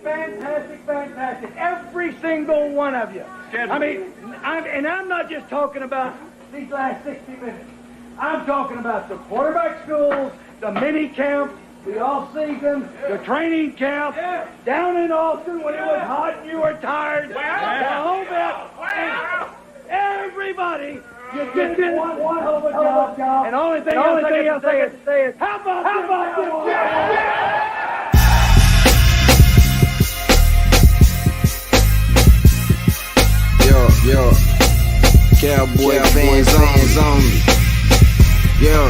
Fantastic. Every single one of you. I mean, I'm not just talking about these last 60 minutes. I'm talking about the quarterback schools, the mini camp, the off-season, the training camp, down in Austin when it was hot and you were tired, the home bit, everybody, you did one hell of a job, and the only thing else I can say is, how about this? Yo, Cowboy fans only. Yo,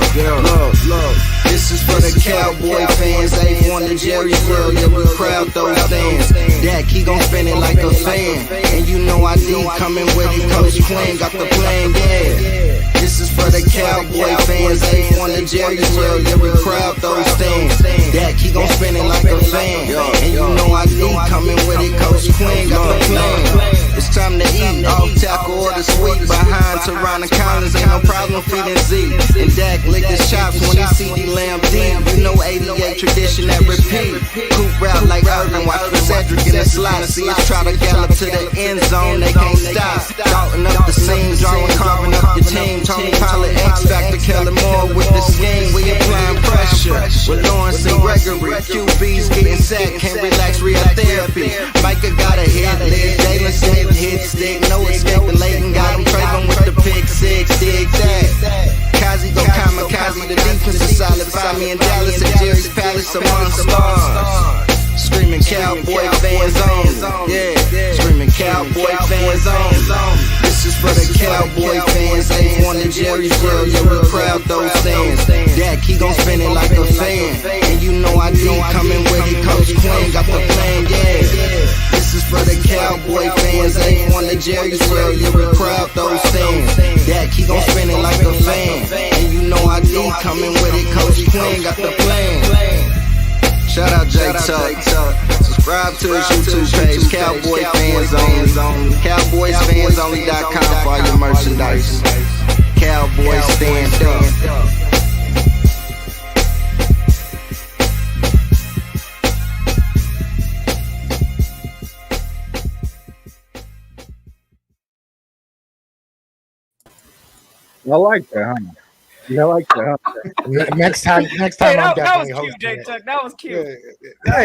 look. This is for the Cowboy fans. They want the Jerry World, yeah, we crowd those stands. Dak, he gon' spin it like a fan. And you know I D coming with it, Coach Quinn got the plan, yeah. This is for the Cowboy fans. They want the Jerry World, yeah, we crowd those stands. Dak, he gon' spin it like a fan. And you know I D coming with it, Coach Quinn got the plan. It's time to eat, off tackle or the sweep. Behind Teron Collins, ain't no problem feeding Z. And Dak lick his chops when he see the lamb deep. You know 88 tradition that repeat. Coop route like Irvin, watch for Cedric in the slot. See us try to gallop to the end zone, they can't stop. Dalton up the seam, drawing, carving up your team. Tony Pollard, X Factor, Kellen Moore with the scheme. We applying pressure with Lawrence and Gregory. QB's getting sacked, can't relax, real therapy. Micah got a hit lid, Jalen Smith hit stick, no escaping. Leighton got him, Trayvon with the pick six, dig that. Kazi go kamikaze, the defense is solid. Find me in Dallas at Jerry's Palace among stars. Screaming Cowboy fans on, yeah. Screaming Cowboy fans on. This is for the Cowboy fans. They want the Jerry's World, yeah, we crowd those stands. Dak, he gon' spin it like a fan. And you know I D coming with it, Coach Quinn got the plan, yeah. This is for the Cowboy fans. They want the Jerry's World, yeah, we crowd those stands. Dak, he gon' spin it like a fan. And you know I D coming with it, Coach Quinn got the plan. Shout out J Tuck. Subscribe to his YouTube page, Cowboy Fans Only. CowboysFansOnly.com for all your merchandise. Cowboys stand up. I like that, huh? Yeah, I like that. Huh? Next time, Hey, I'm that definitely was cute, hosting J it. Tuck. That was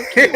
cute.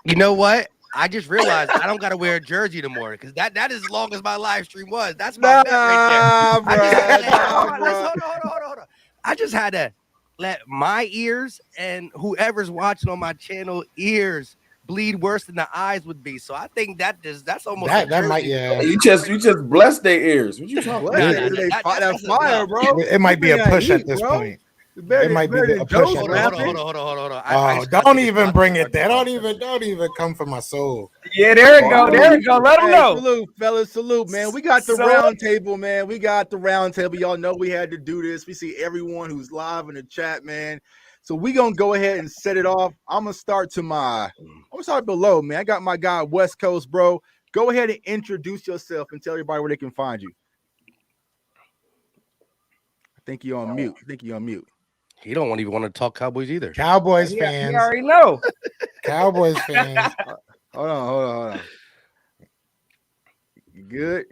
You know what? I just realized I don't gotta wear a jersey anymore because that is as long as my live stream was. That's my bet right there. Hold on. I just had to let my ears and whoever's watching on my channel ears bleed worse than the eyes would be. So I think that's almost that might, yeah. You just blessed their ears. What you talking about? That's fire, bro. It might be a push at this point. It might be a push. Hold on. Oh, don't even bring it there. Don't even come for my soul. Yeah, there we go. Let them know. Salute, fellas. Salute, man. We got the round table, man. We got the round table. Y'all know we had to do this. We see everyone who's live in the chat, man. So we gonna go ahead and set it off. I'm gonna start below, man. I got my guy West Coast, bro. Go ahead and introduce yourself and tell everybody where they can find you. I think you're on mute. He don't even want to talk Cowboys either. Cowboys fans. You already know. Cowboys fans. Hold on. You good?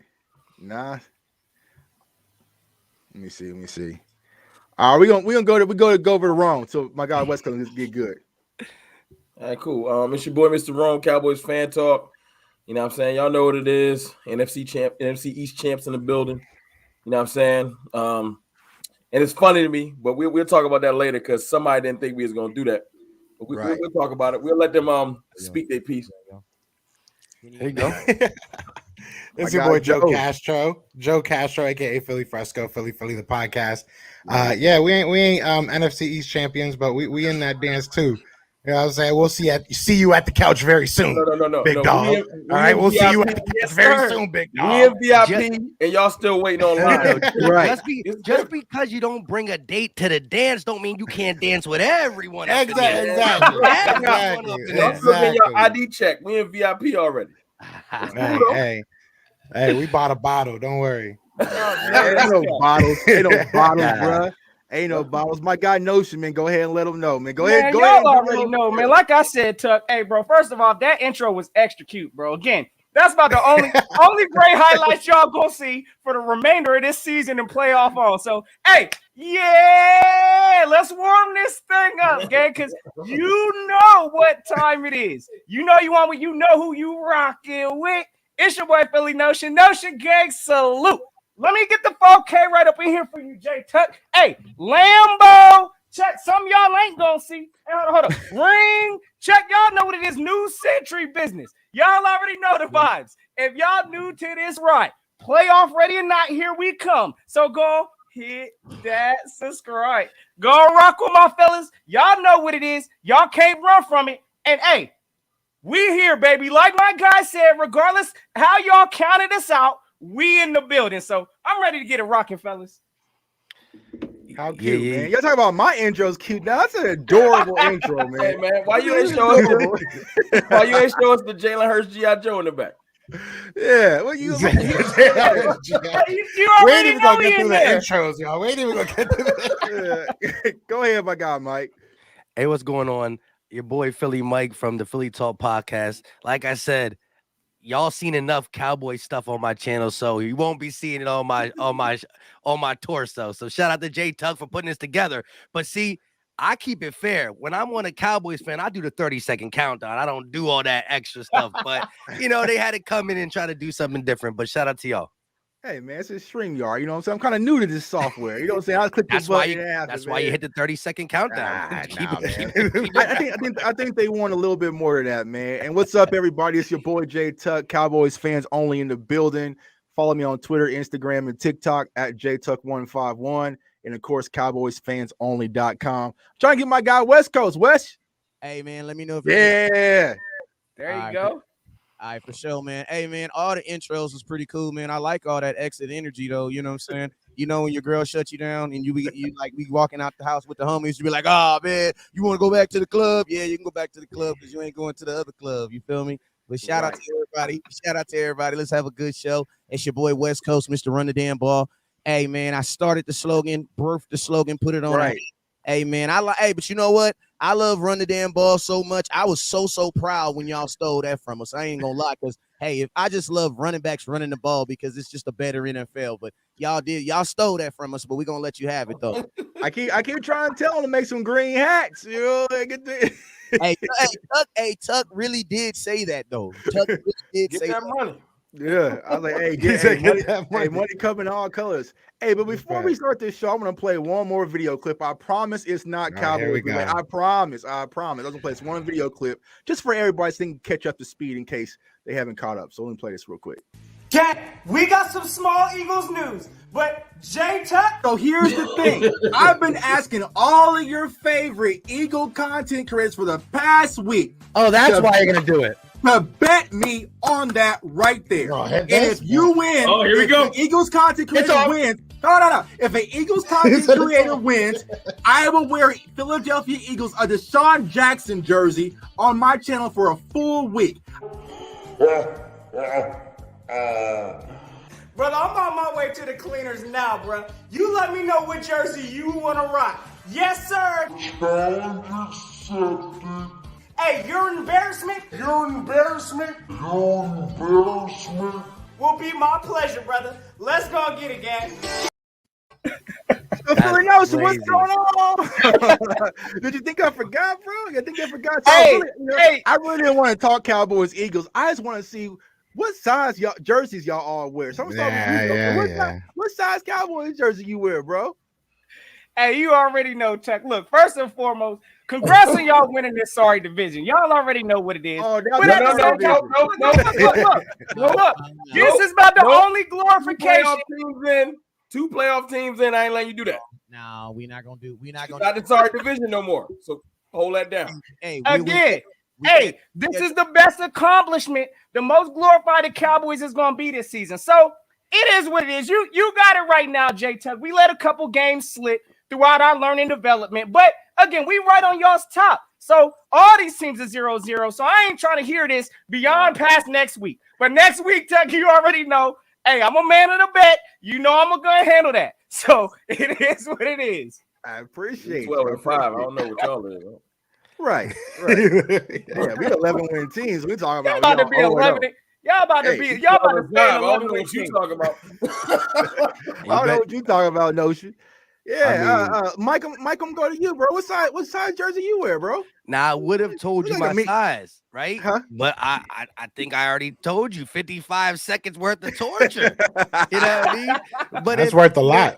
Nah. Let me see. All right, we gonna go over the wrong. So my guy West Coast, let's get good. All right, cool. It's your boy, Mr. Rome, Cowboys fan talk. You know what I'm saying? Y'all know what it is. NFC East champs in the building. You know what I'm saying? And it's funny to me, but we'll talk about that later because somebody didn't think we was gonna do that. But we'll talk about it. We'll let them speak their piece. There you go. It's your boy Joe Castro. Joe Castro, aka Philly Fresco, Philly the podcast. Yeah, we ain't NFC East champions, but we in that dance too. You know what I'm saying? We'll see you at the couch very soon. No. Big dog. All right, we'll see you at the couch very soon, big dog. We in VIP and y'all still waiting online. Right. Just because you don't bring a date to the dance don't mean you can't dance with everyone. Exactly. Y'all still getting your ID check. We in VIP already. Hey, we bought a bottle. Don't worry. Ain't no bottles, bro. Ain't no bottles. My guy Notion, man. Go ahead and let him know, man. Go Man, ahead. y'all already know, man. Like I said, Tuck. Hey, bro. First of all, that intro was extra cute, bro. Again, that's about the only great highlights y'all gonna see for the remainder of this season and playoff on. So, hey, yeah, let's warm this thing up, gang, because you know what time it is. You know you know who you rocking with. It's your boy Philly Notion. Notion gang, salute. Let me get the 4K right up in here for you, Jay Tuck. Hey, Lambo, check. Some of y'all ain't gonna see. Hey, hold on. Ring, check. Y'all know what it is. New century business. Y'all already know the vibes. If y'all new to this ride, playoff ready or not, here we come. So go hit that subscribe. Go rock with my fellas. Y'all know what it is. Y'all can't run from it. And hey, we here, baby. Like my guy said, regardless how y'all counted us out, we in the building. So I'm ready to get it rocking, fellas. How cute, man. Y'all talking about my intro's cute. Now that's an adorable intro, man. Hey, man, why you ain't show us the Jalen Hurts G.I. Joe in the back? Yeah, well, you we ain't even gonna get through the intros, y'all. We ain't even gonna get through that. Go ahead, my guy, Mike. Hey, what's going on? Your boy Philly Mike from the Philly Talk podcast. Like I said, y'all seen enough Cowboy stuff on my channel, so you won't be seeing it on my torso. So shout out to Jay Tuck for putting this together. But see, I keep it fair. When I'm on a Cowboys fan, I do the 30-second countdown. I don't do all that extra stuff. But you know, they had to come in and try to do something different. But shout out to y'all. Hey man, it's a StreamYard. You know what I'm saying? I'm kind of new to this software. You know what I'm saying? I'll click this button. That's why you hit the 30-second countdown. I think they want a little bit more of that, man. And what's up, everybody? It's your boy Jay Tuck, Cowboys fans only in the building. Follow me on Twitter, Instagram, and TikTok at JTuck151. And of course, CowboysFansOnly.com. Trying to get my guy West Coast. West. Hey man, let me know if there you go. All right, for sure, man. Hey, man, all the intros was pretty cool, man. I like all that exit energy, though. You know what I'm saying? You know, when your girl shuts you down and you like we walking out the house with the homies, you be like, oh, man, you want to go back to the club? Yeah, you can go back to the club because you ain't going to the other club. You feel me? But shout out to everybody. Shout out to everybody. Let's have a good show. It's your boy West Coast, Mr. Run the Damn Ball. Hey, man, I started the slogan, birthed the slogan, put it on. Right. Hey, man, but you know what? I love Run the Damn Ball so much. I was so proud when y'all stole that from us. I ain't gonna lie, because hey, if I just love running backs running the ball because it's just a better NFL. But y'all stole that from us, but we're gonna let you have it though. I keep trying to tell them to make some green hats. You know, Tuck really did say that though. Tuck really did get say that money. Yeah, I was like, hey, money come in all colors. Hey, but before we start this show, I'm gonna play one more video clip. I promise it's not Cowboys. I promise. I was gonna play this one video clip just for everybody so they can catch up to speed in case they haven't caught up. So let me play this real quick. Jack, we got some small Eagles news, but Jay Tuck. So here's the thing. I've been asking all of your favorite Eagle content creators for the past week. Oh, that's why you're gonna do it. To bet me on that right there. And if you win, here we go. Eagles content creator wins. No. If an Eagles content creator wins, I will wear Philadelphia Eagles a Deshaun Jackson jersey on my channel for a full week. Brother, I'm on my way to the cleaners now, bro. You let me know what jersey you want to rock. Yes, sir. Hey, your embarrassment will be my pleasure, brother. Let's go get it, gang. So what's going on? Did you think I forgot, bro? You think I forgot? I really didn't want to talk Cowboys, Eagles. I just want to see what size jerseys y'all all wear. So I'm starting what size Cowboys jersey you wear, bro? Hey, you already know, Chuck. Look, first and foremost, congrats on y'all winning this sorry division. Y'all already know what it is. No. Look. This is about the only glorification. Two playoff teams in. I ain't letting you do that. No, we're not gonna. Not the sorry division no more. So hold that down. Hey, this is the best accomplishment. The most glorified the Cowboys is gonna be this season. So it is what it is. You got it right now, Jay Tuck. We let a couple games slip throughout our learning development. But again, we right on y'all's top. So all these teams are 0-0. So I ain't trying to hear this beyond past next week. But next week, Tuck, you already know, hey, I'm a man of the bet. You know I'm going to handle that. So it is what it is. I appreciate 12-5. I don't know what y'all is. Right. Yeah, we 11-win teams. We talking Y'all about about to be 11. Y'all about to be. Y'all about to stay in 12-5. I don't know 11-win what you team. talking about. I don't know what you talking about, Notion. Yeah, Mike, I'm going to you, bro. What size jersey you wear, bro? Now I would have told you like my size, right? Huh? But I think I already told you 55 seconds worth of torture. You know what I mean? But that's worth a lot.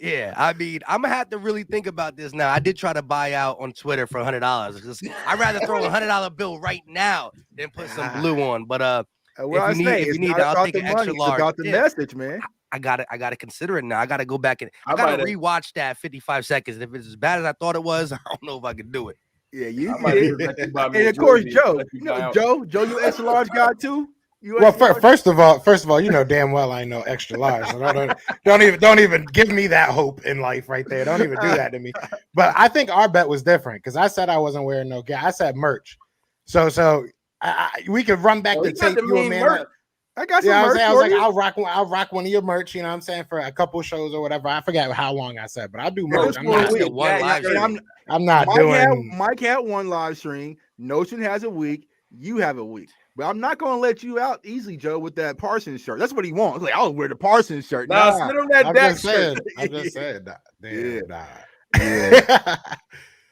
Yeah, I mean, I'm gonna have to really think about this now. I did try to buy out on Twitter for $100. I'd rather throw a $100 bill right now than put some blue on. But if you need, I'll take an extra large. It's about the message, man. I gotta consider it now. I gotta go back and I gotta rewatch that 55 seconds. And if it's as bad as I thought it was, I don't know if I can do it. Yeah, you did. And of course, Joe, Joe, you extra large guy too. Well, first of all, you know damn well I know extra large. So don't even give me that hope in life right there. Don't even do that to me. But I think our bet was different because I said I wasn't wearing no gear. I said merch. So we could run back the tape. You and man. I got some merch. I was like, I'll rock one of your merch. You know what I'm saying, for a couple shows or whatever. I forget how long I said, but I'll do merch. I'm not doing. Mike had one live stream. Notion has a week. You have a week. But I'm not going to let you out easily, Joe, with that Parsons shirt. That's what he wants. Like, I'll wear the Parsons shirt. Nah, send him that Dak shirt. I just said that. Yeah.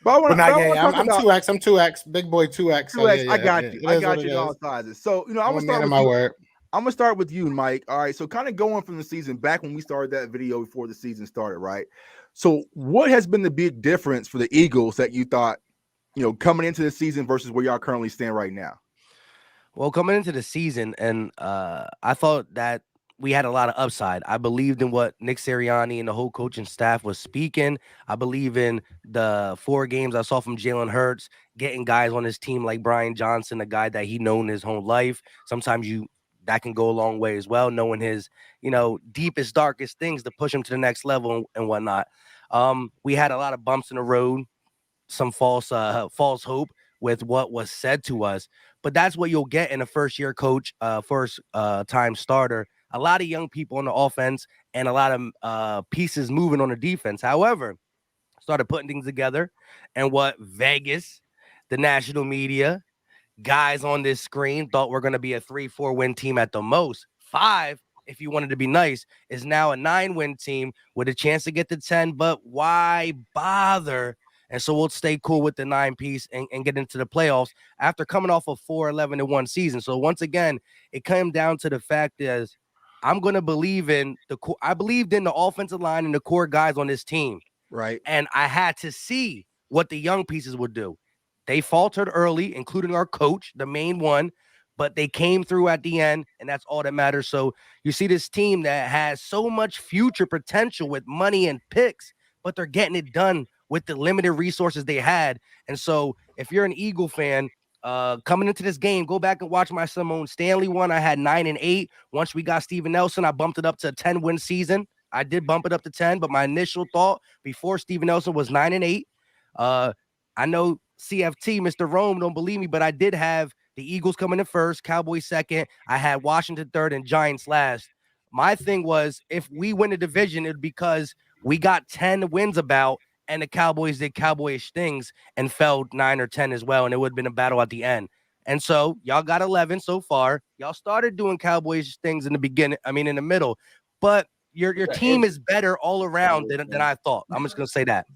I'm 2X. I'm 2X. Big boy 2X. So 2X. I got you. I got you in all sizes. So, I'm going to start with you. I'm going to start with you, Mike. All right. So kind of going from the season back when we started that video before the season started, right? So what has been the big difference for the Eagles that you thought, coming into the season versus where y'all currently stand right now? Well, coming into the season, and I thought that we had a lot of upside. I believed in what Nick Sirianni and the whole coaching staff was speaking. I believe in the 4 games I saw from Jalen Hurts, getting guys on his team like Brian Johnson, a guy that he known his whole life. Sometimes that can go a long way as well, knowing his, deepest, darkest things to push him to the next level and whatnot. We had a lot of bumps in the road, some false hope with what was said to us. But that's what you'll get in a first-year coach, first-time starter. A lot of young people on the offense and a lot of pieces moving on the defense. However, started putting things together. And what Vegas, the national media, guys on this screen thought we're going to be a 3-4 win team at the most. 5, if you wanted to be nice, is now a 9-win team with a chance to get to 10. But why bother? And so we'll stay cool with the 9-piece and get into the playoffs after coming off a 4-11-1 season. So once again, it came down to the fact is I'm going to believe in I believed in the offensive line and the core guys on this team. Right. And I had to see what the young pieces would do. They faltered early, including our coach, the main one, but they came through at the end, and that's all that matters. So you see this team that has so much future potential with money and picks, but they're getting it done with the limited resources they had. And so if you're an Eagle fan, coming into this game, go back and watch my Simone Stanley one. I had 9-8. Once we got Steven Nelson, I bumped it up to a 10-win season. I did bump it up to 10, but my initial thought before Steven Nelson was 9-8. I know CFT, Mr. Rome, don't believe me, but I did have the Eagles coming in first, Cowboys second. I had Washington third and Giants last. My thing was, if we win the division, it'd because we got 10 wins about, and the Cowboys did Cowboyish things and fell 9 or 10 as well, and it would have been a battle at the end. And so y'all got 11 so far. Y'all started doing Cowboyish things in the beginning, in the middle, but your team is better all around than I thought. I'm just going to say that.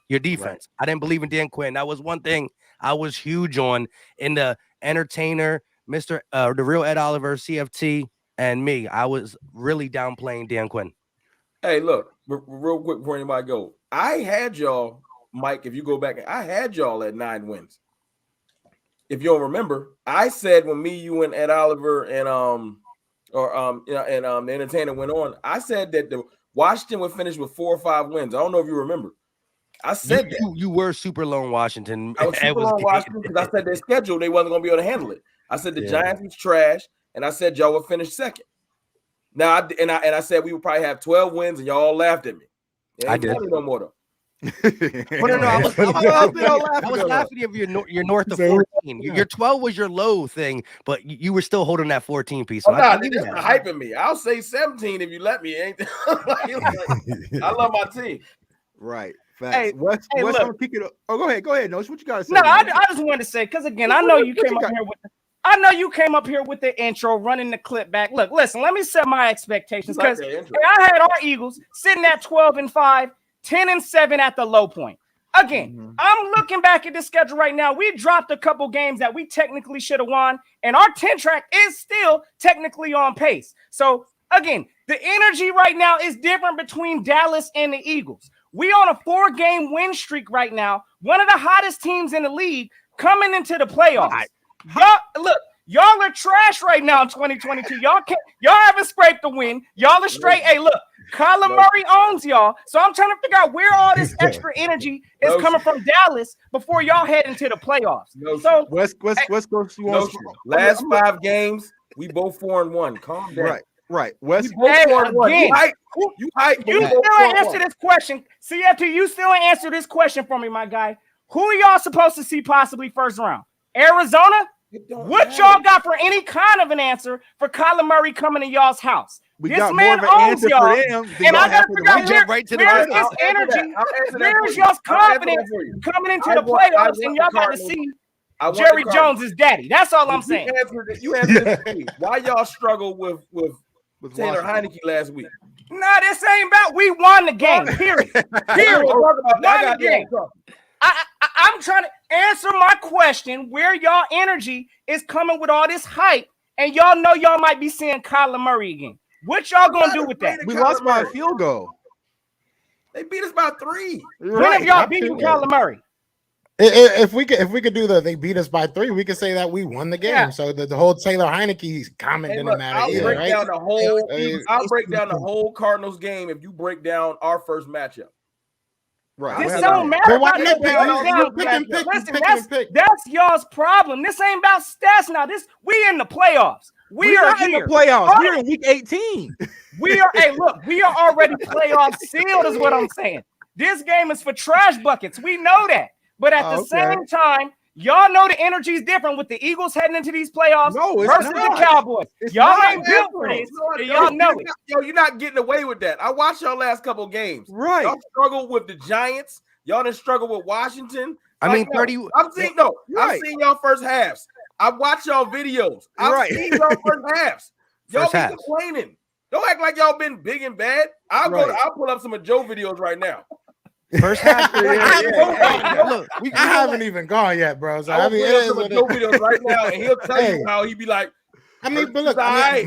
Your defense. Right. I didn't believe in Dan Quinn. That was one thing I was huge on in the entertainer, the real Ed Oliver, CFT, and me. I was really downplaying Dan Quinn. Hey, look, real quick before anybody go. I had y'all, Mike, if you go back, I had y'all at 9 wins. If you don't remember, I said when me, you, and Ed Oliver and the entertainer went on, I said that the Washington would finish with 4 or 5 wins. I don't know if you remember. I said you were super low in Washington. I was super low in Washington because I said their schedule, they wasn't going to be able to handle it. I said the Giants was trash, and I said y'all would finish second. Now, I said we would probably have 12 wins, and y'all all laughed at me. I did. No more though. I was laughing at you're north of 14. Your 12 was your low thing, but you were still holding that 14 piece. So that's not hyping me. I'll say 17 if you let me. I love my team. Right. Facts. West, I'm gonna kick it up. Oh, go ahead. Nosh, what you gotta say? No, I just wanted to say, because again, I know you came up here with the intro, running the clip back. Look, listen, let me set my expectations, because I had our Eagles sitting at 12-5, 10-7 at the low point. Again, I'm looking back at the schedule right now. We dropped a couple games that we technically should have won, and our 10 track is still technically on pace. So again, the energy right now is different between Dallas and the Eagles. We on a 4-game win streak right now, one of the hottest teams in the league coming into the playoffs. Y'all are trash right now in 2022. Y'all haven't scraped the win. Y'all are straight. Hey, look, Kyler Murray owns y'all. So I'm trying to figure out where all this extra energy is coming from Dallas before y'all head into the playoffs. So West Coast, last 5 games, we both 4-1. Calm down. Right. West. You hype. You still ain't answer this question. CFT, you still ain't answer this question for me, my guy. Who are y'all supposed to see possibly first round? Arizona? What y'all got for any kind of an answer for Kyler Murray coming to y'all's house? This man owns y'all, and I gotta figure out where's his energy, where's y'all's confidence coming into the playoffs, and y'all got to see Jerry Jones' daddy. That's all I'm saying. You answered it. Why y'all struggle with Taylor Heineke last week? Nah, this ain't about we won the game. Period. Won the game. I'm trying to answer my question where y'all energy is coming with all this hype, and y'all know y'all might be seeing Kyler Murray again. What y'all gonna do with that? We lost by a field goal. They beat us by 3. When have y'all beaten Kyler Murray? If we could do they beat us by 3, we could say that we won the game. Yeah. So the whole Taylor Heineke comment didn't matter. I'll break down the whole Cardinals game if you break down our first matchup. Right. This don't matter. Listen, that's y'all's problem. This ain't about stats now. We in the playoffs. We are in the playoffs. We're in week 18. We are already playoff sealed, is what I'm saying. This game is for trash buckets. We know that. But at the same time, y'all know the energy is different with the Eagles heading into these playoffs versus the Cowboys. Y'all ain't built for this. Y'all know it. Yo, you're not getting away with that. I watched y'all last couple games. Right. Y'all struggled with the Giants. Y'all didn't struggle with Washington. I mean, 30. I've seen y'all first halves. I watched y'all videos. I've seen y'all first halves. Y'all be complaining. Don't act like y'all been big and bad. I'll pull up some of Joe videos right now. First half. Look, I haven't even gone yet, bro. So I mean, some of Joe videos right now, and he'll tell you how he be like. I mean, but look, Mike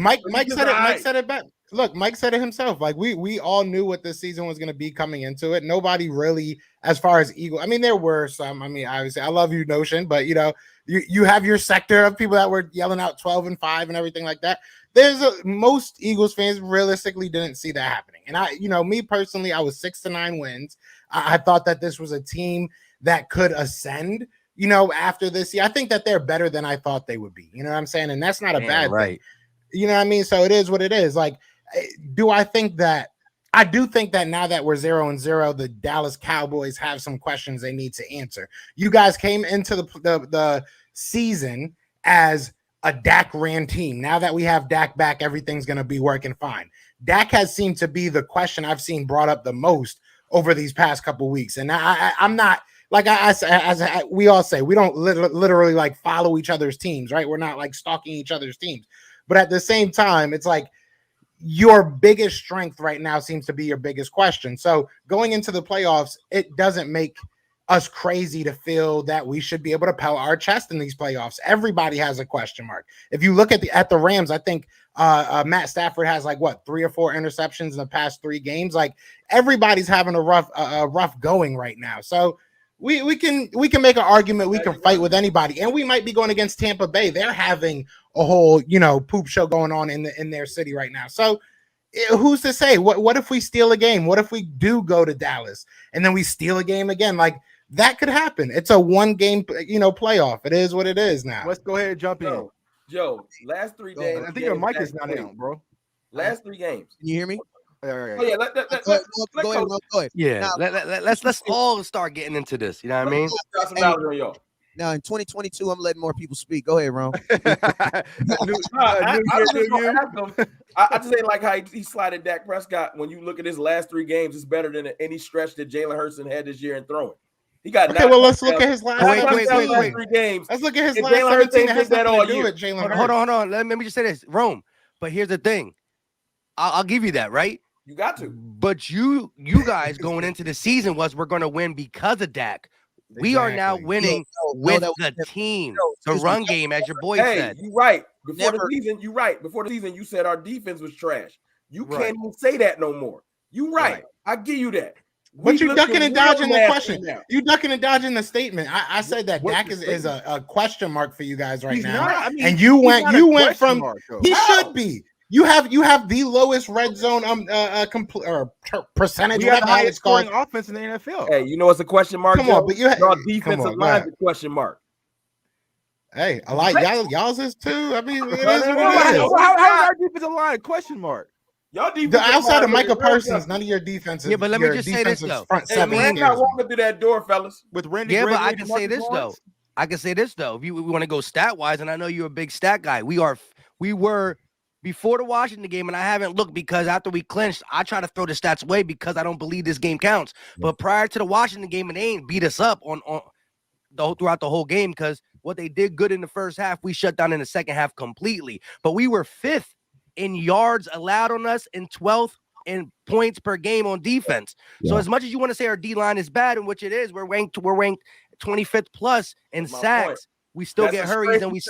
said it. Mike said it back. Look, Mike said it himself. Like we all knew what this season was going to be coming into it. Nobody really, as far as Eagle. I mean, there were some. I mean, obviously, I love you, Notion, but you have your sector of people that were yelling out 12-5 and everything like that. Most Eagles fans realistically didn't see that happening. And me personally, I was 6-9 wins. I thought that this was a team that could ascend, after this year. I think that they're better than I thought they would be. You know what I'm saying? And that's not a bad thing. You know what I mean? So it is what it is. Like, do I think that? I do think that now that we're 0-0, the Dallas Cowboys have some questions they need to answer. You guys came into the season as a Dak ran team. Now that we have Dak back, everything's going to be working fine. Dak has seemed to be the question I've seen brought up the most over these past couple weeks. And I'm not, like as we all say, we don't literally like follow each other's teams, right? We're not like stalking each other's teams. But at the same time, it's like your biggest strength right now seems to be your biggest question. So going into the playoffs, it doesn't make us crazy to feel that we should be able to pelt our chest in these playoffs. Everybody has a question mark. If you look at the Rams, I think Matt Stafford has 3 or 4 interceptions in the past 3 games. Like everybody's having a rough going right now. So we can make an argument. We can fight with anybody, and we might be going against Tampa Bay. They're having a whole poop show going on in their city right now. So who's to say? What if we steal a game? What if we do go to Dallas and then we steal a game again? Like that could happen. It's a 1-game playoff. It is what it is now. Let's go ahead and jump in. Joe, last 3 games. I think your mic is not out, bro. Last 3 games. Can you hear me? All right. Oh, yeah, go ahead. Yeah, let's all start getting into this. You know what I mean? Now in 2022, I'm letting more people speak. Go ahead, Ron. I just ain't like how he slided Dak Prescott. When you look at his last 3 games, it's better than any stretch that Jalen Hurts had this year in throwing. He got okay. Well, let's look at his last. Wait. 3 games. Let's look at his And last Jalen Hurts 17. ain't It has did that nothing all to do year. with Jalen Hurts. Hold on. Let me just say this, Rome. But here's the thing. I'll give you that, right? You got to. But you guys going into the season we're going to win because of Dak. We are now winning with the team, the run game, as your boy said. You're right. Before the season, you said our defense was trash. You can't even say that no more. You're right. I give you that. But you ducking and dodging the question. You ducking and dodging the statement. I said that Dak is a question mark for you guys right now. And you went from he should be. You have the lowest red zone percentage. We got the highest scoring offense in the NFL. Hey, you know it's a question mark. Come on, but your defensive line is a question mark. Hey, I like y'all's is too. I mean, it is what it is. How is our defensive line a question mark? Y'all defense outside of Micah Parsons, none of your defenses. Yeah, but let me just say this though. Man, not walking through that door, fellas. With Randy, but I can say this though. If you want to go stat wise, and I know you're a big stat guy. We were before the Washington game, and I haven't looked because after we clinched, I try to throw the stats away because I don't believe this game counts. But prior to the Washington game, and they ain't beat us up throughout the whole game because what they did good in the first half, we shut down in the second half completely. But we were 5th in yards allowed on us and 12th in points per game on defense. So as much as you want to say our D line is bad, and which it is, we're ranked 25th plus in sacks. We still get hurries and we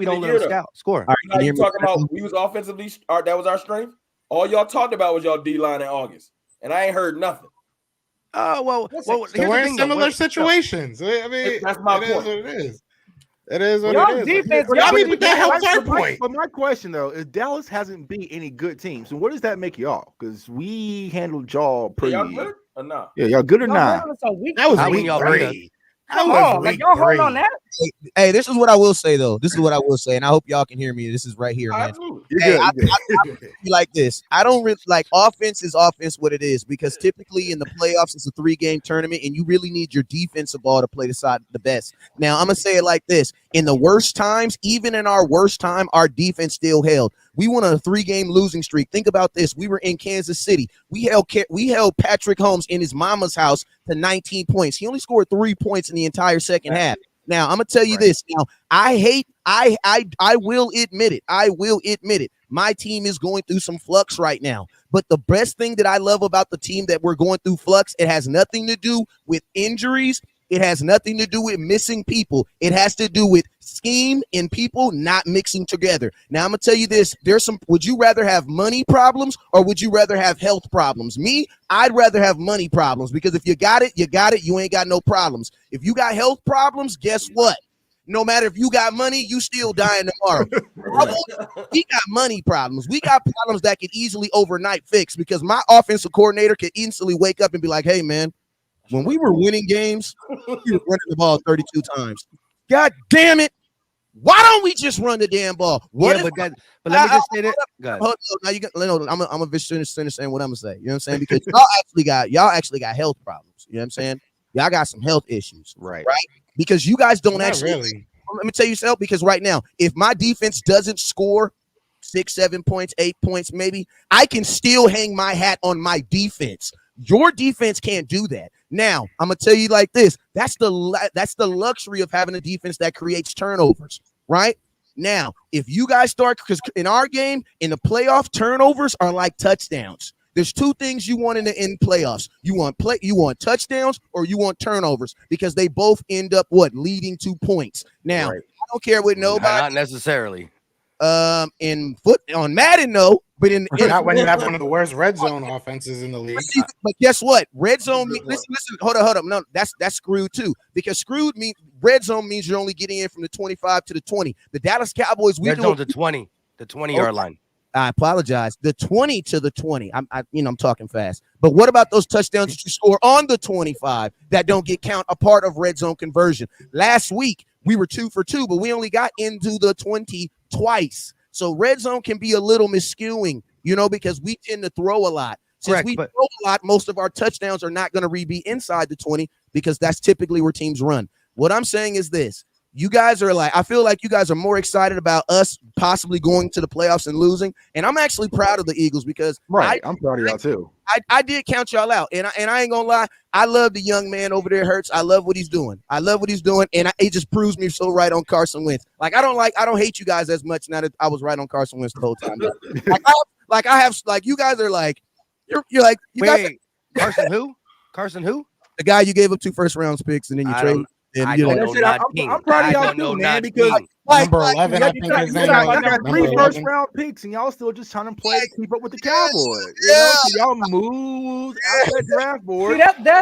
don't let them score. All right, you talking about we was offensively, that was our strength. All y'all talked about was y'all D line in August, and I ain't heard nothing. So we're in similar situations. I mean, that's my point. What it is. It is what it is. But that helps our point. But my question though is Dallas hasn't beat any good teams. So what does that make y'all? Because we handled y'all pretty. Y'all good or not? Yeah, y'all good or not? That was week 3. Y'all heard on that? Hey, this is what I will say though. This is what I will say, and I hope y'all can hear me. This is right here, man. I like this. I don't really like offense is offense what it is because typically in the playoffs it's a 3-game tournament, and you really need your defensive ball to play the best. Now I'm gonna say it like this: in the worst times, even in our worst time, our defense still held. We went on a 3-game losing streak. Think about this: we were in Kansas City. We held Patrick Holmes in his mama's house to 19 points. He only scored 3 points in the entire second half. Now, I'm going to tell you this. Now, I will admit it. I will admit it. My team is going through some flux right now. But the best thing that I love about the team that we're going through flux, it has nothing to do with injuries. It has nothing to do with missing people. It has to do with scheme and people not mixing together. Now, I'm going to tell you this. Would you rather have money problems or would you rather have health problems? Me, I'd rather have money problems because if you got it, you got it. You ain't got no problems. If you got health problems, guess what? No matter if you got money, you still dying tomorrow. We got money problems. We got problems that could easily overnight fix because my offensive coordinator could instantly wake up and be like, hey, man, when we were winning games, we were running the ball 32 times. God damn it. Why don't we just run the damn ball? But let me just say that. I'm a vicious saying what I'm gonna say. You know what I'm saying? Because y'all actually got health problems. You know what I'm saying? Y'all got some health issues. Right? Because you guys don't actually really. Let me tell you something, because right now, if my defense doesn't score 6, 7 points, 8 points, maybe, I can still hang my hat on my defense. Your defense can't do that. Now, I'm gonna tell you like this. That's the luxury of having a defense that creates turnovers, right? Now, if you guys start, because in our game, in the playoff, turnovers are like touchdowns. There's 2 things you want in playoffs. You want touchdowns or you want turnovers because they both end up leading to points. Now, I don't care what nobody. Not necessarily. On Madden, no, but not when you have one of the worst red zone offenses in the league. But guess what? Red zone. Listen. Hold up. No, that's screwed too. Because screwed means red zone means you're only getting in from the 25 to the 20. The Dallas Cowboys, red zone to 20, the 20-yard line. I apologize. The 20 to the 20. I'm talking fast. But what about those touchdowns that you score on the 25 that don't get a part of red zone conversion? Last week we were 2 for 2, but we only got into the 20 twice. So red zone can be a little miscuing, because we tend to throw a lot. Since we throw a lot, most of our touchdowns are not going to be inside the 20 because that's typically where teams run. What I'm saying is this. You guys are like, I feel like you guys are more excited about us possibly going to the playoffs and losing. And I'm actually proud of the Eagles because I'm proud of y'all too. I did count y'all out. And I ain't gonna lie, I love the young man over there, Hurts. I love what he's doing. And it just proves me so right on Carson Wentz. Like I don't hate you guys as much now that I was right on Carson Wentz the whole time. You guys are like, you're like, Carson who? Carson who? The guy you gave up 2 first-round picks and then you traded. I'm proud of y'all too, man, because number 11, I think his name got was. 3 first-round picks, and y'all still just trying to play to keep up with the Cowboys. So y'all moved out that draft board.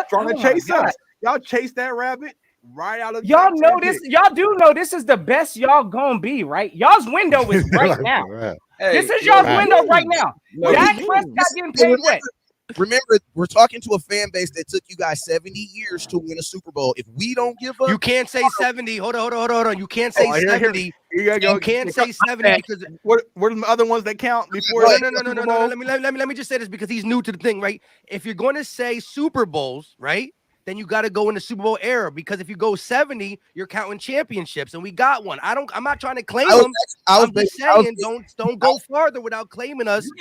Trying to chase us. Y'all chase that rabbit right out of. Y'all know this. Y'all do know this is the best y'all gonna be, right? Y'all's window is right now. This is y'all's window right now. Dak Prescott getting paid what? Remember, we're talking to a fan base that took you guys 70 years to win a Super Bowl. If we don't give up, you can't say 70. Hold on. You can't say 70. You can't say 70 because what are the other ones that count before? No. Let me just say this because he's new to the thing, right? If you're going to say Super Bowls, right? Then you got to go in the Super Bowl era because if you go 70, you're counting championships, and we got one. I'm not trying to claim them. I'm just saying don't go farther without claiming us. Or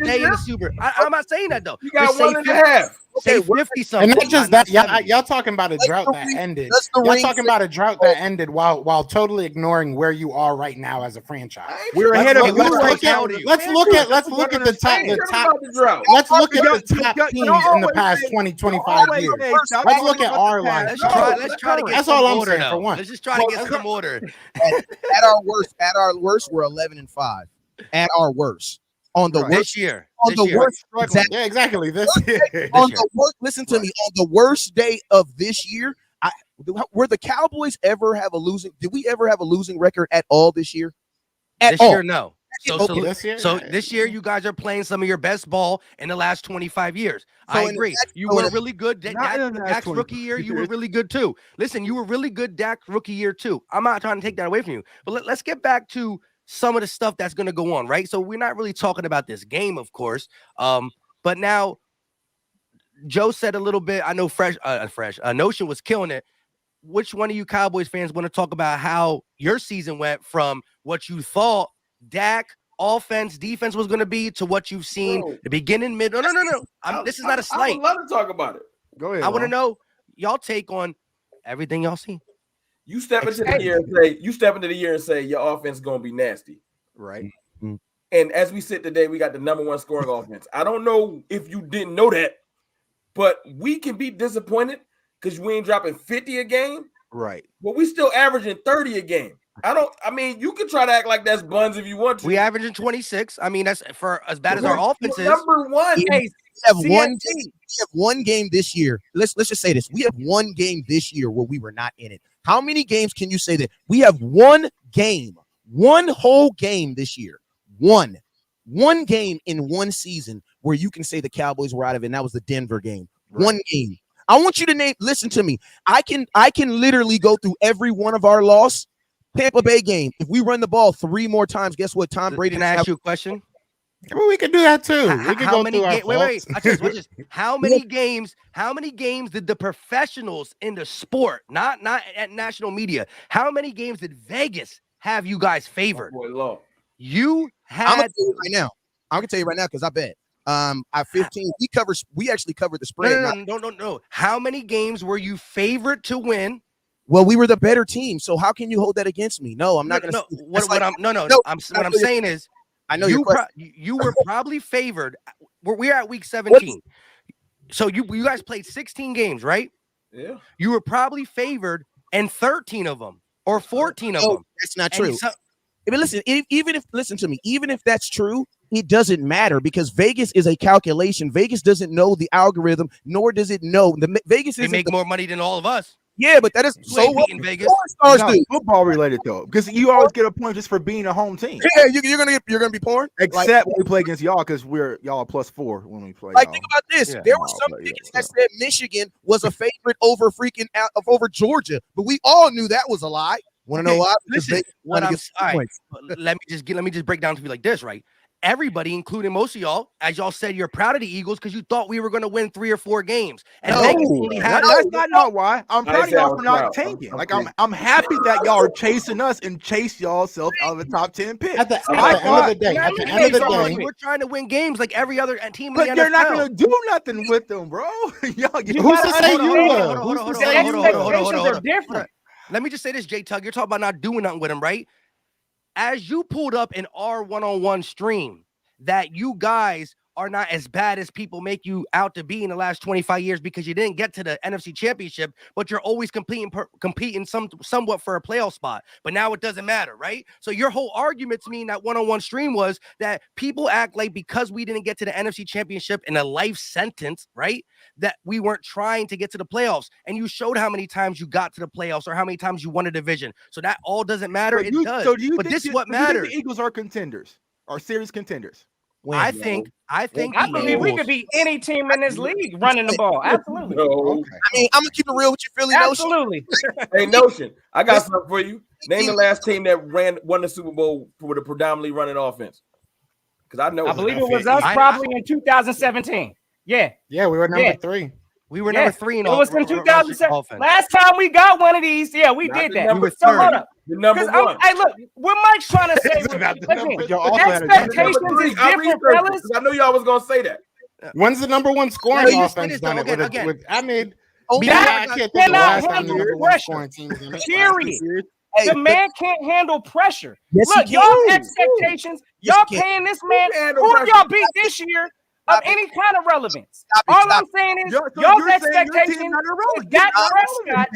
stay in the Super. I'm not saying that though. You got 1.5. Say 50 something. And not just that, y'all talking about a drought that ended. Y'all talking about a drought that ended while totally ignoring where you are right now as a franchise. We're ahead of. Let's look at the top. Let's look at the top teams in the past 20-25 years. Let's look at our line. Let's try to get That's some all I'm order saying now. for one. Let's just try to get some order. At our worst, we're 11-5. At our worst. On the worst year. On the worst. Exactly. Yeah, exactly. This year. On the worst. Listen to me. On the worst day of this year, were the Cowboys ever have a losing? Did we ever have a losing record at all this year? This year, no. So this year, you guys are playing some of your best ball in the last 25 years. I agree. You were really good. Dak's rookie year, you were really good too. Listen, you were really good Dak's rookie year too. I'm not trying to take that away from you. But let's get back to some of the stuff that's going to go on, right? So we're not really talking about this game, of course. But now Joe said a little bit. I know Notion was killing it. Which one of you Cowboys fans want to talk about how your season went from what you thought Dak offense, defense was going to be to what you've seen the beginning, mid? No. This is not a slight. I would love to talk about it. Go ahead. I want to know y'all take on everything y'all seen. You step into the year and say your offense is going to be nasty, right? Mm-hmm. And as we sit today, we got the number 1 scoring offense. I don't know if you didn't know that, but we can be disappointed because we ain't dropping 50 a game, right? But we still averaging 30 a game. You can try to act like that's buns if you want to. We averaging 26. I mean, that's for as bad as our offense is. Number 1. We have one game this year. Let's just say this. We have one game this year where we were not in it. How many games can you say that? We have one whole game this year. One game in one season where you can say the Cowboys were out of it, and that was the Denver game. Right. One game. I want you to listen to me. I can literally go through every one of our loss. Tampa Bay game. If we run the ball 3 more times, guess what? Tom Brady. Can I ask you a question? Well, we could do that too. We could go through our wait. How many games? How many games did the professionals in the sport, not at national media, how many games did Vegas have you guys favored? You had. I'm gonna tell you right now. I'm gonna tell you right now because I bet. At 15, we actually covered the spread. No. How many games were you favored to win? Well, we were the better team, so how can you hold that against me? No, I'm not going to. What I'm saying is, I know you were probably favored. We're at week 17, so you guys played 16 games, right? Yeah. You were probably favored in 13 of them or 14 of them. That's not true. But listen, listen to me, even if that's true, it doesn't matter because Vegas is a calculation. Vegas doesn't know the algorithm, nor does it know They make more money than all of us. Yeah, but that is so what in Vegas. Football related though, because you always get a point just for being a home team. Yeah, you're gonna be pouring. Except when we play against y'all, because y'all are +4 when we play. Think about this. Yeah, there were some tickets that said Michigan was a favorite over Georgia, but we all knew that was a lie. Want to know why? Listen, let me just break down to be like this, right? everybody, including most of y'all, as y'all said, you're proud of the Eagles because you thought we were going to win 3 or 4 games. And That's not why. I'm proud of y'all for not tanking. Like I'm happy that y'all are chasing us and chase y'all self out of the top 10 pick. At the end of the day, we're trying to win games like every other team. But you're not going to do nothing with them, bro. Who's to say you will? Who's to say you will? Expectations are different. Let me just say this, J Tug. You're talking about not doing nothing with them, right? As you pulled up in our one-on-one stream, that you guys are not as bad as people make you out to be in the last 25 years because you didn't get to the NFC Championship, but you're always competing somewhat for a playoff spot. But now it doesn't matter, right? So your whole argument to me in that one-on-one stream was that people act like because we didn't get to the NFC Championship in a life sentence, right, that we weren't trying to get to the playoffs. And you showed how many times you got to the playoffs or how many times you won a division. So that all doesn't matter. It does. But this is what matters. The Eagles are contenders, are serious contenders. I think I believe we could beat any team in this league running the ball. Absolutely. No. Okay. I mean, I'm gonna keep it real with you, Philly. Absolutely. Hey, Notion, I got something for you. Name the last team that won the Super Bowl with a predominantly running offense. Because I know. I believe it was us probably in 2017. Yeah. Yeah, we were number 3. We were number 3 in all. It was in 2007. Last time we got one of these, yeah, we did that. We were third. The number 1. Hey, look, what Mike's trying to say. Expectations is different, fellas. I knew y'all was gonna say that. When's the number 1 scoring offense done it with? I mean, I can't think of the last time the number 1 scoring team done it. Period. The man can't handle pressure. Look, y'all expectations, y'all paying this man. Who did y'all beat this year? Of any kind of relevance. All I'm saying is, y'all's expectation is Dak Prescott.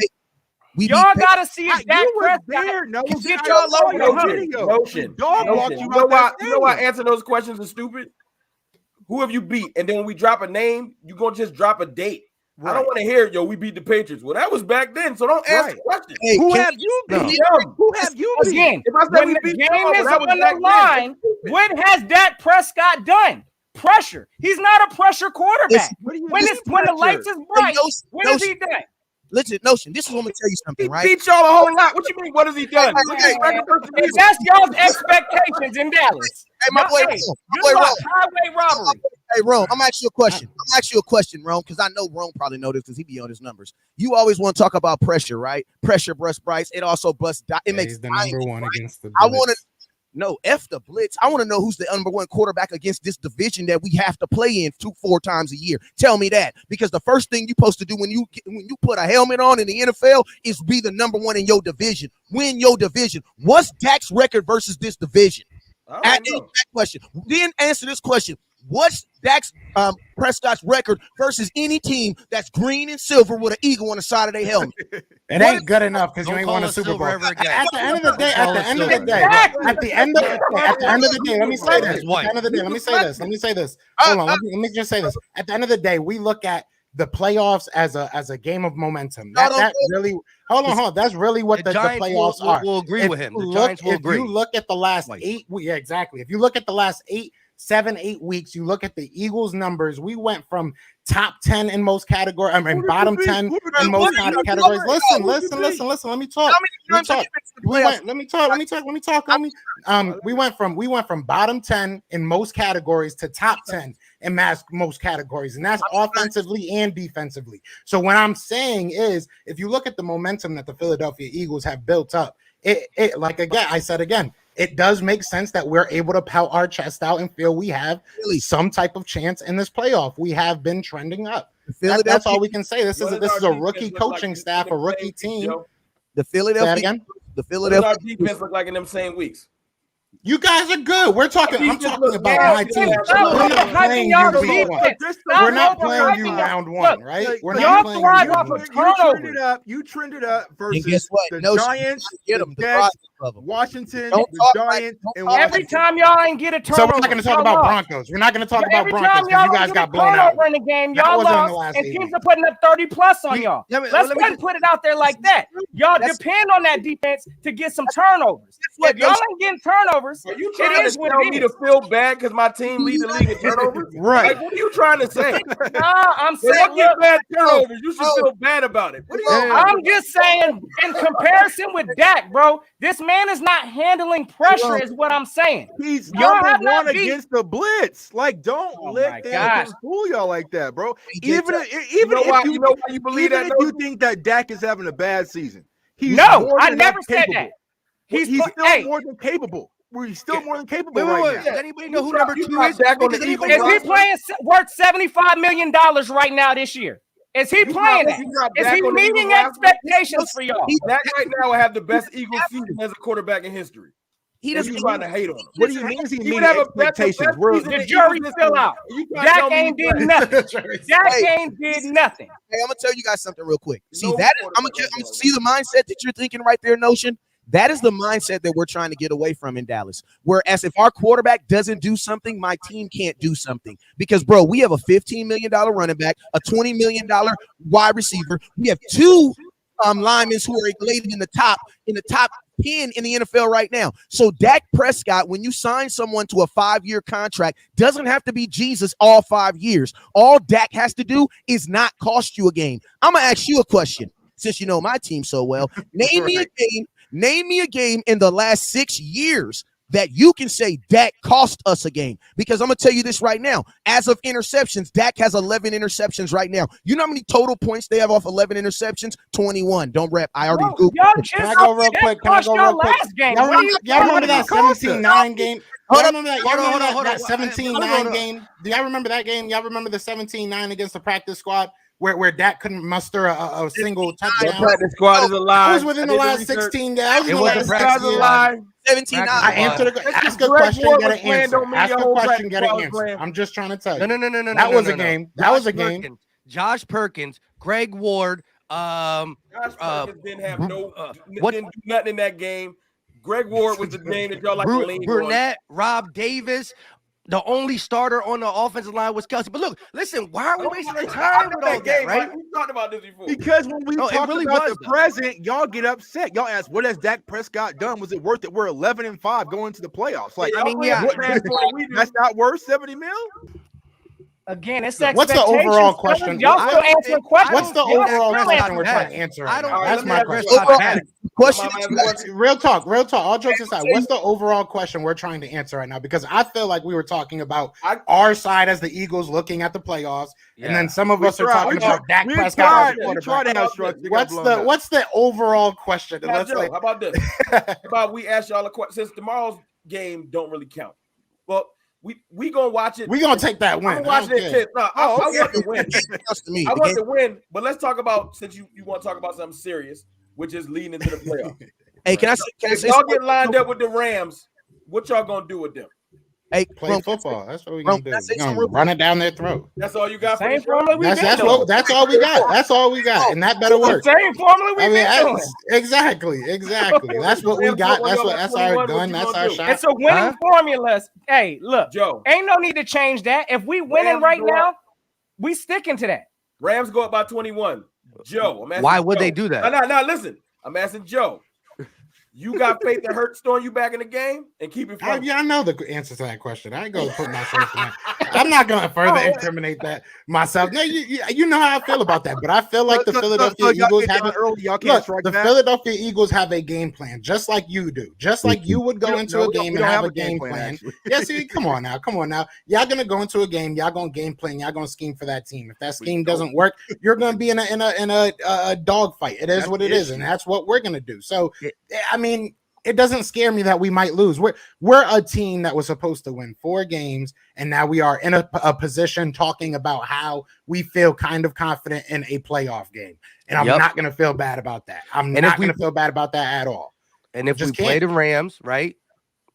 Y'all gotta see if Dak Prescott can get y'all over the hump. You know why answering those questions is stupid? Who have you beat? And then when we drop a name, you gonna just drop a date. Right. I don't want to hear, we beat the Patriots. Well, that was back then, so don't ask the question. Hey, who have you beat? Who have you beat? Again, when the game is on the line, what has Dak Prescott done? Pressure. He's not a pressure quarterback. When the lights is bright, what has he done? Listen, Notion, this is what I'm gonna tell you something, right? He beat y'all a whole lot. What you mean? What has he done? That's y'all's expectations in Dallas. Hey, my boy, highway robbery. Hey, Rome, I'm asking you a question, Rome, because I know Rome probably know this because he be on his numbers. You always want to talk about pressure, right? Pressure busts Bryce. It also busts. It makes the number 1 against the. I want to. No, F the blitz. I want to know who's the number 1 quarterback against this division that we have to play in 2-4 times a year. Tell me that, because the first thing you're supposed to do when you put a helmet on in the NFL is be the number 1 in your division. Win your division. What's Dak's record versus this division? Answer that question. Then answer this question. What's Dak Prescott's record versus any team that's green and silver with an eagle on the side of their helmet? It ain't good enough because you ain't won a Super Bowl. At the end of the day, let me say this. Hold on, let me just say this. At the end of the day, we look at the playoffs as a game of momentum. That's really what the playoffs are. We'll agree with him. The Giants will agree. If you look at the last 8 weeks, exactly. If you look at the last 7-8 weeks, you look at the Eagles numbers, we went from top 10 in most categories, bottom 10 in most categories. Listen, let me talk. We went from bottom 10 in most categories to top 10 in most categories, and that's offensively and defensively. So what I'm saying is, if you look at the momentum that the Philadelphia Eagles have built up, it does make sense that we're able to pout our chest out and feel we have some type of chance in this playoff. We have been trending up. That's all we can say. This is a rookie coaching staff, a rookie team. The Philadelphia defense look like in them same weeks. You guys are good. I'm talking about my team. We're not playing you round 1, right? We're not playing you off of turnovers. You trended up versus the Giants, the Jets, Washington, the Giants. Every time y'all ain't get a turnover. So we're not going to talk about Broncos. We're not going to talk about Broncos because you guys got blown out. In the game, y'all lost, and teams are putting up 30+ on y'all. Let's put it out there like that. Y'all depend on that defense to get some turnovers. If y'all ain't getting turnovers, are you trying to tell me to feel bad because my team lead the league in turnovers? Right. Like, what are you trying to say? I'm saying you get bad turnovers. You should feel bad about it. I'm just saying, in comparison with Dak, bro, this man man is not handling pressure, is what I'm saying. He's Y'all have number one not beat. against the blitz. Like, don't Oh let my them gosh. fool y'all like that, bro. You Even know if you believe even that? if you think that Dak is having a bad season, he's No, more I than never enough said capable. that. He's He's still more than capable. He's still more than capable right now. Does anybody know who number 2 is? Dak on Does the anybody Is Eagles know? he playing worth $75 million right now this year? Is he playing that? Is he meeting expectations for y'all? Dak right now will have the best Eagles season as a quarterback in history. He And doesn't you trying to hate on him. What do you mean? Is he He meeting would have that's the expectations? best season The in jury's Eagles still history. out. You trying to Dak tell me ain't he's did playing? nothing. Dak ain't did nothing. Hey, I'm gonna tell you guys something real quick. See No that is, I'm quarterback gonna right see the mindset that you're thinking right there, Notion. That is the mindset that we're trying to get away from in Dallas. Whereas if our quarterback doesn't do something, my team can't do something. Because, bro, we have a $15 million running back, a $20 million wide receiver. We have two linemen who are rated in the top 10 in the NFL right now. So Dak Prescott, when you sign someone to a 5-year contract, doesn't have to be Jesus all 5 years. All Dak has to do is not cost you a game. I'm gonna ask you a question, since you know my team so well. Name me a game. Name me a game in the last 6 years that you can say Dak cost us a game. Because I'm going to tell you this right now. As of interceptions, Dak has 11 interceptions right now. You know how many total points they have off 11 interceptions? 21. Don't rep. I already Bro, y'all just Can I go real quick? Can I go real quick? last game. Y'all What are you remember that 17-9 game? Y'all remember that? Y'all remember Hold on. that 17-9 game? Do y'all remember that game? Y'all remember the 17-9 against the practice squad where Dak couldn't muster a single The touchdown? practice squad is alive. It was within the last 16 days. It was a practice years. alive. 17-9. I answered ask a Greg question, Ward get was an playing, answer. don't mean Ask your a whole question, get an practice answer. squad was I'm just trying to tell you. No. That was a game. That was a game. Josh Perkins, Greg Ward, Josh Perkins didn't have what- didn't do nothing in that game. Greg Ward was the name that y'all like to lean on. Burnett, Rob Davis. The only starter on the offensive line was Kelsey. But look, listen, why are we wasting our time with all that, right? We talked about this before. Because when we No, it talk really about was, the though. present, y'all get upset. Y'all ask, what has Dak Prescott done? Was it worth it? We're 11-5 going to the playoffs. Like, I mean, yeah. that's not worth 70 mil. Again, it's What's the expectations. overall question? Y'all still answering questions. What's the Y'all overall still question answering we're trying to questions. answer I right don't now? think That's my Dak question. Prescott bad. Question. Real talk. All jokes aside, what's the overall question we're trying to answer right now? Because I feel like we were talking about our side as the Eagles looking at the playoffs, and then some of us are talking about Dak Prescott. We tried to have structure. What's the overall question? How about this? How about we ask y'all a question? Since tomorrow's game don't really count. Well, we gonna watch it. We gonna take that win. I'm watching it. No, I want to win. Me. I want to win. But let's talk about, since you want to talk about something serious, which is leading into the playoff. Hey, can I If say y'all get lined up with the Rams, what y'all gonna do with them? Hey, play football. That's what we're gonna do. can I say We're gonna something run it down their throat. That's all you got for Same the show? formula we've been doing. That's all we got. That's all we got, and that better work. Same formula we've been doing. Exactly. That's what we got. That's our gun. That's our shot. It's a winning formula. Hey, look, Joe, ain't no need to change that. If we winning right now, we sticking to that. Rams go up by 21. Joe, I'm asking Why would Joe. they do that? No, listen. I'm asking Joe. You got faith that Hurts throwing you back in the game and keep it from I know the answer to that question. I ain't gonna put myself in that. I'm not gonna further incriminate that myself. No, you know how I feel about that, but I feel like the Philadelphia Eagles have Philadelphia Eagles have a game plan, just like you do. Just like you would go into a game and have a game plan. Yeah, see, come on now. Y'all gonna go into a game. Y'all gonna game plan. Y'all gonna scheme for that team. If that scheme doesn't work, you're gonna be in a dog fight. It is what it is, and that's what we're gonna do. So, I mean, it doesn't scare me that we might lose. We're a team that was supposed to win 4 games, and now we are in a position talking about how we feel kind of confident in a playoff game. And I'm not going to feel bad about that. I'm not going to feel bad about that at all. And if we play the Rams, right,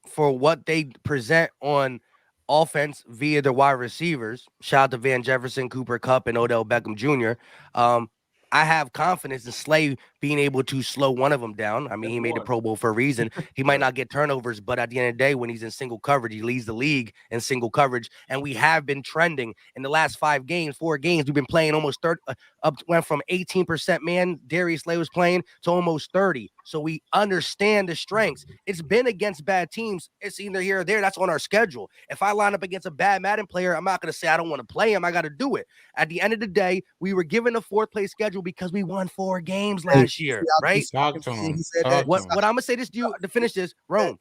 for what they present on offense via the wide receivers, shout out to Van Jefferson, Cooper Kupp, and Odell Beckham Jr., I have confidence in Slay being able to slow one of them down. I mean, he made the Pro Bowl for a reason. He might not get turnovers, but at the end of the day, when he's in single coverage, he leads the league in single coverage. And we have been trending in the last 4 games. We've been playing almost 30, went from 18% man Darius Slay was playing to almost 30. So we understand the strengths. It's been against bad teams. It's either here or there. That's on our schedule. If I line up against a bad Madden player, I'm not going to say I don't want to play him. I got to do it. At the end of the day, we were given a 4th place schedule because we won 4 games last year, right? Talk to him. What I'm going to say this to you to finish this, Rome.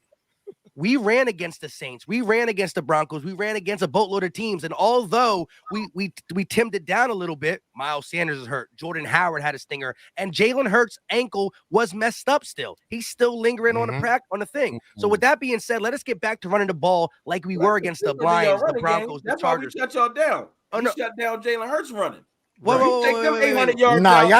We ran against the Saints. We ran against the Broncos. We ran against a boatload of teams. And although we timmed it down a little bit, Miles Sanders is hurt. Jordan Howard had a stinger. And Jalen Hurts' ankle was messed up still. He's still lingering on the thing. So with that being said, let us get back to running the ball like we were against the Lions, the Broncos, the Chargers. That's why we shut y'all down. We shut down Jalen Hurts running. Nah,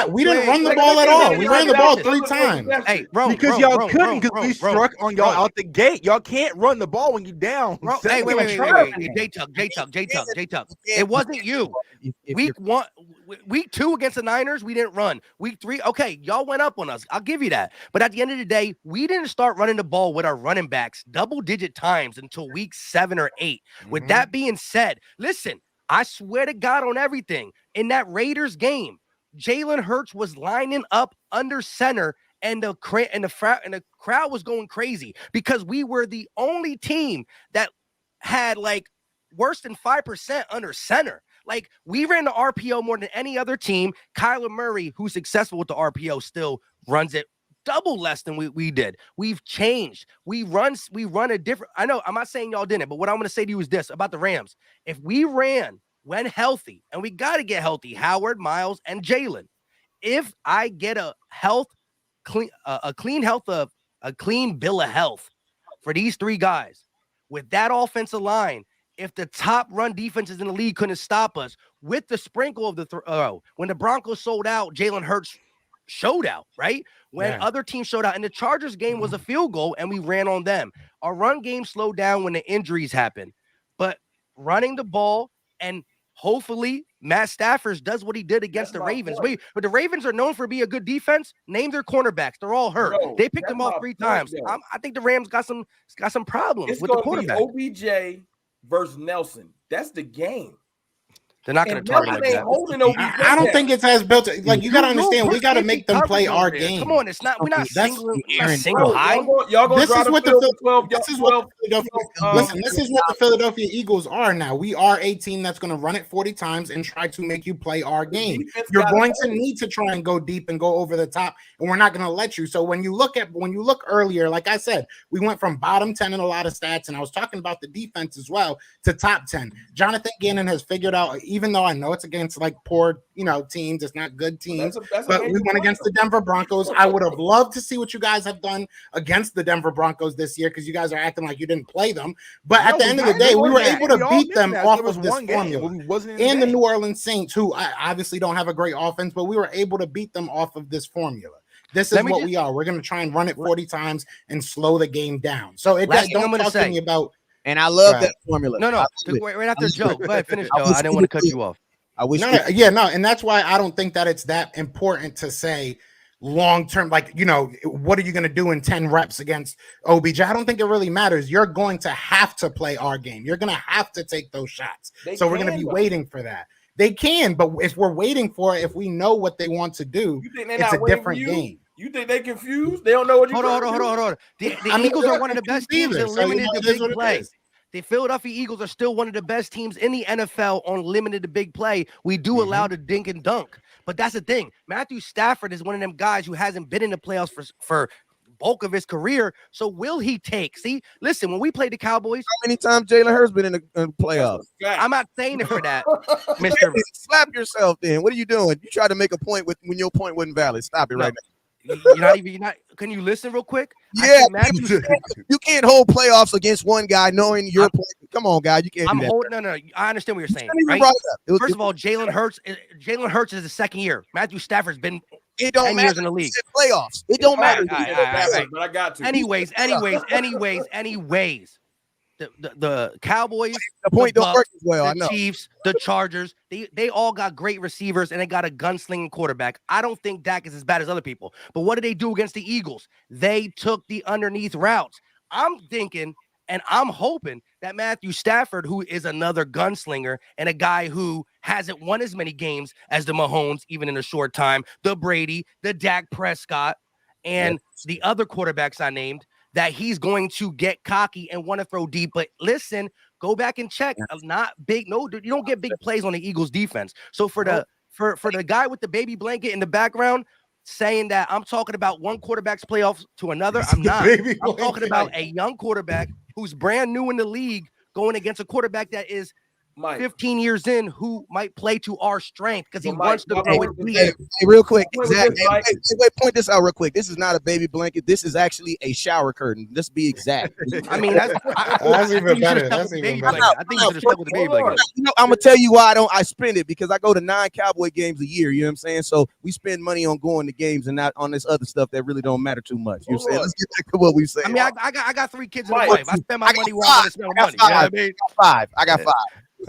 we didn't run the ball at all. We ran the ball 3 times. Hey, because y'all couldn't, because we struck on y'all out the gate. Y'all can't run the ball when you're down. Hey, wait. J-Tuck. It wasn't you. Week 2 against the Niners, we didn't run. Week 3, okay, y'all went up on us. I'll give you that. But at the end of the day, we didn't start running the ball with our running backs double-digit times until week 7 or 8. With that being said, listen, I swear to God on everything, in that Raiders game, Jalen Hurts was lining up under center, and the crowd was going crazy because we were the only team that had like worse than 5% under center. Like, we ran the RPO more than any other team. Kyler Murray, who's successful with the RPO, still runs it double less than we did. We've changed. We run a different. I know I'm not saying y'all didn't, but what I'm going to say to you is this about the Rams. If we ran when healthy, and we got to get healthy, Howard, Miles, and Jalen, if I get a clean bill of health for these 3 guys with that offensive line, if the top run defenses in the league couldn't stop us with the sprinkle of the when the Broncos sold out, Jalen Hurts showed out, right? When other teams showed out, and the Chargers game was a field goal and we ran on them. Our run game slowed down when the injuries happened, but running the ball, and hopefully Matt Stafford does what he did against the Ravens. But the Ravens are known for being a good defense. Name their cornerbacks. They're all hurt. They picked them off 3 times. I think the Rams got some problems with the quarterback. OBJ versus Nelson. That's the game. They're not going to target like that. I don't think it's as built. Like, you got to understand, we got to make them play our game. Come on, it's not. We're not single high. This is what the Philadelphia Eagles are now. We are a team that's going to run it 40 times and try to make you play our game. You're going to need to try and go deep and go over the top, and we're not going to let you. So when you look earlier, like I said, we went from bottom 10 in a lot of stats, and I was talking about the defense as well, to top 10. Jonathan Gannon has figured out, even though I know it's against like poor, teams, it's not good teams, but we went against the Denver Broncos. I would have loved to see what you guys have done against the Denver Broncos this year, because you guys are acting like you didn't play them. But at the end of the day, we were able to beat them off of this formula. And the New Orleans Saints, who obviously don't have a great offense, but we were able to beat them off of this formula. This is what we are. We're going to try and run it 40 times and slow the game down. So don't talk to me about. And I love that formula. No, right after Joe. Go ahead, finish, Joe. I didn't want to cut you off. And that's why I don't think that it's that important to say long term, like, what are you going to do in 10 reps against OBJ? I don't think it really matters. You're going to have to play our game. You're going to have to take those shots. So we're going to be waiting for that. They can, but if we're waiting for it, if we know what they want to do, it's a different game. You think they confused? They don't know what you're Hold on. The Eagles are one of the best teams in limited to big play. The Philadelphia Eagles are still one of the best teams in the NFL on limited to big play. We do allow the dink and dunk. But that's the thing. Matthew Stafford is one of them guys who hasn't been in the playoffs for bulk of his career. So will he take? See, listen, when we played the Cowboys, how many times Jalen Hurts been in the playoffs? I'm not saying it for that, Mr. Slap yourself then. What are you doing? You tried to make a point when your point wasn't valid. Stop it right now. You're not. Can you listen real quick? Yeah, you can't hold playoffs against one guy knowing your point. Come on, guy, you can't. No. I understand what you're saying. Right? First of all, Jalen Hurts is the second year. Matthew Stafford's been 10 years in the league. Playoffs. It don't matter. But I got to. Anyways. The Cowboys, the point the don't work as well. The Chiefs, the Chargers, they all got great receivers and they got a gunslinging quarterback. I don't think Dak is as bad as other people. But what did they do against the Eagles? They took the underneath routes. I'm thinking and I'm hoping that Matthew Stafford, who is another gunslinger and a guy who hasn't won as many games as the Mahomes, even in a short time, the Brady, the Dak Prescott, and the other quarterbacks I named, that he's going to get cocky and want to throw deep. But listen, go back and check. Not big. No, you don't get big plays on the Eagles defense. So for the guy with the baby blanket in the background saying that I'm talking about one quarterback's playoffs to another, I'm not. I'm talking about a young quarterback who's brand new in the league going against a quarterback that is 15 years in, who might play to our strength because he wants to go and lead. Hey, real quick, exactly. Wait, point this out real quick. This is not a baby blanket. This is actually a shower curtain. Let's be exact. I mean, that's even better. That's even better. I think you should have stuck with the baby blanket. I'm gonna tell you why I spend it, because I go to 9 Cowboy games a year. You know what I'm saying? So we spend money on going to games and not on this other stuff that really don't matter too much. You know what I'm saying? Let's get back to what we say. I mean, I got 3 kids and a wife. I spend my money where I want to spend my money. You know what I mean? I got 5.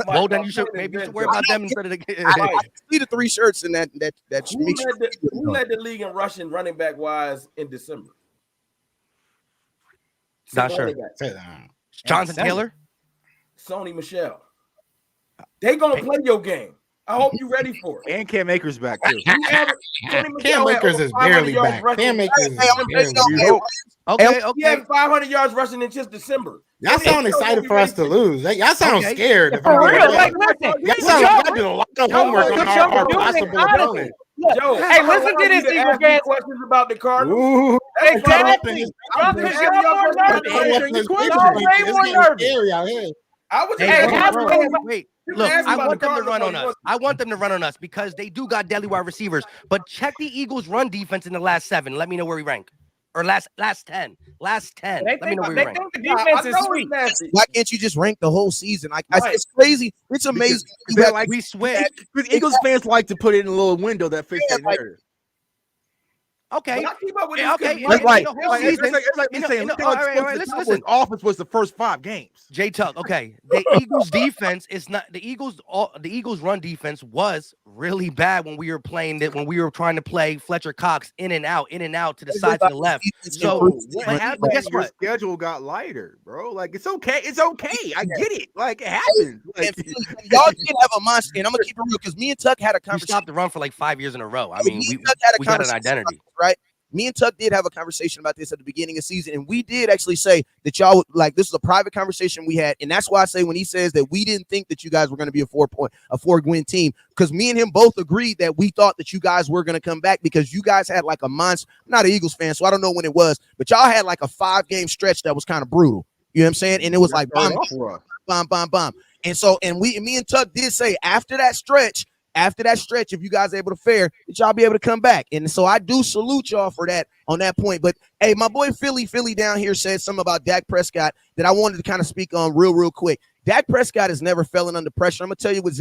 Well, then you should worry about them instead of the. I see the 3 shirts in that. Who led the league in rushing running back wise in December? Not sure. Jonathan Taylor, Sony Michel. They gonna play your game. I hope you're ready for it. And Cam Akers back too. Cam Akers is barely back. Cam Akers is barely. Okay. He had 500 yards rushing in just December. Y'all sound excited for us to lose. Y'all sound scared. For real, like listen. Y'all sound like y'all did a lot of homework on our possible opponent. Joe, hey, listen to this, Eagle fans. Questions about the Cardinals. Ooh, exactly. Y'all more nervous. I was wait. Look, I want them to run on us. I want them to run on us because they do got deadly wide receivers. But check the Eagles' run defense in the last 7. Let me know where we rank. Or last 10. Last 10. Let me know where we rank. The defense is sweet. Why can't you just rank the whole season? It's crazy. It's amazing. Like we switch. Because Eagles fans like to put it in a little window that fits their narrative. Okay. Okay. It's like me saying, listen. Offense was the first 5 games. J Tuck. Okay. The Eagles defense is not the Eagles run defense was really bad when we were playing that, when we were trying to play Fletcher Cox in and out to the side to the left. So what happened? Guess what? Your schedule got lighter, bro. Like it's okay. It's okay. I get it. Like it happens. Like, y'all did have a monster, and I'm gonna keep it real because me and Tuck had a conversation. We stopped the run for like 5 years in a row. I mean, we got an identity. Right. Me and Tuck did have a conversation about this at the beginning of the season, and we did actually say that y'all would, like, this is a private conversation we had, and that's why I say when he says that we didn't think that you guys were going to be a 4-win team, because me and him both agreed that we thought that you guys were going to come back because you guys had like a monster. I'm not an Eagles fan, so I don't know when it was, but y'all had like a 5-game stretch that was kind of brutal. You know what I'm saying? And it was like bomb. And me and Tuck did say after that stretch, if you guys are able to fare, that y'all be able to come back. And so I do salute y'all for that on that point. But hey, my boy Philly down here said something about Dak Prescott that I wanted to kind of speak on real quick. Dak Prescott has never fallen under pressure. I'm gonna tell you what's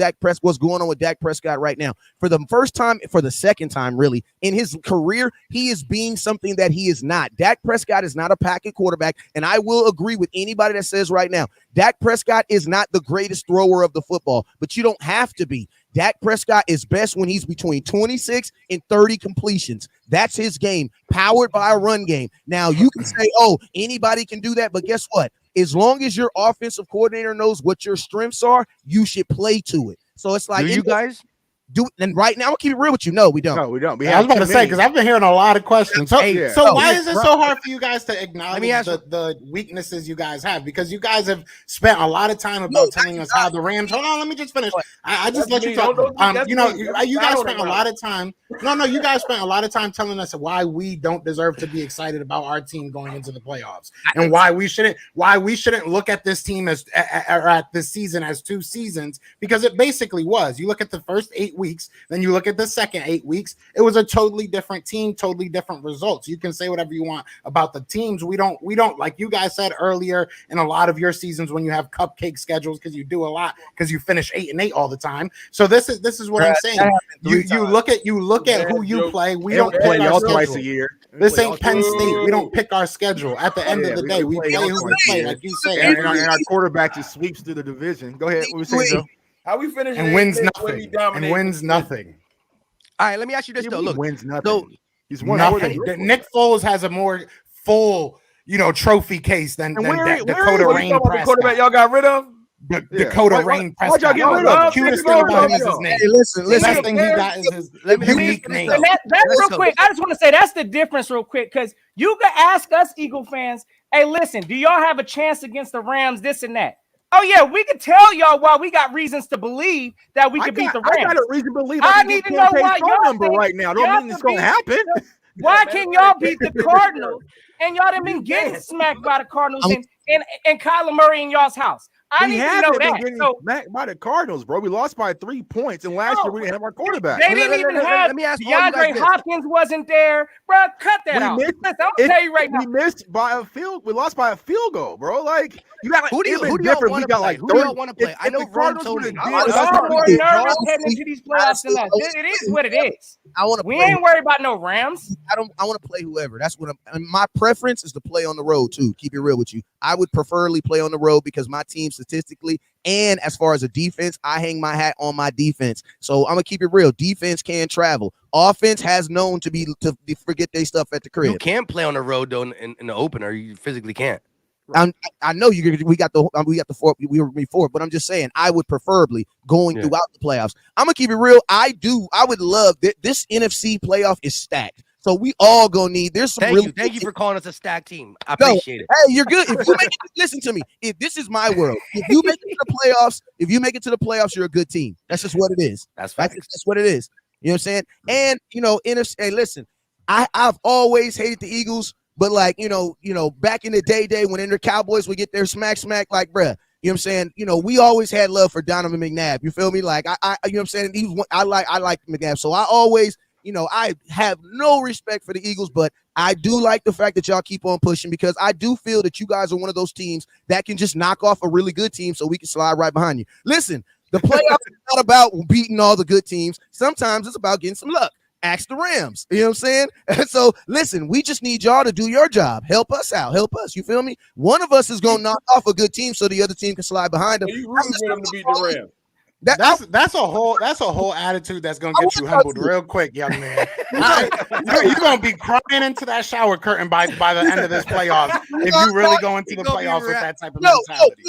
going on with Dak Prescott right now. For the second time, really, in his career, he is being something that he is not. Dak Prescott is not a pocket quarterback, and I will agree with anybody that says right now, Dak Prescott is not the greatest thrower of the football, but you don't have to be. Dak Prescott is best when he's between 26 and 30 completions. That's his game, powered by a run game. Now, you can say, oh, anybody can do that, but guess what? As long as your offensive coordinator knows what your strengths are, you should play to it. So it's like, do you guys do? And right now, I'll keep it real with you. No, we don't. No, we don't. I was about to say, because I've been hearing a lot of questions. So why is it so hard for you guys to acknowledge the weaknesses you guys have? Because you guys have spent a lot of time telling us how the Rams. Hold on, let me just finish. I just let you talk. You guys spent a lot of time. You guys spent a lot of time telling us why we don't deserve to be excited about our team going into the playoffs, and why we shouldn't look at this team as at this season as 2 seasons, because it basically was. You look at the first 8 weeks, then you look at the second 8 weeks, it was a totally different team, totally different results. You can say whatever you want about the teams. We don't, like you guys said earlier, in a lot of your seasons when you have cupcake schedules, because you do a lot, because you finish 8-8 all the time. So this is what I'm saying. You look at who you play. We don't play y'all twice a year. This ain't Penn State. We don't pick our schedule. At the end of the day, we play who we play, like you say. And our quarterback just sweeps through the division. Go ahead. What we saying, Joe? How we finish and wins nothing. All right, let me ask you this though. Look, wins nothing. So he's won nothing. Nick Foles has a more full, trophy case than Dakota Rain. The quarterback y'all got rid of. Dakota Rain press why'd y'all get rid of him? The cutest thing about him is his name. Hey, listen. The best thing he got is his unique name. And that's real quick. I just want to say that's the difference real quick, because you can ask us Eagle fans, hey, listen, do y'all have a chance against the Rams, this and that? Oh, yeah, we can tell y'all why we got reasons to believe that we could beat the Rams. I got a reason to believe I need to know why y'all number right now. Don't mean it's going to happen. Why can y'all beat the Cardinals and y'all done been getting smacked by the Cardinals and Kyler Murray in y'all's house? I need to know that. So, smacked by the Cardinals, bro. We lost by 3 points, and last year we didn't have our quarterback. They didn't even have DeAndre Hopkins wasn't there, bro. Cut that out. I'll tell you right now. We lost by a field goal, bro. Like you got who do y'all want to play? I know Rome told me. I'm more nervous heading into these playoffs than that. It is what it is. We ain't worried about no Rams. I want to play whoever. That's what my preference is to play on the road too. Keep it real with you. I would preferably play on the road because my team statistically and as far as a defense, I hang my hat on my defense. So I'm gonna keep it real. Defense can travel. Offense has known to forget their stuff at the crib. You can't play on the road though in the opener. You physically can't. I know we got the four. We were before, but I'm just saying I would preferably going throughout the playoffs. I'm gonna keep it real. I would love this NFC playoff is stacked. So we all gonna need. There's some. Thank you for calling us a stacked team. I appreciate it. Hey, you're good. If you make it, listen to me. If this is my world, if you make it to the playoffs, you're a good team. That's just what it is. That's what it is. You know what I'm saying? And NFC. Hey, listen, I've always hated the Eagles, but like back in the day when the Cowboys would get their smack, like bruh. You know what I'm saying? We always had love for Donovan McNabb. You feel me? Like I you know what I'm saying? I like McNabb. So I always. I have no respect for the Eagles, but I do like the fact that y'all keep on pushing because I do feel that you guys are one of those teams that can just knock off a really good team so we can slide right behind you. Listen, the playoffs is not about beating all the good teams. Sometimes it's about getting some luck. Ask the Rams. You know what I'm saying? And so, listen, we just need y'all to do your job. Help us out. Help us. You feel me? One of us is going to knock off a good team so the other team can slide behind them. You rooting for them to beat the Rams. That's a whole attitude that's gonna get you humbled real quick, young man. You're gonna be crying into that shower curtain by the end of this playoffs if you really go into the playoffs with that type of mentality.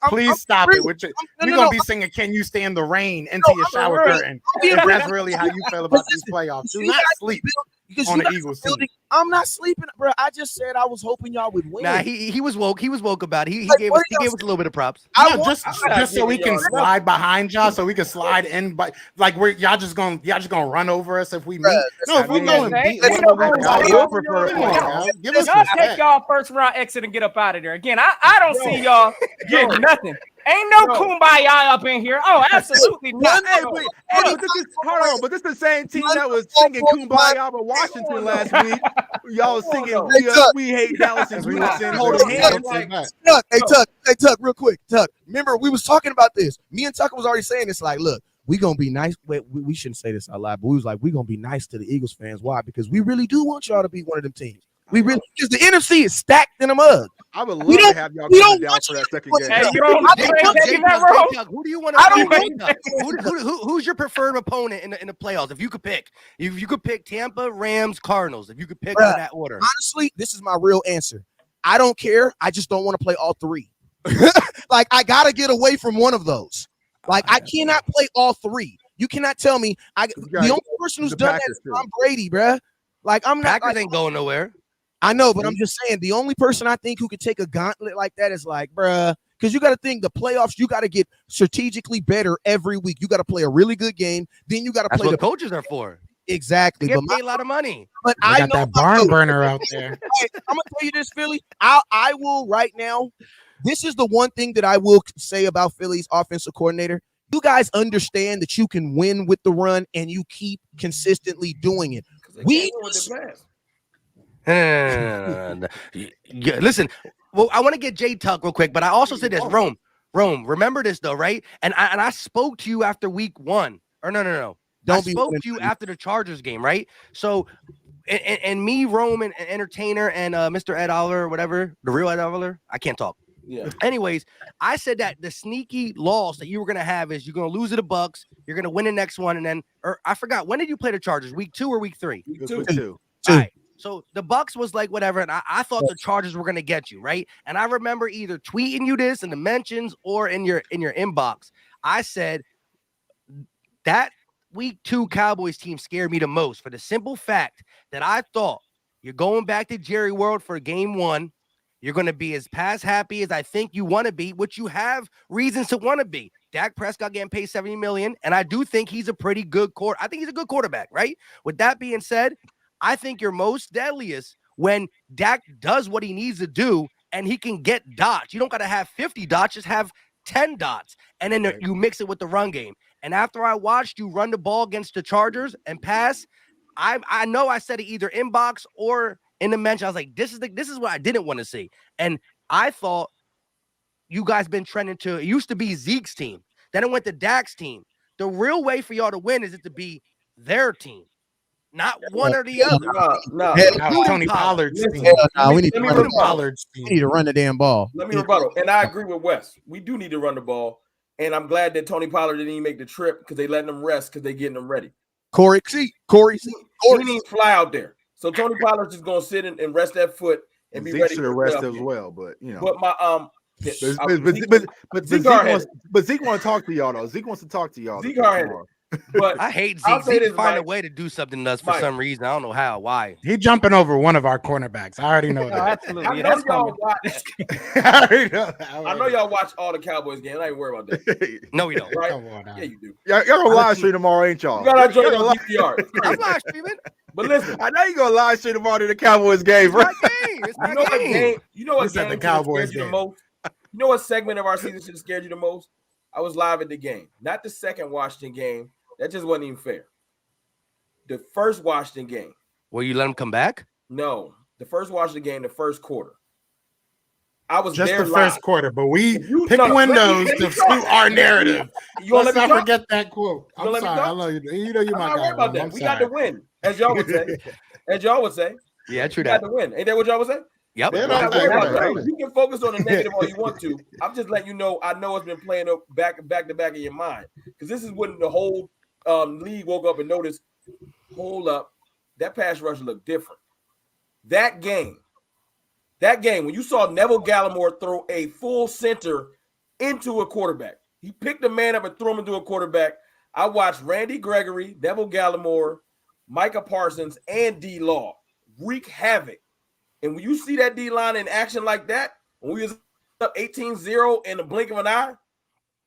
Please stop it. You're gonna be singing "Can You Stand the Rain" into your shower curtain if that's really how you feel about these playoffs. Do not sleep on the Eagles team. I'm not sleeping, bro. I just said I was hoping y'all would win. Nah, he was woke. He was woke about it. He gave us a little bit of props. Just so we can slide behind y'all, so we can slide in. But like y'all just gonna run over us if we meet. No, if we go and beat, give us y'all take y'all first round exit and get up out of there. Again, I don't see y'all getting nothing. Ain't no kumbaya up in here. Oh, absolutely not. But this is the same team that was singing kumbaya over Washington last week. Y'all was singing we hate Dallas and Houston. Holding hands. Hey, Tuck, real quick. Tuck, remember we was talking about this. Me and Tuck was already saying this. Like, look, we gonna be nice. Wait, we shouldn't say this out loud, but we was like, we gonna be nice to the Eagles fans. Why? Because we really do want y'all to be one of them teams. We really, because the NFC is stacked in a mug. I would love to have y'all come down for that second game. Who do you want to play? Who's your preferred opponent in the playoffs? If you could pick Tampa, Rams, Cardinals. If you could pick in that order. Honestly, this is my real answer. I don't care. I just don't want to play all three. Like I gotta get away from one of those. Like I cannot play all three. You cannot tell me. The only person who's done that is Tom Brady, bruh. Like I'm not. Packers ain't going nowhere. I know, but I'm just saying the only person I think who could take a gauntlet like that is like, bruh, because you got to think the playoffs, you got to get strategically better every week. You got to play a really good game. Then you got to play. That's what coaches are for. Exactly. They get paid a lot of money. But I got that barn burner out there. I'm gonna tell you this, Philly. I will right now. This is the one thing that I will say about Philly's offensive coordinator. You guys understand that you can win with the run, and you keep consistently doing it. Listen, well, I want to get Jay Tuck real quick, but I also said this, Rome, remember this though, right? And I spoke to you after week 1. Or no. I spoke to you after the Chargers game, right? So, and me, Rome, and Entertainer, and Mr. Ed Oliver, or whatever, the real Ed Oliver, I can't talk. Yeah. Anyways, I said that the sneaky loss that you were gonna have is you're gonna lose to the Bucks, you're gonna win the next one, and then, or I forgot, when did you play the Chargers? Week 2 or week 3? Week 2. All right. So the Bucks was like whatever, and I thought the Chargers were gonna get you, right? And I remember either tweeting you this in the mentions or in your inbox. I said that week 2 Cowboys team scared me the most for the simple fact that I thought you're going back to Jerry World for game 1. You're going to be as pass happy as I think you want to be, which you have reasons to want to be. Dak Prescott getting paid $70 million, and I do think he's a pretty good I think he's a good quarterback, right? With that being said, I think you're most deadliest when Dak does what he needs to do and he can get dots. You don't got to have 50 dots, just have 10 dots, and then you mix it with the run game. And after I watched you run the ball against the Chargers and pass, I know I said it either inbox or in the mention. I was like, this is what I didn't want to see. And I thought you guys been trending to, it used to be Zeke's team. Then it went to Dak's team. The real way for y'all to win is it to be their team, not one or the other. No, Tony Pollard's team. We need to run Pollard's team. We need to run the damn ball. Let me rebuttal. And I agree with Wes. We do need to run the ball. And I'm glad that Tony Pollard didn't even make the trip because they letting them rest because they getting them ready. Corey. He needs to fly out there. So Tony Pollard's just gonna sit and rest that foot and be Zeke ready should to have rested as well. But you know, but my but Zeke want to talk to y'all though. Zeke wants to talk to y'all. Zeke hard. But I hate Zeke. I'll say Zeke this, find a Mike. way to do something to us for Mike. some reason. I don't know how, why. He jumping over one of our cornerbacks. I already know that. Absolutely. I know y'all watch. I already know that. I know y'all watch all the Cowboys games. I ain't worry about that. No, we don't. Right? Come on now. Yeah, you do. Y'all gonna live stream tomorrow, ain't y'all? You gotta join on DVR. I'm live streaming. But listen, I know you gonna live stream tomorrow to the Cowboys game, It's bro. my game. It's my you know what game. game? You know what This is game the should have Cowboys scared you the game. most? You know what segment of our season should have scared you the most? I was live at the game, not the second Washington game. That just wasn't even fair. The first Washington game. Will you let him come back? No, the first Washington game, the first quarter. I was Just there the live. first quarter, but we You- pick no, no, windows let me to talk. suit our narrative. You want Let's to let not me talk? forget that quote. You gonna I'm let me sorry. talk? I love you. You know you're I'm my not guy. worried about Ron. that. I'm We got to sorry. win, as y'all would say. As y'all would say. Yeah, true We got that. to win. Ain't that what y'all would say? Yep. Yeah, We're no, not worried about right. that. You can focus on the negative all you want to. I'm just letting you know. I know it's been playing up back to back in your mind because this is when the whole league woke up and noticed. Hold up, that pass rush looked different. That game, when you saw Neville Gallimore throw a full center into a quarterback, he picked a man up and threw him into a quarterback. I watched Randy Gregory, Neville Gallimore, Micah Parsons, and D. Law wreak havoc. And when you see that D line in action like that, when we was up 18-0 in the blink of an eye,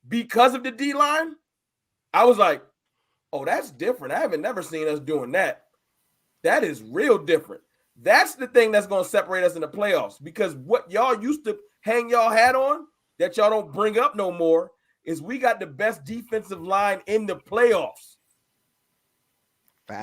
because of the D line, I was like, oh, that's different. I haven't never seen us doing that. That is real different. That's the thing that's going to separate us in the playoffs because what y'all used to hang y'all hat on that y'all don't bring up no more is we got the best defensive line in the playoffs.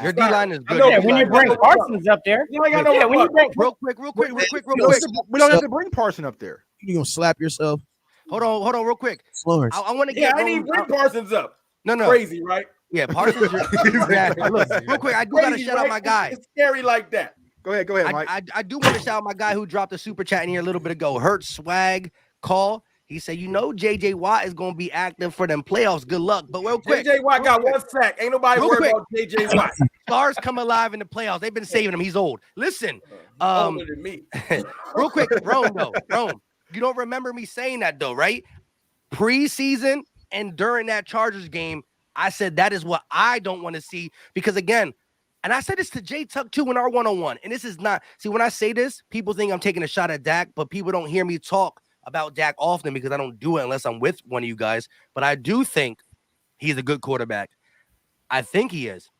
Your D line is good. know, Yeah, Your when you D-line is bring good. Parsons up there. You ain't got no Yeah, when you bring Real quick. We don't have to bring Parson up there. You gonna slap yourself? Hold on, real quick. Slurs. I want to Yeah, get. I need bring Parsons up. No. Crazy, right? Yeah, Parsons. Exactly. Look, real quick. I do got to Crazy, shout out right? my guy. It's scary like that. Go ahead, Mike. I do want to shout out my guy who dropped a super chat in here a little bit ago. Hurt Swag call. He said, JJ Watt is going to be active for them playoffs. Good luck. But real quick. JJ Watt got one sack. Ain't nobody Real worried quick. about JJ Watt. Stars come alive in the playoffs. They've been saving him. He's old. Listen. Older than me. Real quick. Rome. You don't remember me saying that, though, right? Preseason and during that Chargers game, I said that is what I don't want to see because, again, and I said this to Jay Tuck, too, in our one-on-one. And this is not – see, when I say this, people think I'm taking a shot at Dak, but people don't hear me talk about Dak often because I don't do it unless I'm with one of you guys. But I do think he's a good quarterback. I think he is.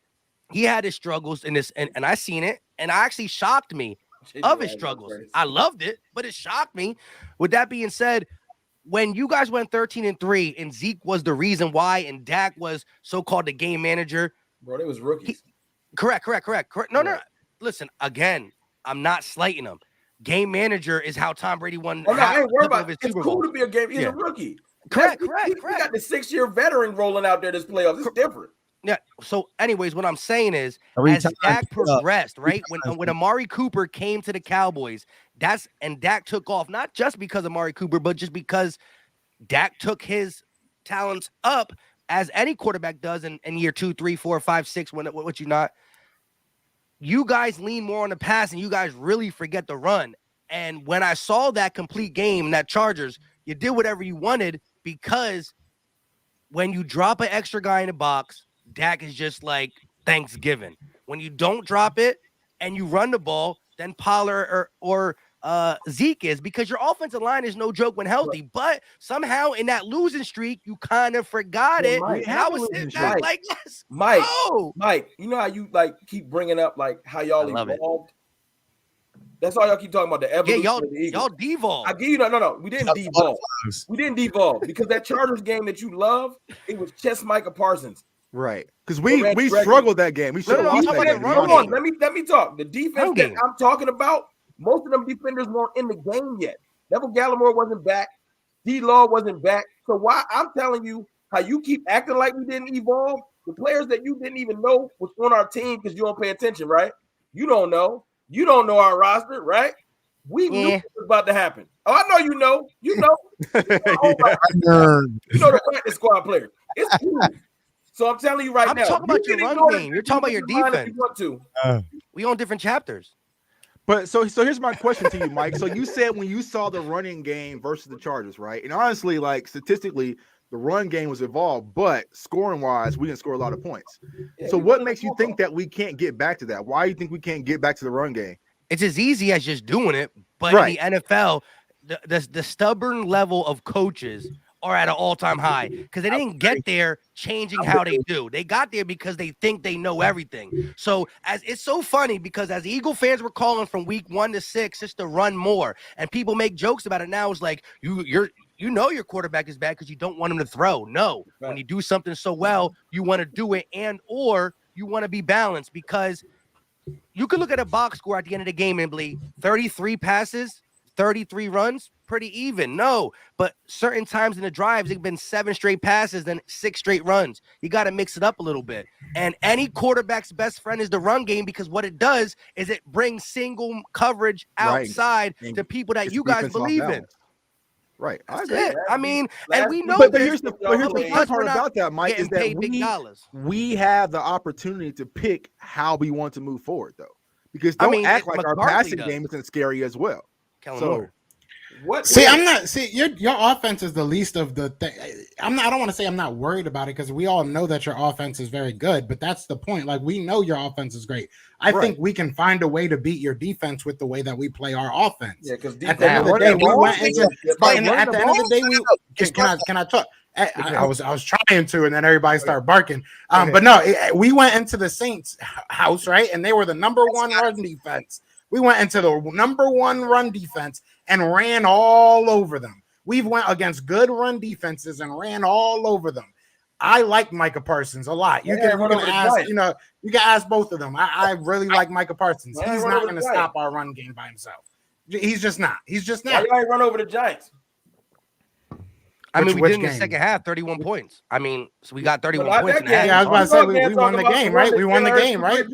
He had his struggles in this, and I seen it, and it actually shocked me of his struggles. I loved it, but it shocked me. With that being said, when you guys went 13-3 and Zeke was the reason why and Dak was so-called the game manager. Bro, they was rookies. Correct. No. Listen, again, I'm not slighting him. Game manager is how Tom Brady won. Oh, no, I ain't worried about his it. It's Super cool Bowls. to be a game. He's Yeah. a rookie. Correct. We got the 6-year veteran rolling out there this playoffs. It's different. Yeah. So, anyways, what I'm saying is, Every as time- Dak progressed, right? When Amari Cooper came to the Cowboys, and Dak took off, not just because of Amari Cooper, but just because Dak took his talents up as any quarterback does in year 2, 3, 4, 5, 6, what you not. you guys lean more on the pass and you guys really forget the run. And when I saw that complete game, that Chargers, you did whatever you wanted because when you drop an extra guy in the box, Dak is just like Thanksgiving. When you don't drop it and you run the ball, then Pollard or Zeke is, because your offensive line is no joke when healthy. But somehow in that losing streak, you kind of forgot it. Mike, and I was sitting back like, yes, Mike, go. Mike, you know how you like keep bringing up like how y'all evolved? That's all y'all keep talking about, the evolution of the Eagles. Y'all devolved. I give you no. We didn't devolve. We didn't devolve because that Chargers game that you love, it was just Micah Parsons. Right. Because we struggled that game. We should have lost that game. Hold on. Let me talk. The defense that I'm talking about, most of them defenders weren't in the game yet. Neville Gallimore wasn't back. D-Law wasn't back. So why I'm telling you how you keep acting like we didn't evolve, the players that you didn't even know was on our team because you don't pay attention, right? You don't know. You don't know our roster, right? We knew what was about to happen. Oh, I know you know. You know. You know the practice squad players. It's cool. So I'm telling you right now. I'm talking about your run game. You're talking about your defense. We on different chapters. But so here's my question to you, Mike. So you said when you saw the running game versus the Chargers, right? And honestly, like statistically, the run game was evolved, but scoring wise, we didn't score a lot of points. So what makes you think that we can't get back to that? Why do you think we can't get back to the run game? It's as easy as just doing it, but in the NFL, the stubborn level of coaches are at an all-time high because they didn't get there changing how they do. They got there because they think they know everything. So it's so funny because as the Eagle fans were calling from week 1 to 6 just to run more, and people make jokes about it now. It's like you know your quarterback is bad because you don't want him to throw. No, when you do something so well, you want to do it or you want to be balanced because you could look at a box score at the end of the game and be 33 passes, 33 runs, pretty even. No, but certain times in the drives, it's been 7 straight passes, then 6 straight runs. You got to mix it up a little bit. And any quarterback's best friend is the run game because what it does is it brings single coverage outside to people that you guys believe in. Right. That's it. I mean, and we know but here's the fun part about that, Mike, is that we have the opportunity to pick how we want to move forward, though. Because don't act like our passing game isn't scary as well. So your offense is the least of the thing. I don't want to say I'm not worried about it because we all know that your offense is very good, but that's the point. Like, we know your offense is great. I think we can find a way to beat your defense with the way that we play our offense. Yeah, because at the end of the day, we went into at the end of the day, can I talk? I was trying to, and then everybody started barking. But no, we went into the Saints house, right? And they were the number one run defense. We went into the number one run defense and ran all over them. We've went against good run defenses and ran all over them. I like Micah Parsons a lot. You can ask both of them. I really like Micah Parsons. He's not going to stop our run game by himself. He's just not. Why you ain't run over the Giants? I mean, we did in the second half, 31 points. I mean, so we got 31 points in the half. Yeah, I was about to say we won the game, right? We won the game, right?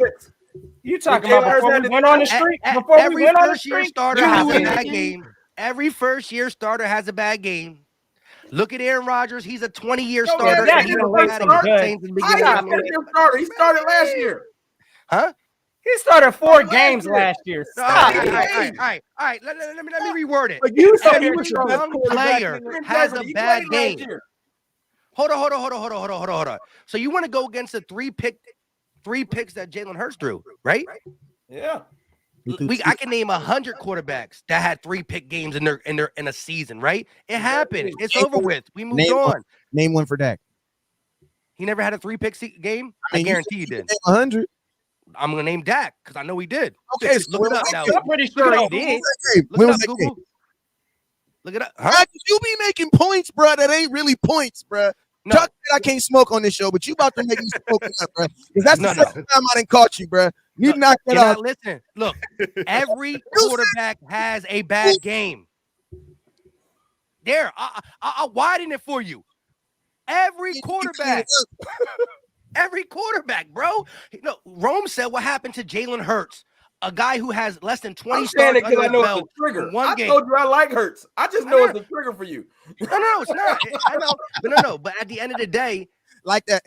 You talking about before we went on the street? Before we went on the street, starter has a bad game. Every first-year starter has a bad game. Look at Aaron Rodgers. He's a 20-year starter. He started last year. Huh? He started 4 games last year. All right. Let me reword it. But you said he was a young player has a bad game. Hold on. So you want to go against the 3 picks that Jalen Hurts threw, right? Yeah. I can name 100 quarterbacks that had 3-pick games in a season, right? It happened. It's over with. We moved on. Name one for Dak. He never had a 3-pick game. I guarantee you did. 100. I'm gonna name Dak because I know he did. Okay, look it up now. I'm pretty sure he did. Look it up, Google. Look it up. Huh? You be making points, bro. That ain't really points, bro. No. Chuck said I can't smoke on this show, but you about to make me smoke it up, bro. Because that's the second time I didn't caught you, bro. You knocked it out. Listen, look. Every quarterback has a bad game. There, I'll widen it for you. Every quarterback. Every quarterback, bro. No, Rome said what happened to Jalen Hurts, a guy who has less than 20 starts under his belt. I told you I like Hurts. I just know it's a trigger for you. No, it's not. I know. No. But at the end of the day, like that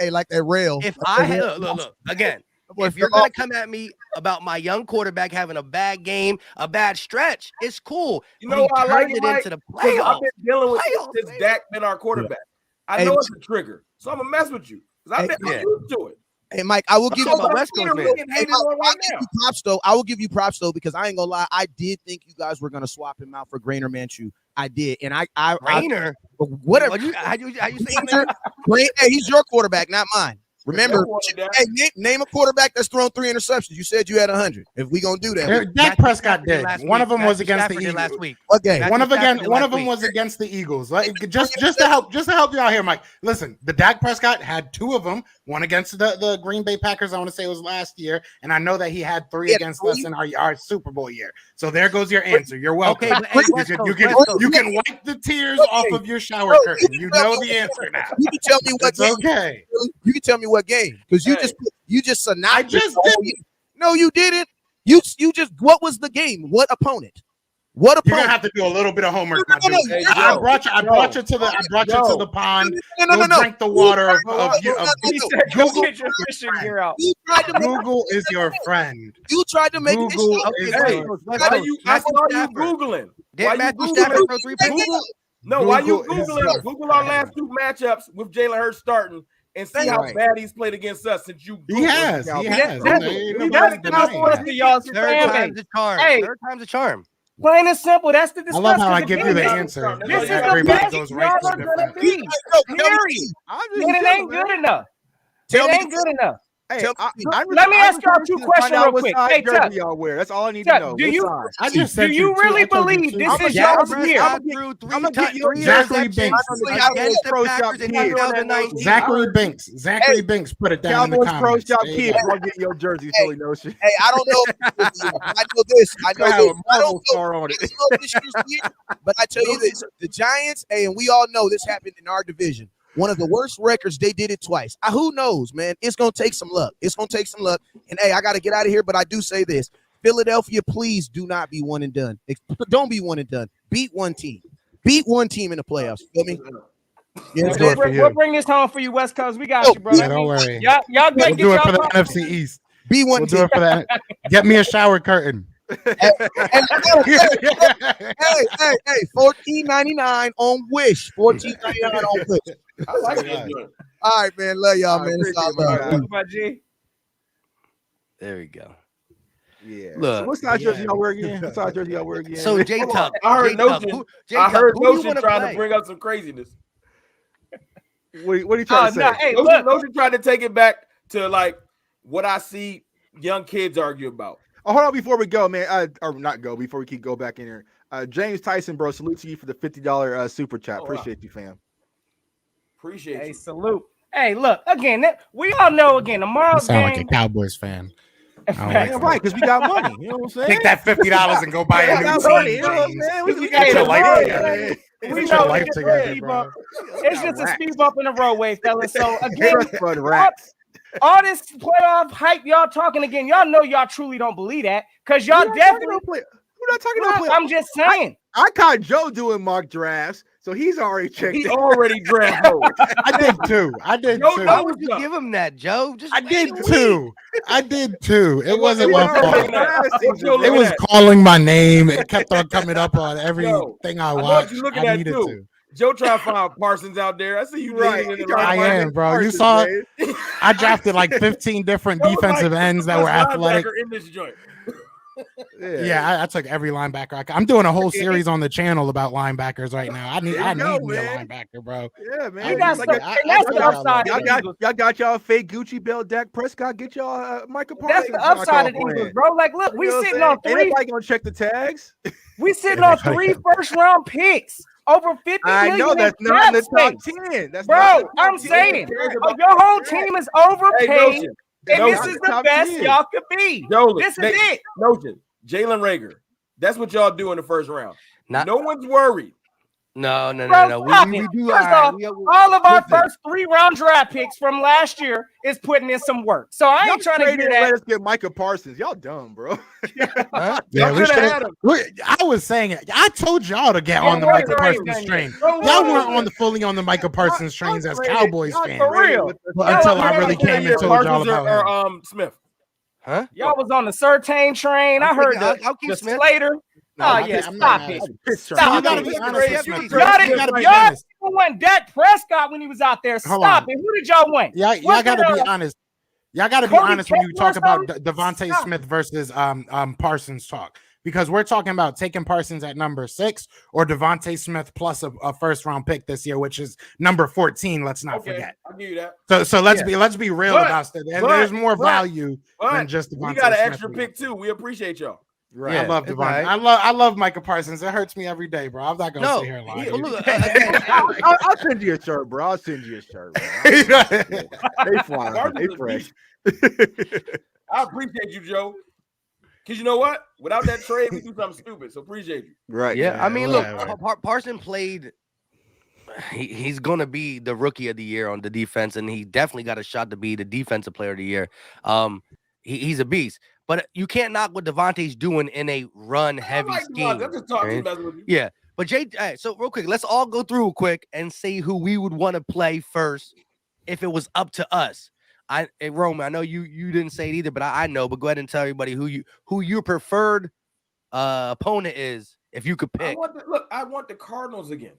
rail. If I had look again, If you're gonna come at me about my young quarterback having a bad game, a bad stretch, it's cool. You know why I like it, Mike? into the Because playoffs. I've been dealing with Playoffs, this since baby. Dak been our quarterback. I know it's a trigger, so I'm gonna mess with you because I've been used to it. Hey, Mike, I will give you West Coast man. props though. I will give you props though, because I ain't gonna lie. I did think you guys were gonna swap him out for Grainer Minshew. I did, and Grainer. Whatever. How you say Hey, he's your quarterback, not mine. Remember, hey, name a quarterback that's thrown 3 interceptions. You said you had 100. If we gonna do that, Dak Prescott did. One of them was against the Eagles last week. Okay, One of them was against the Eagles. Like, just to help you out here, Mike. Listen, the Dak Prescott had 2 of them. One against the Green Bay Packers. I want to say it was last year, and I know that he had 3 against us in our Super Bowl year. So there goes your answer. You're welcome. Okay, but you can wipe the tears off of your shower curtain. You know the answer now. You can tell me what game. Okay. You can tell me what game, because you just synopsis. I just did. No, you didn't. You just. What was the game? What opponent? What opponent? You're gonna have to do a little bit of homework. No. I brought you to the pond. No. Drink the water of He said, "Go get your fishing gear out." Google is your friend. You tried to make Google this. is Hey, your why you Googling? Did Matthew Stafford throw 3 picks? Why you Google is Googling? your Google our last 2 matchups with Jalen Hurts starting and see how bad he's played against us since you Googled. He has. That's the y'all's Third fan time's base. a charm. Hey. Third time's a charm. Plain and simple. That's the I discussion. love how I give you the answer. This is the Everybody best goes y'all right are to gonna the be. Period. And it ain't good enough. It ain't good enough. Let me ask y'all 2 questions real quick. Hey, Chuck, y'all wear. That's all I need to know. do you I just do you really believe this is y'all's year? I'm gonna get you Zachary Binks. against the Packers in 2019. Zachary Binks put it down in the Cowboys Pro comments. Shop There you Kids. go. I'll get your jersey, Philly Notion. Hey, I don't know. I know this. I I have a don't Marvel know star on it. this year's year, but I tell you this: the Giants. Hey, and we all know this happened in our division. One of the worst records. They did it twice. Who knows, man? It's gonna take some luck. And hey, I got to get out of here. But I do say this: Philadelphia, please do not be one and done. Don't be one and done. Beat one team. Beat one team in the playoffs. You feel me? Yeah, We'll bring this home for you, West Coast. We got you, bro. Yeah, don't worry. Y'all We'll get do it for the y'all. NFC East. be one We'll do team. it for that. Get me a shower curtain. Hey, $14.99 on Wish. $14.99 on Wish. I like it. All right, man. Love y'all, man. It's all love. My G. There we go. Yeah. Look. What size jersey y'all wear again? What size jersey y'all wear again? So J Tuck, I heard Notion. I heard Notion trying play? to bring up some craziness. What are you trying to say? No, hey, look. Notion tried to take it back to like what I see young kids argue about. Oh, hold on before we go, man. Before we go back in here. James Tyson, bro, salute to you for the $50 super chat. Appreciate you, fam. Appreciate Hey, you. salute. Hey, look, again, we all know again, tomorrow's Sound like a game. Cowboys fan. I don't like Yeah, that. right, because we got money. You know what I'm saying? Take that $50 and go buy a new money. team. You know what I'm James. saying? We Get got your your life money. together. We Get know your life it's just a together, speed bro. bump. It's just a speed bump in the roadway, fellas. So again, Trust fund rats. all this playoff hype y'all talking again, y'all know y'all truly don't believe that because y'all definitely. We're not talking about I'm just saying. I caught Joe doing mock drafts, so he's already checked. He it. already drafted. I did too. Why would you give him that, Joe? Just I wait did a week. too. It wasn't What my Joe fault. looking at? What Joe It looking was at? calling my name. It kept on coming up on everything I I know what watched. you're looking I at needed too. to. Joe trying to find Parsons out there. I see you Right. leading in the I right am, bro. You saw I drafted like 15 different defensive ends that were athletic. in this joint. Yeah, I took every linebacker. I'm doing a whole series on the channel about linebackers right now. I need me a linebacker, bro. Yeah, man. You got I- some, I- and that's I the got upside. Y'all of the got Eagles. y'all got y'all fake Gucci belt Dak Prescott. Get y'all Michael That's Parsons. the upside of the Eagles, bro. Like, look, we sitting on Ain't three. nobody gonna check the tags. We sitting on 3 first-round picks. Over 50 I million know that's in not in the cap top space. 10. That's Bro, not in the top I'm 10. saying, your whole team is overpaid, Notion. and Notion. this is the best y'all could be. This is it. Notion. Jalen Rager. That's what y'all do in the first round. No one's worried. No. Bro, stop We it. do First off, all of our first 3-round draft picks from last year is putting in some work. So I ain't trying to hear that. Let us get Micah Parsons. Y'all dumb, bro. Yeah, Y'all we should have should. had him. I was saying it. I told y'all to get on the right, Micah right, Parsons right. train. Don't Y'all worry. weren't fully on the Micah Parsons trains as Cowboys fans. For real. But until I really came and told y'all Parsons about him. or Smith. Huh? Y'all was on the Surtain train. I heard the Slater. Oh, yeah, stop it. You gotta be honest with Smith. Y'all won Dak Prescott when he was out there. Stop it. Who did y'all win? Y'all gotta be honest. Y'all gotta be honest when you talk about Devontae Smith versus Parsons talk. Because we're talking about taking Parsons at number 6 or Devontae Smith plus a first round pick this year, which is number 14. Let's not forget. I'll give you that. So let's be real about that. There's more value than just Devontae Smith. We got an extra pick too. We appreciate y'all. Right. I love Devontae. I love Micah Parsons. It hurts me every day, bro. I'm not gonna sit here and lie. I'll send you a shirt, bro. I'll send you a shirt, bro. They fly. They fresh. I appreciate you, Joe. Because you know what? Without that trade, we do something stupid. So appreciate you. Right. Yeah. I mean, look, Parsons played. He's going to be the rookie of the year on the defense, and he definitely got a shot to be the defensive player of the year. He's a beast. But you can't knock what Devontae's doing in a run-heavy scheme. I'm just talking about with you. Yeah. But Jay, so real quick, let's all go through quick and say who we would want to play first if it was up to us. Roman, I know you didn't say it either, but I know. But go ahead and tell everybody who your preferred opponent is if you could pick. I want the Cardinals again.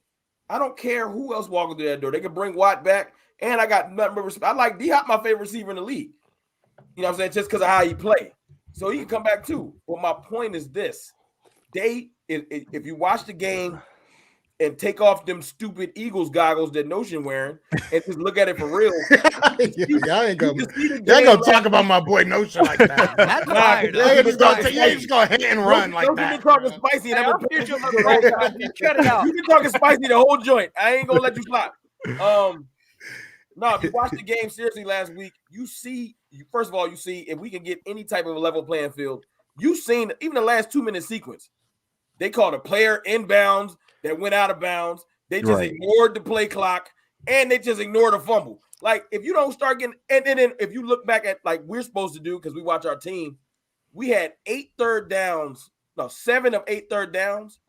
I don't care who else walking through that door. They can bring Watt back, and I got nothing but respect. I like D-Hop, my favorite receiver in the league. You know what I'm saying? Just because of how he played. So he can come back too. But my point is this. If you watch the game and take off them stupid Eagles goggles that Notion wearing and just look at it for real. Y'all ain't gonna talk about my boy Notion like that. That's fire. You just gonna hit and run like that. You can talk spicy and you can talk spicy the whole joint. I ain't gonna let you slap. No, if you watched the game seriously last week, you see if we can get any type of a level playing field, you've seen even the last 2-minute sequence. They called a player inbounds that went out of bounds. They just ignored the play clock and they just ignored a fumble. Like if you don't start getting, and then if you look back at like we're supposed to do, because we watch our team, we had 7 of 8 third downs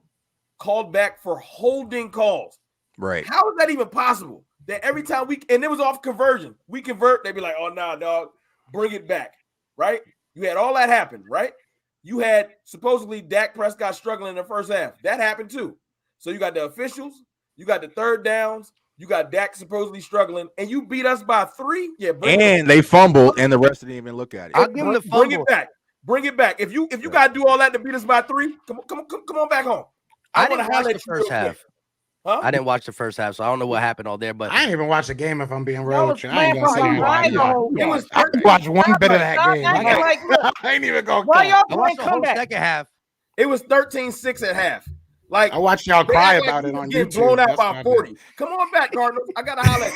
called back for holding calls. Right. How is that even possible? That every time and it was off conversion. We convert, they'd be like, oh nah, dog, bring it back. Right? You had all that happen, right? You had supposedly Dak Prescott struggling in the first half. That happened too. So you got the officials, you got the third downs, you got Dak supposedly struggling, and you beat us by 3. Yeah, they fumbled, and the rest didn't even look at it. I'll give them the fumble. Bring it back. Bring it back. If you gotta do all that to beat us by 3, come on back home. I didn't watch the first half. Huh? I didn't watch the first half, so I don't know what happened all there. But I didn't even watch the game. If I'm being real with you, I ain't gonna say I watched one bit of that game. I ain't even gonna. Why y'all watched the whole second half? It was 13-6 at half. Like I watched y'all cry about it on YouTube. Blown out by 40. Come on back, Cardinals. I gotta holler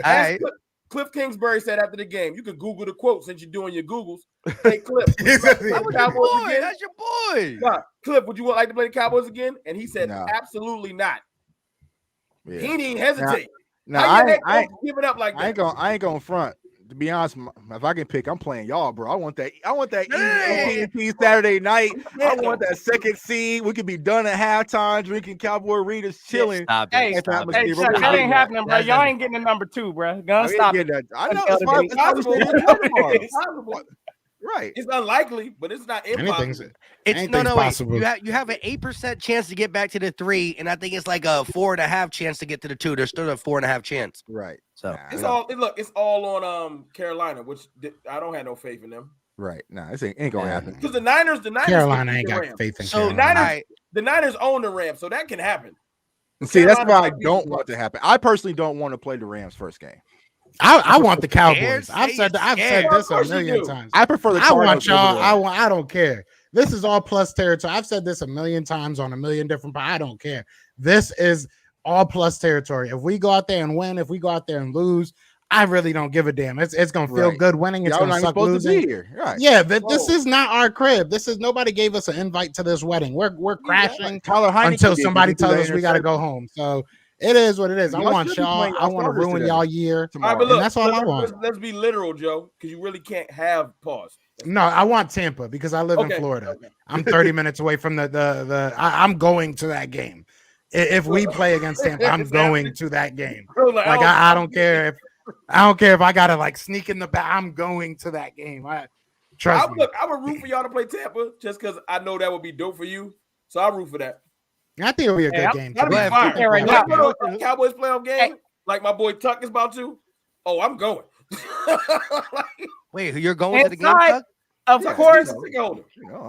at you. Cliff Kingsbury said after the game, you can Google the quote since you're doing your Googles. Hey, Cliff, that's your boy. Cliff, would you like to play the Cowboys again? And he said, absolutely not. Yeah. He didn't hesitate. I ain't giving up like that. I ain't gonna front. To be honest, if I can pick, I'm playing y'all, bro. I want that EPP Saturday night. I want that second seed. We could be done at halftime, drinking Cowboy Readers, chilling. That ain't happening, bro. Y'all ain't getting the number 2, bro. Gonna stop it. I know it's possible. Right. It's unlikely, but it's not impossible. Possible. You have an 8% chance to get back to the 3, and I think it's like a 4.5 chance to get to the 2. There's still a 4.5 chance. Right. So it's all on Carolina, which I don't have no faith in them. Right. Nah, this ain't gonna happen. Because the Niners Carolina ain't got faith in Carolina. The Niners own the Rams, so that can happen. See, that's why I don't want to happen. I personally don't want to play the Rams first game. I want the Cowboys. I've said this a million times. I prefer the Cardinals. I want y'all. I don't care. This is all plus territory. I've said this a million times on a million different. I don't care. This is all plus territory. If we go out there and win, if we go out there and lose, I really don't give a damn. It's gonna feel good winning. It's gonna suck losing. Right. Yeah, but this is not our crib. This is nobody gave us an invite to this wedding. We're crashing until somebody tells us we got to go home. So. It is what it is. I want y'all. I want to ruin y'all year tomorrow. Right, look, that's all I want. Let's be literal, Joe, because you really can't have pause. No, I want Tampa because I live in Florida. Okay. I'm 30 minutes away from I'm going to that game. If we play against Tampa, I'm going to that game. Like I don't care if I gotta like sneak in the back. I'm going to that game. Trust me. Look, I would root for y'all to play Tampa just because I know that would be dope for you. So I'll root for that. I think it'll be a good game. That'll be fine. Right now. Cowboys playoff game, like my boy Tuck is about to. Oh, I'm going. Wait, you're going to the game, Tuck? Of course.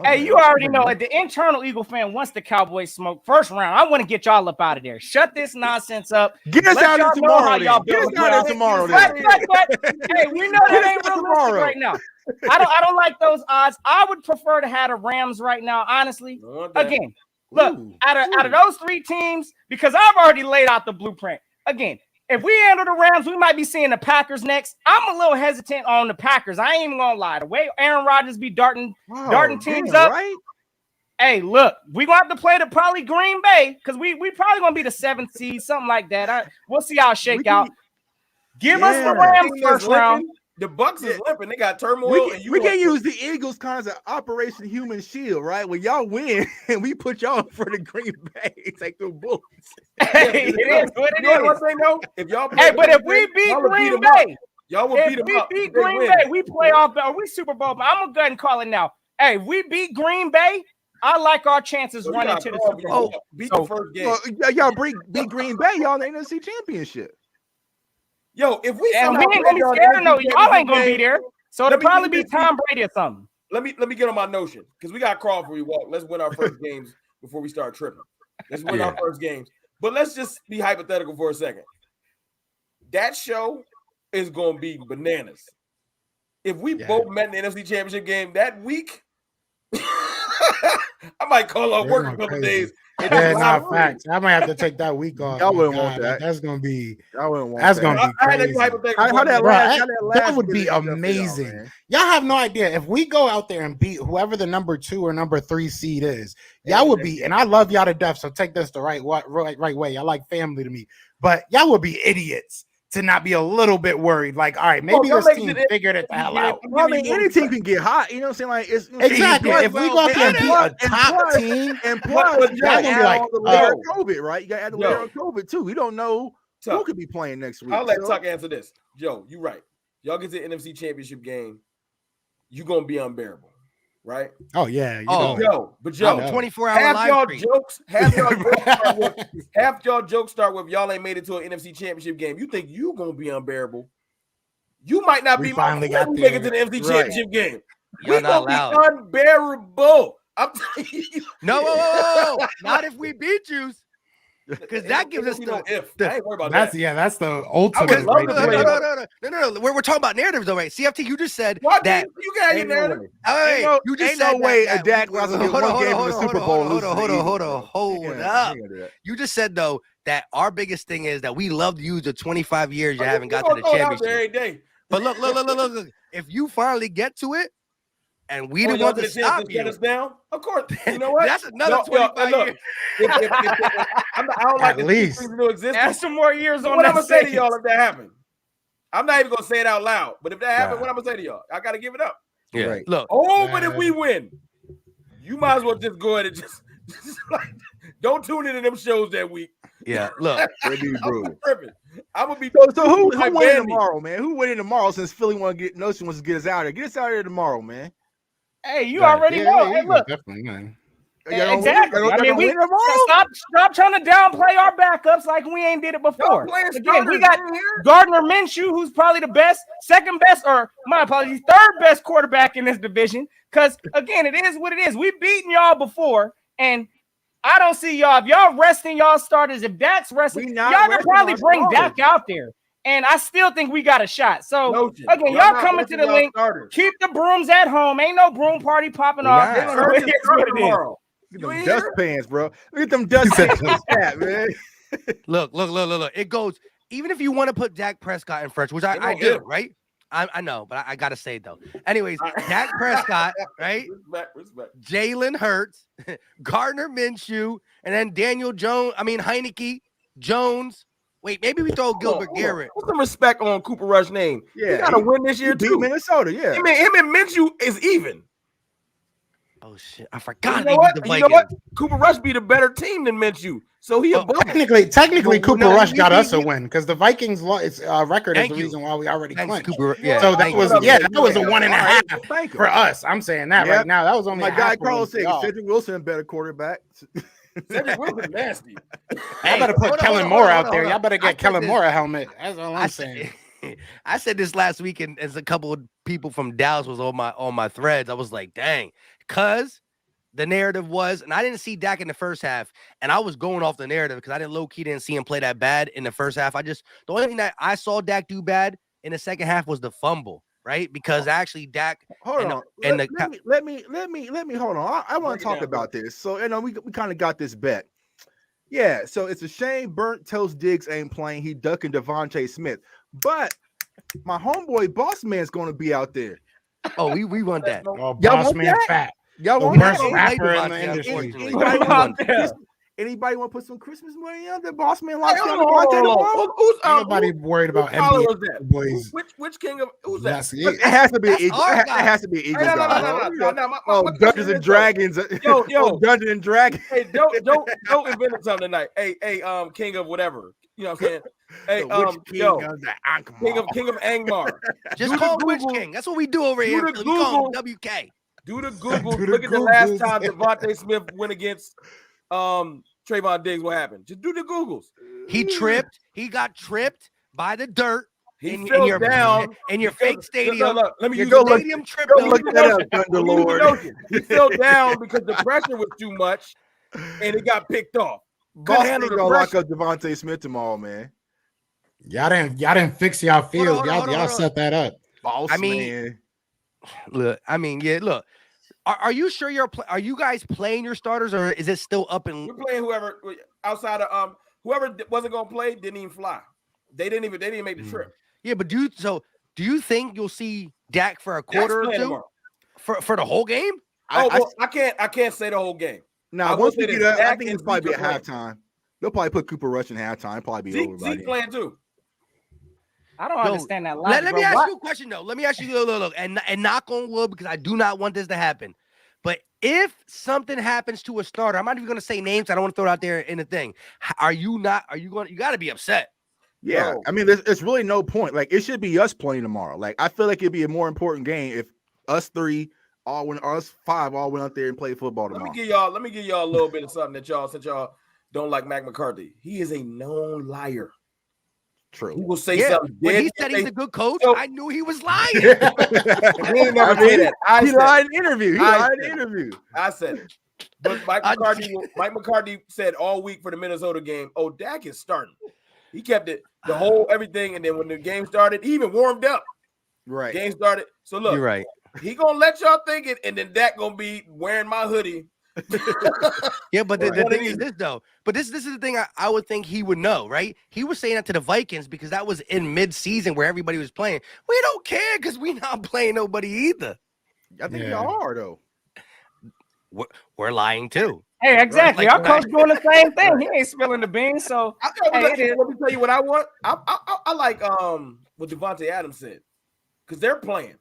Hey, you already know it. The internal Eagle fan wants the Cowboys smoke first round. I want to get y'all up out of there. Shut this nonsense up. Get us out of tomorrow. Get us out of tomorrow. Hey, we know that ain't realistic right now. I don't like those odds. I would prefer to have the Rams right now, honestly. Again, look, out of those 3 teams, because I've already laid out the blueprint. Again, if we handle the Rams, we might be seeing the Packers next. I'm a little hesitant on the Packers. I ain't even gonna lie. The way Aaron Rodgers be darting teams up. Right? Hey, look, we gonna have to play probably Green Bay because we probably gonna be the 7th seed, something like that. We'll see how it shake out. Give us the Rams first round. The Bucks is limping. They got turmoil. We can use the Eagles kind of Operation Human Shield, right? When y'all win and we put y'all for the Green Bay, take the Bullets. Hey, it is what it is. What they know? If y'all but if we beat Green Bay, y'all will beat them up. If we beat Green Bay, we play off. Or we Super Bowl. But I'm gonna go ahead and call it now. Hey, if we beat Green Bay, I like our chances running to the Super Bowl. Beat the first game. Y'all beat Green Bay. Y'all in the NFC Championship. Yo, if we ain't gonna be scared, no, y'all ain't gonna be there. So it'll probably be Tom Brady or something. Let me get on my notion because we got crawl before we walk. Let's win our first games before we start tripping. Let's win our first games. But let's just be hypothetical for a second. That show is gonna be bananas. If we both met in the NFC Championship game that week, I might call off work a couple days. Yeah, not facts. I might have to take that week off. Y'all wouldn't want that. That's gonna be. Y'all wouldn't want that's that. gonna be crazy. That would be amazing. Y'all have no idea if we go out there and beat whoever the number 2 or number 3 seed is. Y'all would be, and I love y'all to death. So take this the right way. Y'all like family to me, but y'all would be idiots to not be a little bit worried. Like, all right, maybe this team figured it the hell out. I mean, any team can get hot. You know what I'm saying? Like, it's exactly. If we go out there and beat a top team, and plus, you got to add the layer of COVID, right? You got to add the layer of COVID too. We don't know who could be playing next week. I'll let Tuck answer this. Joe, you're right. Y'all get to the NFC Championship game, you're gonna be unbearable, right? Oh yeah. Joe, 24-hour live stream. Half y'all jokes start with y'all ain't made it to an NFC Championship game. You think you gonna be unbearable? You might not be. Finally got make it to the NFC Championship game. You're not allowed. Be unbearable. I'm telling you. No, not if we beat you. Because that gives us I ain't worried about that. That's the ultimate. No. We're talking about narratives, though, right? CFT, you just said that you got your narrative. You just ain't said no way a Dak Prescott get one game in the Super Bowl. Hold up. You just said though that our biggest thing is that we love to use the 25 years you haven't got to the championship. Every day. But look. If you finally get to it, and we didn't want to stop you. Shut us down. Of course. You know what? That's another 25 years. I don't like at least to exist. Add some more years on what that. I'm gonna say to y'all if that happened. I'm not even gonna say it out loud, but if that happened, what I'm gonna say to y'all? I gotta give it up. Yeah. Right. Look. But if we win, you might as well just go ahead and just like don't tune into them shows that week. Yeah. Look. I'm gonna be so who winning tomorrow, man? Who winning tomorrow since Philly wants to wants to get us out of there? Get us out of here tomorrow, man. Hey, you already know. Hey, look. Definitely, man. Exactly. I mean, we stop trying to downplay our backups like we ain't did it before. Again, we got Gardner Minshew, who's probably the second best, or my apologies, third best quarterback in this division. Because again, it is what it is. We've beaten y'all before, and I don't see y'all. If y'all resting y'all starters, if Dak's resting, y'all can probably bring Dak out there. And I still think we got a shot. So, again, y'all coming to the link. Keep the brooms at home. Ain't no broom party popping off. Get them dust pants, bro. Look at them dust pants, man. Look. It goes, even if you want to put Dak Prescott in French, which I do, right? I know, but I got to say it, though. Anyways, Dak Prescott, right? Respect. Jalen Hurts, Gardner Minshew, and then Heineke, Jones. Wait, maybe we throw Gilbert Garrett. Put some respect on Cooper Rush's name. Yeah, he got to win this year, too. Minnesota, yeah. Him and Minshew is even. Oh shit! I forgot. You know what? You know what? Cooper Rush beat a better team than Minshew, so he above. Technically, Cooper Rush got us a win because the Vikings' record is the reason why we already clinched. Cooper. So that was a 1.5 for us. I'm saying that right now. That was only my guy Carlos saying Cedric Wilson better quarterback. Cedric Wilson nasty. I better put Kellen Moore out there. Y'all better get Kellen Moore a helmet. That's all I'm saying. I said this last week, and as a couple of people from Dallas was on my threads, I was like, dang, because the narrative was, and I didn't see Dak in the first half, and I was going off the narrative because I didn't see him play that bad in the first half. The only thing that I saw Dak do bad in the second half was the fumble, right? Because actually Dak let me hold on. I want to talk about this. So we kind of got this bet. Yeah, so it's a shame Burnt Toast Diggs ain't playing. He ducking Devontae Smith. But my homeboy Boss Man's going to be out there. Oh, we want that. Oh, Boss Man fat. Y'all want worst rapper in the industry. Anybody want to put some Christmas money on the Boss Man? Nobody worried about NBA boys. Which king of who's that? It has to be an Eagle. It has to be an Eagle guy. No, Dungeons and Dragons. Yo, Dungeons and Dragons. Hey, don't invent something tonight. Hey, king of whatever. You know what I'm saying? Hey, king of Angmar. Just call him Witch King. That's what we do over here. We call him WK. Do the Google. Look at the last time Devontae Smith went against Trayvon Diggs. What happened? Just do the Googles. He tripped. He got tripped by the dirt. He fell down in your fake stadium. Let me use the stadium trip. Look that up, Thunderlord. He fell down because the pressure was too much, and it got picked off. Boss ain't gonna lock up Devontae Smith tomorrow, man. Y'all didn't fix y'all field. Y'all set that up. Boss man. Look. Are you sure are you guys playing your starters, or is it still up and we're playing whoever outside of whoever wasn't gonna play didn't even fly. They didn't make the trip. Yeah, but do you think you'll see Dak for a quarter or two for the whole game? I can't say the whole game. Now once we get up, I think it's probably be at halftime. They'll probably put Cooper Rush in halftime. Probably be over. Zeke playing too. I don't understand that logic. Let me ask you a question though. Let me ask you look and knock on wood because I do not want this to happen. But if something happens to a starter, I'm not even going to say names. I don't want to throw it out there in the thing. You got to be upset. Yeah, bro. I mean, there's really no point. Like, it should be us playing tomorrow. Like, I feel like it'd be a more important game if us five all went out there and played football tomorrow. Let me give y'all a little bit of something that since y'all don't like Mac McCarthy. He is a known liar. True. He will say something. When he said he's a good coach, I knew he was lying. He ain't never say that. He lied in interview. I said it. But Mike McCarthy said all week for the Minnesota game, "Oh, Dak is starting." He kept it the whole everything, and then when the game started, he even warmed up. Right. Game started. So look, you're right. He gonna let y'all think it, and then Dak gonna be wearing my hoodie. Yeah, but the thing is this though. But this is the thing I would think he would know, right? He was saying that to the Vikings because that was in mid-season where everybody was playing. We don't care because we not playing nobody either. I think y'all are though. We're lying too. Hey, exactly. Our coach doing the same thing. He ain't spilling the beans. So let me tell you what I want. I like what Devontae Adams said because they're playing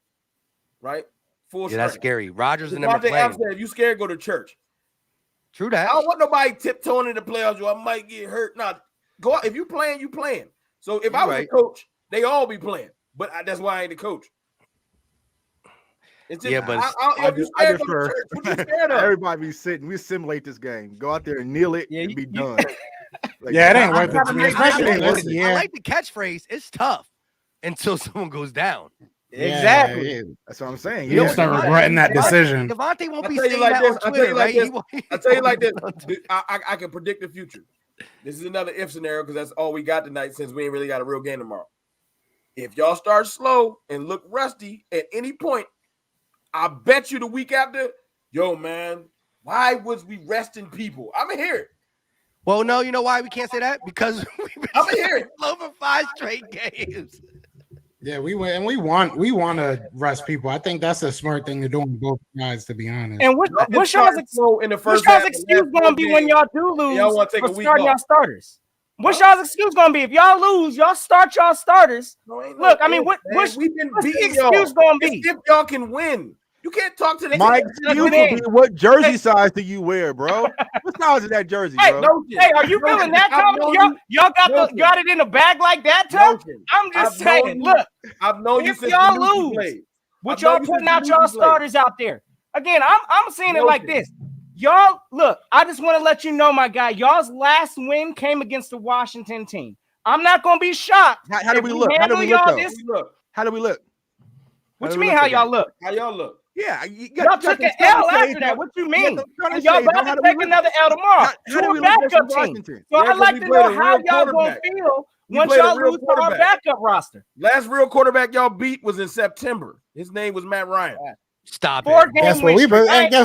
right. Full strength. That's scary. Rodgers and them are Devontae playing. Adams said, "If you scared, go to church." True that. I don't want nobody tiptoeing in the playoffs. I might get hurt. Nah, go out. If you playing, you playing. So if I was a coach, they all be playing. But that's why I ain't the coach. It's just, everybody be sitting. We simulate this game. Go out there and kneel it and be done. It ain't worth it to me. Especially in this year. I like the catchphrase. It's tough until someone goes down. Exactly. That's what I'm saying. You'll start regretting that decision. Devontae won't be saying that on Twitter, right? I'll tell you like this. I can predict the future. This is another if scenario because that's all we got tonight since we ain't really got a real game tomorrow. If y'all start slow and look rusty at any point, I bet you the week after, yo, man, why was we resting people? I'm going to hear it. Well, no, you know why we can't say that? Because we've been I'm going to hear it. Over 5 straight games. Yeah, we want to rest people. I think that's a smart thing to do on both sides, to be honest. And what's y'all's excuse going to be when y'all do lose for starting y'all starters? What's y'all's excuse going to be? If y'all lose, y'all start y'all starters. Look, I mean, what's the excuse going to be? If y'all can win. You can't talk to the Mike, you could be what jersey size do you wear, bro? What size is that jersey, Hey, bro? hey, are you feeling that confident? Y'all got it in the bag like that, Tuck? I'm just saying, look, I've known you if since y'all the lose, played. with y'all putting out y'all starters out there. Again, I'm seeing it like this. Y'all, look, I just want to let you know, my guy, y'all's last win came against the Washington team. I'm not going to be shocked. How do we look? How do we look, though? How do we look? What you mean, how y'all look? How y'all look? Yeah, y'all took an L after that. What you mean? Y'all about to take another L tomorrow to a backup team. So I'd like to know how y'all going to feel once y'all lose to our backup roster. Last real quarterback y'all beat was in September. His name was Matt Ryan. Stop it. Guess what? We both in the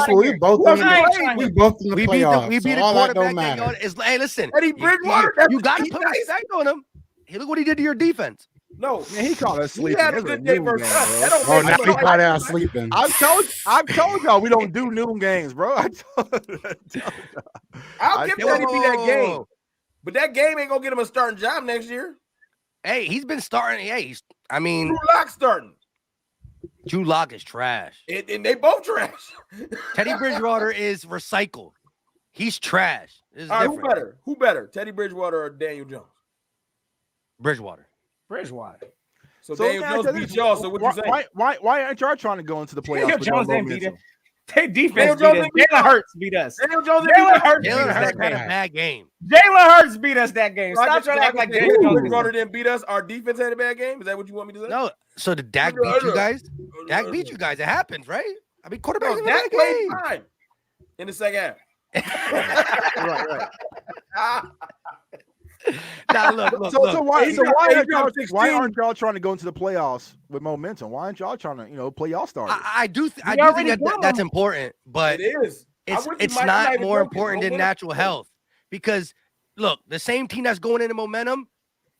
playoffs. We beat a all that don't quarterback matter. Hey, listen. Eddie Bridgewater. You got to put respect on him. Hey, look what he did to your defense. No, man, he called us sleeping. He had a good day versus us. Oh, now he caught out sleeping. I've told y'all we don't do noon games, bro. I'll give Eddie B that game, but that game ain't gonna get him a starting job next year. Hey, he's been starting. Hey, Drew Lock starting. Drew Lock is trash. And they both trash. Teddy Bridgewater is recycled. He's trash. All right, who better? Teddy Bridgewater or Daniel Jones? Bridgewater. So Daniel Jones beat y'all. So what you saying? Why aren't y'all trying to go into the playoffs? Daniel Jones didn't beat us. They defense beat us. Jalen Hurts beat us. Jalen Hurts had a bad game. Jalen Hurts beat us that game. Stop trying to act like Daniel Jones Bridgewater didn't beat us. Our defense had a bad game. Is that what you want me to say? No. So did Dak beat you guys? Dak beat you guys. It happens, right? I mean, quarterbacks in the Dak bad played game. fine in the second half. Right. Nah, look. So why aren't y'all trying to go into the playoffs with momentum? Why aren't y'all trying to play y'all starters? I do think that's important, but it is. It's not more important than natural health, because look, the same team that's going into momentum,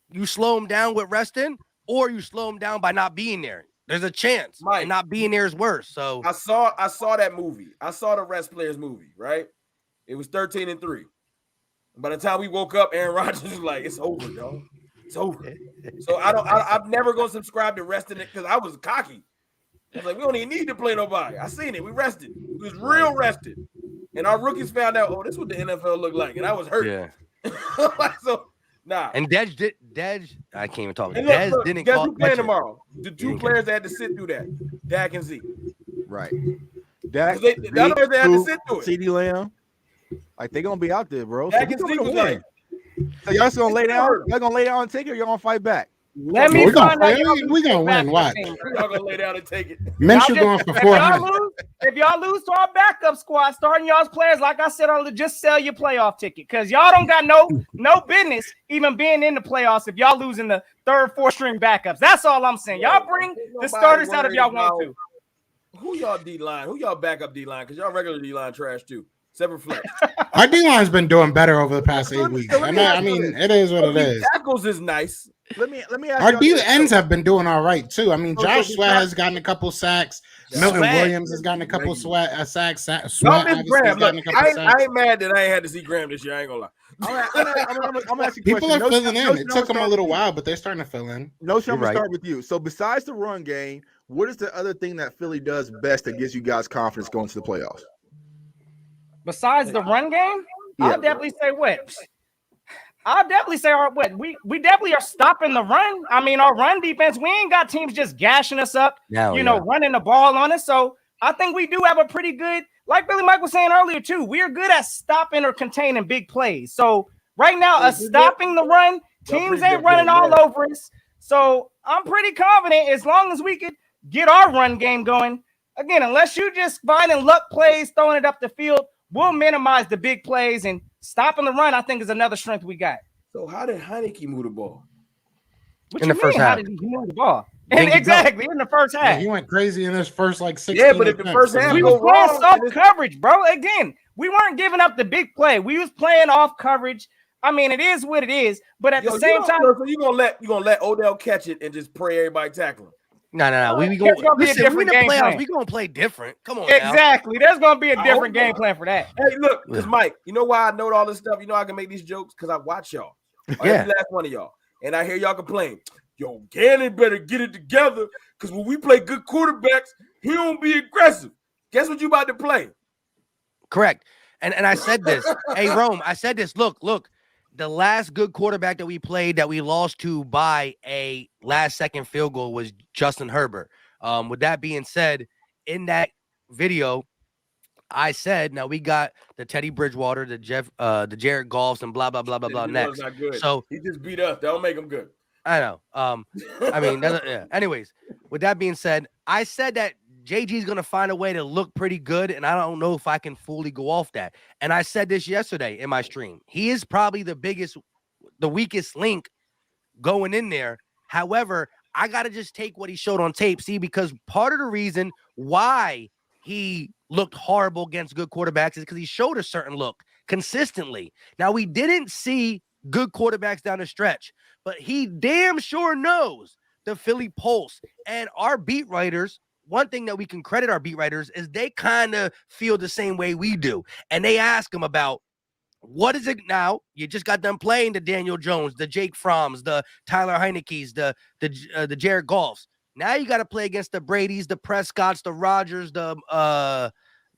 you slow them down with resting, or you slow them down by not being there. There's a chance, and not being there is worse. So I saw that movie. I saw the rest players movie. Right, it was 13-3. By the time we woke up, Aaron Rodgers was like, "It's over, dog. It's over." So I'm never gonna subscribe to resting it because I was cocky. I was like, "We don't even need to play nobody." I seen it. We rested. It was real rested, and our rookies found out, "Oh, this is what the NFL looked like," and I was hurt. Yeah. So nah. And Dej, I can't even talk. And Dej didn't guess call. who playing tomorrow? The two players that had to sit through that, Dak and Zeke. Right. Dak. The others that had to sit through it. CeeDee Lamb. Like they gonna be out there, bro. Dak and Zeke was like, so y'all just gonna lay down? Y'all gonna lay down and take it, or y'all gonna fight back? Let me find out. We gonna win. Watch. Y'all gonna lay down and take it. Minshew going for 400. If y'all lose to our backup squad, starting y'all's players, like I said, just sell your playoff ticket, because y'all don't got no business even being in the playoffs if y'all losing the third, fourth string backups. That's all I'm saying. Y'all bring the starters out if y'all want to. Who y'all D-line? Who y'all backup D-line? Because y'all regular D-line trash too. Separate flex. Our D-line's been doing better over the past 8 weeks. I mean, it is what it is. Tackles is nice. Let me ask our D ends have been doing all right too. I mean, Josh Sweat has gotten a couple sacks. Milton Williams has gotten a couple sacks. Sweat I ain't mad that I ain't had to see Graham this year. I ain't gonna lie. I'm asking people are filling in. It took them a little while, but they're starting to fill in. No, I'm gonna start with you. So besides the run game, what is the other thing that Philly does best that gives you guys confidence going to the playoffs? Besides the run game, I'll definitely say what? I'll definitely say we definitely are stopping the run. I mean, our run defense, we ain't got teams just gashing us up, running the ball on us. So I think we do have a pretty good, like Billy Mike was saying earlier too, we are good at stopping or containing big plays. So right now, us stopping the run, teams ain't running all over us. So I'm pretty confident as long as we could get our run game going. Again, unless you just finding luck plays, throwing it up the field, we'll minimize the big plays, and stopping the run, I think, is another strength we got. So how did Heineke move the ball? What in the first half? How did he move the ball? Exactly, in the first half. Yeah, he went crazy in his first 16. Yeah, but if the first half we was playing soft coverage, bro. Again, we weren't giving up the big play. We was playing off coverage. I mean, it is what it is. But at the same time, so you gonna let Odell catch it and just pray everybody tackle him? No. We gonna be a different game plan. We gonna play different. Come on. Exactly. Now. There's gonna be a different game plan for that. Hey, look, because Mike, you know why I know all this stuff? You know I can make these jokes because I watch y'all. Every last one of y'all, and I hear y'all complain. Yo, Gannon better get it together because when we play good quarterbacks, he don't be aggressive. Guess what you about to play? Correct. And I said this. Hey, Rome, I said this. Look. The last good quarterback that we played that we lost to by a last-second field goal was Justin Herbert. With that being said, in that video, I said, now we got the Teddy Bridgewater, the Jared Goffs, and blah blah blah blah blah next. Not good. So he just beat us. That don't make him good. I know. I mean, yeah. Anyways, with that being said, I said that JG is gonna find a way to look pretty good, and I don't know if I can fully go off that. And I said this yesterday in my stream. He is probably the weakest link going in there. However, I gotta just take what he showed on tape, because part of the reason why he looked horrible against good quarterbacks is because he showed a certain look consistently. Now, we didn't see good quarterbacks down the stretch, but he damn sure knows the Philly pulse. And our beat writers, one thing that we can credit our beat writers is they kind of feel the same way we do. And they ask him about, what is it now? You just got done playing the Daniel Jones, the Jake Fromms, the Tyler Heineke's, the Jared Goffs. Now you got to play against the Bradys, the Prescotts, the Rodgers, the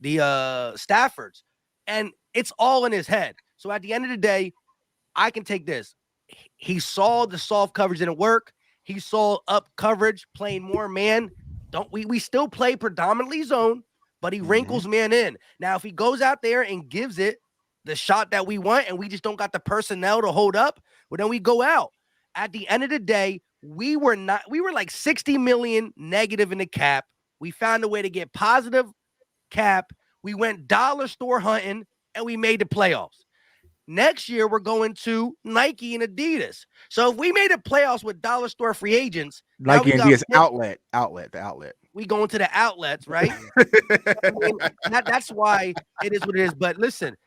Staffords, and it's all in his head. So at the end of the day, I can take this. He saw the soft coverage didn't work. He saw up coverage playing more man. We still play predominantly zone, but he wrinkles man in. Now, if he goes out there and gives it the shot that we want, and we just don't got the personnel to hold up, well, then we go out. At the end of the day, we were like 60 million negative in the cap. We found a way to get positive cap. We went dollar store hunting, and we made the playoffs. Next year, we're going to Nike and Adidas. So if we made the playoffs with dollar store free agents, Nike and Adidas outlet. We going to the outlets, right? That's why it is what it is. But listen,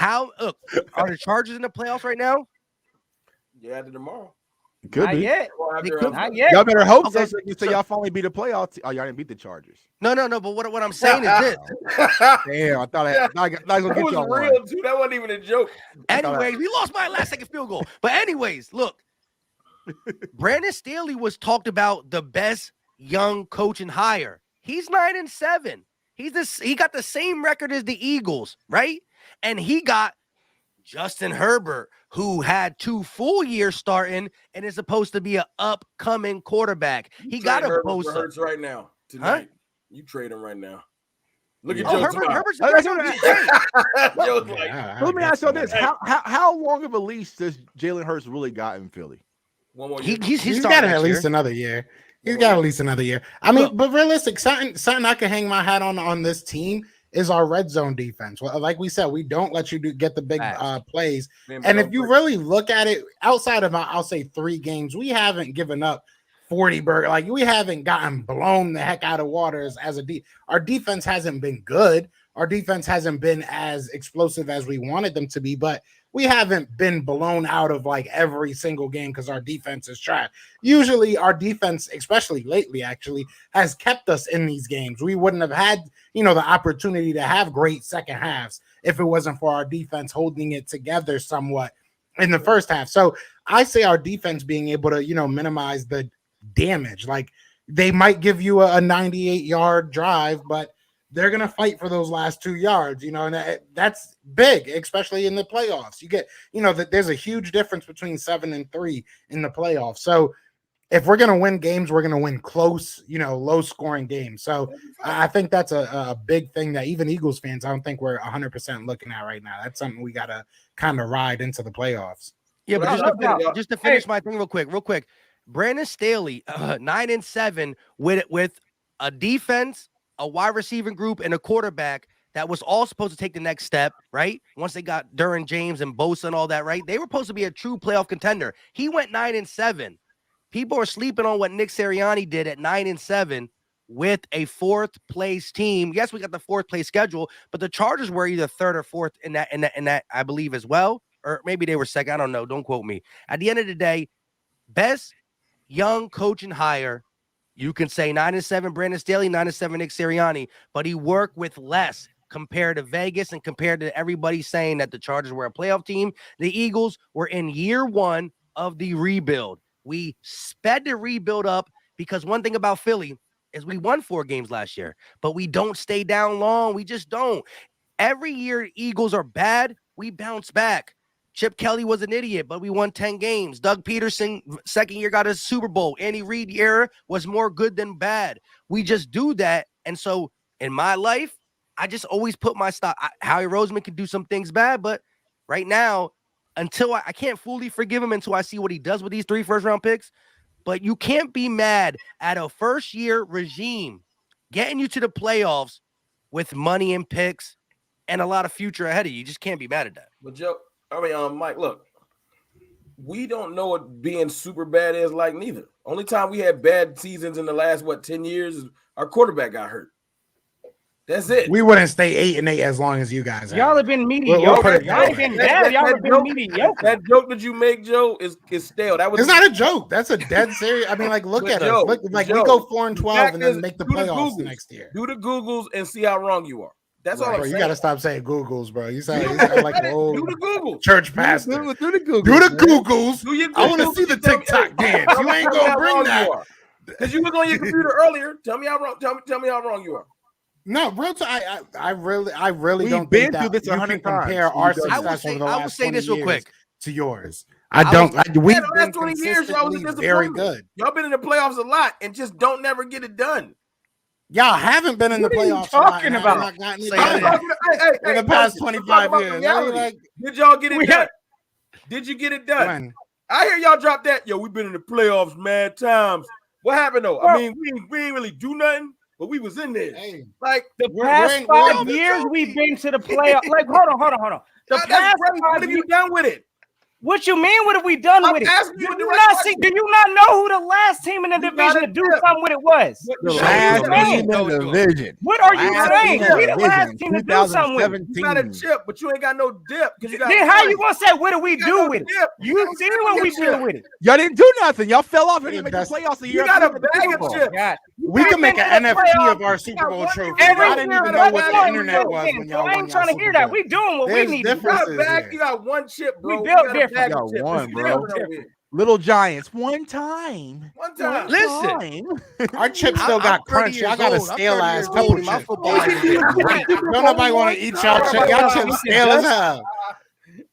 are the Chargers in the playoffs right now? Yeah, after tomorrow. Could be. Not yet. Y'all better hope so. So y'all finally beat the playoffs. Oh, y'all didn't beat the Chargers. No. But what I'm saying is this. Damn, I thought I was gonna get y'all real one. too. That wasn't even a joke. Anyways, we lost by a last-second field goal. But anyways, look, Brandon Staley was talked about the best young coach and hire. He's 9-7. He got the same record as the Eagles, right? And he got Justin Herbert, who had 2 full years starting and is supposed to be an upcoming quarterback. He got a Bosa. Hurts right now tonight. Huh? You trade him right now. Look at Herbert's Let me ask you this: how long of a leash does Jalen Hurts really got in Philly? One more year. He's got at least another year. He's got at least another year. I mean, but realistic, something I can hang my hat on this team is our red zone defense. Well, like we said, we don't let you get the big plays. And if you really look at it, outside of I'll say 3 games, we haven't given up 40 burger. Like, we haven't gotten blown the heck out of waters as our defense hasn't been good. Our defense hasn't been as explosive as we wanted them to be, but we haven't been blown out of like every single game because our defense is trash. Usually our defense, especially lately, actually has kept us in these games. We wouldn't have had, the opportunity to have great second halves if it wasn't for our defense holding it together somewhat in the first half. So I say our defense being able to, minimize the damage. Like, they might give you a 98-yard drive, but they're going to fight for those last 2 yards, and that's big, especially in the playoffs. You get, that there's a huge difference between 7 and 3 in the playoffs. So if we're going to win games, we're going to win close, low scoring games. So I think that's a big thing that even Eagles fans, I don't think we're 100% looking at right now. That's something we got to kind of ride into the playoffs. Yeah, but just to finish my thing real quick. Brandon Staley, 9-7 with a defense, a wide receiving group, and a quarterback that was all supposed to take the next step, right? Once they got Derwin James and Bosa and all that, right? They were supposed to be a true playoff contender. He went 9-7. People are sleeping on what Nick Sirianni did at 9-7 with a 4th place team. Yes, we got the 4th place schedule, but the Chargers were either 3rd or 4th in that, I believe, as well. Or maybe they were 2nd. I don't know. Don't quote me. At the end of the day, best young coach and hire. You can say 9-7 Brandon Staley, 9-7 Nick Sirianni, but he worked with less compared to Vegas and compared to everybody saying that the Chargers were a playoff team. The Eagles were in year 1 of the rebuild. We sped the rebuild up because one thing about Philly is we won 4 games last year, but we don't stay down long. We just don't. Every year Eagles are bad, we bounce back. Chip Kelly was an idiot, but we won 10 games. Doug Peterson, second year, got a Super Bowl. Andy Reid era was more good than bad. We just do that. And so in my life, I just always put my stock. Howie Roseman can do some things bad, but right now, until I can't fully forgive him until I see what he does with these 3 first-round picks. But you can't be mad at a first-year regime getting you to the playoffs with money and picks and a lot of future ahead of you. You just can't be mad at that. But Joe, Mike, look, we don't know what being super bad is like neither. Only time we had bad seasons in the last 10 years is our quarterback got hurt. That's it. We wouldn't stay 8-8 as long as you guys. Y'all have been mediocre. Y'all have been bad. Y'all have been mediocre. That joke that you make, Joe, is stale. That was. It's not a joke. That's a dead serious. I mean, like, look at us. Look, like, we go 4-12 and then make the playoffs the next year. Do the Googles and see how wrong you are. That's all I'm saying. You got to stop saying Googles, bro. You sound like the old do the Google. church pastor. Do the Googles. Do the Googles. Do I want to see the TikTok dance. You ain't gonna bring that because you was on your computer earlier. Tell me how wrong. Tell me how wrong you are. No, real time. I really We've don't been think that through this you can 100 times. compare our I will success say, over the I will last say 20 this real years quick. to yours. We've the been last 20 years, y'all was a consistently very disappointment. good. Y'all been in the playoffs a lot and just don't never get it done. Y'all haven't been in the What are you playoffs a lot talking and about? have not gotten it Say done that. in the past 25 years. I mean, like, Did y'all get it done? Did you get it done? when? I hear y'all drop that. Yo, we've been in the playoffs mad times. What happened though? I mean, we ain't really do nothing, but we was in there. Hey, Like The We're past in 5 the years we've been to the playoff. Like, hold on. The that's past great. What 5 have years. you done with it? What you mean? What have we done I'm with it? asking Do you the you right not see? question. Do you not know who the last team in the You division got to a do tip. something with it was? The Show last me. team in Show the me. division. What are you Last saying? team in We the last division, team to do something with it. You got a 2017. chip, but you ain't got no dip because you got. Then how you gonna say what do we You got do no with it? dip. You got see no what we chip. do with it? Y'all didn't do nothing. Y'all fell off and didn't make the That's- playoffs a You year got a after the bag Super of Bowl. chips. God. We can make an NFT of our Super Bowl trophy. Every I didn't year, even know what that's the what internet we was do. when So y'all I won ain't y'all trying to Super hear that. Bowl. We doing what There's we need to You do. got a differences bag. here. You got one chip, bro. We You built got a bag different. of chips. one, It's bro. different over here. Little Giants, one time. One time. Listen, Our chips still I'm got 30 crunch. Y'all years got a old. I'm stale 30 ass years couple old, and my chips. football isn't getting great. Don't nobody want to eat y'all chips. Y'all chips stale as hell.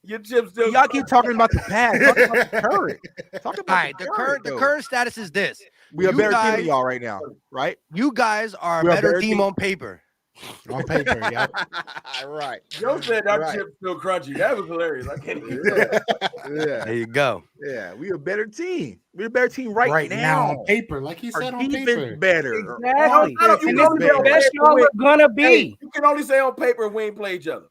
Your chips still. Y'all keep talking about the past. Talk about the current. Talk about All right, the though. current status is this. We a you better team guys- than y'all right now, right? You guys are a We are better better team team. on paper. On paper, yeah. Right. Joe said our Right. chips still crunchy. That was hilarious. I can't even. Yeah. There you go. Yeah. We a better team. We're a better team right, Right now on now. paper, like he Our said on defense paper. better. Exactly. No, you And know this is we the don't best play y'all for are gonna Hey, be. you can only say on paper we ain't play each other.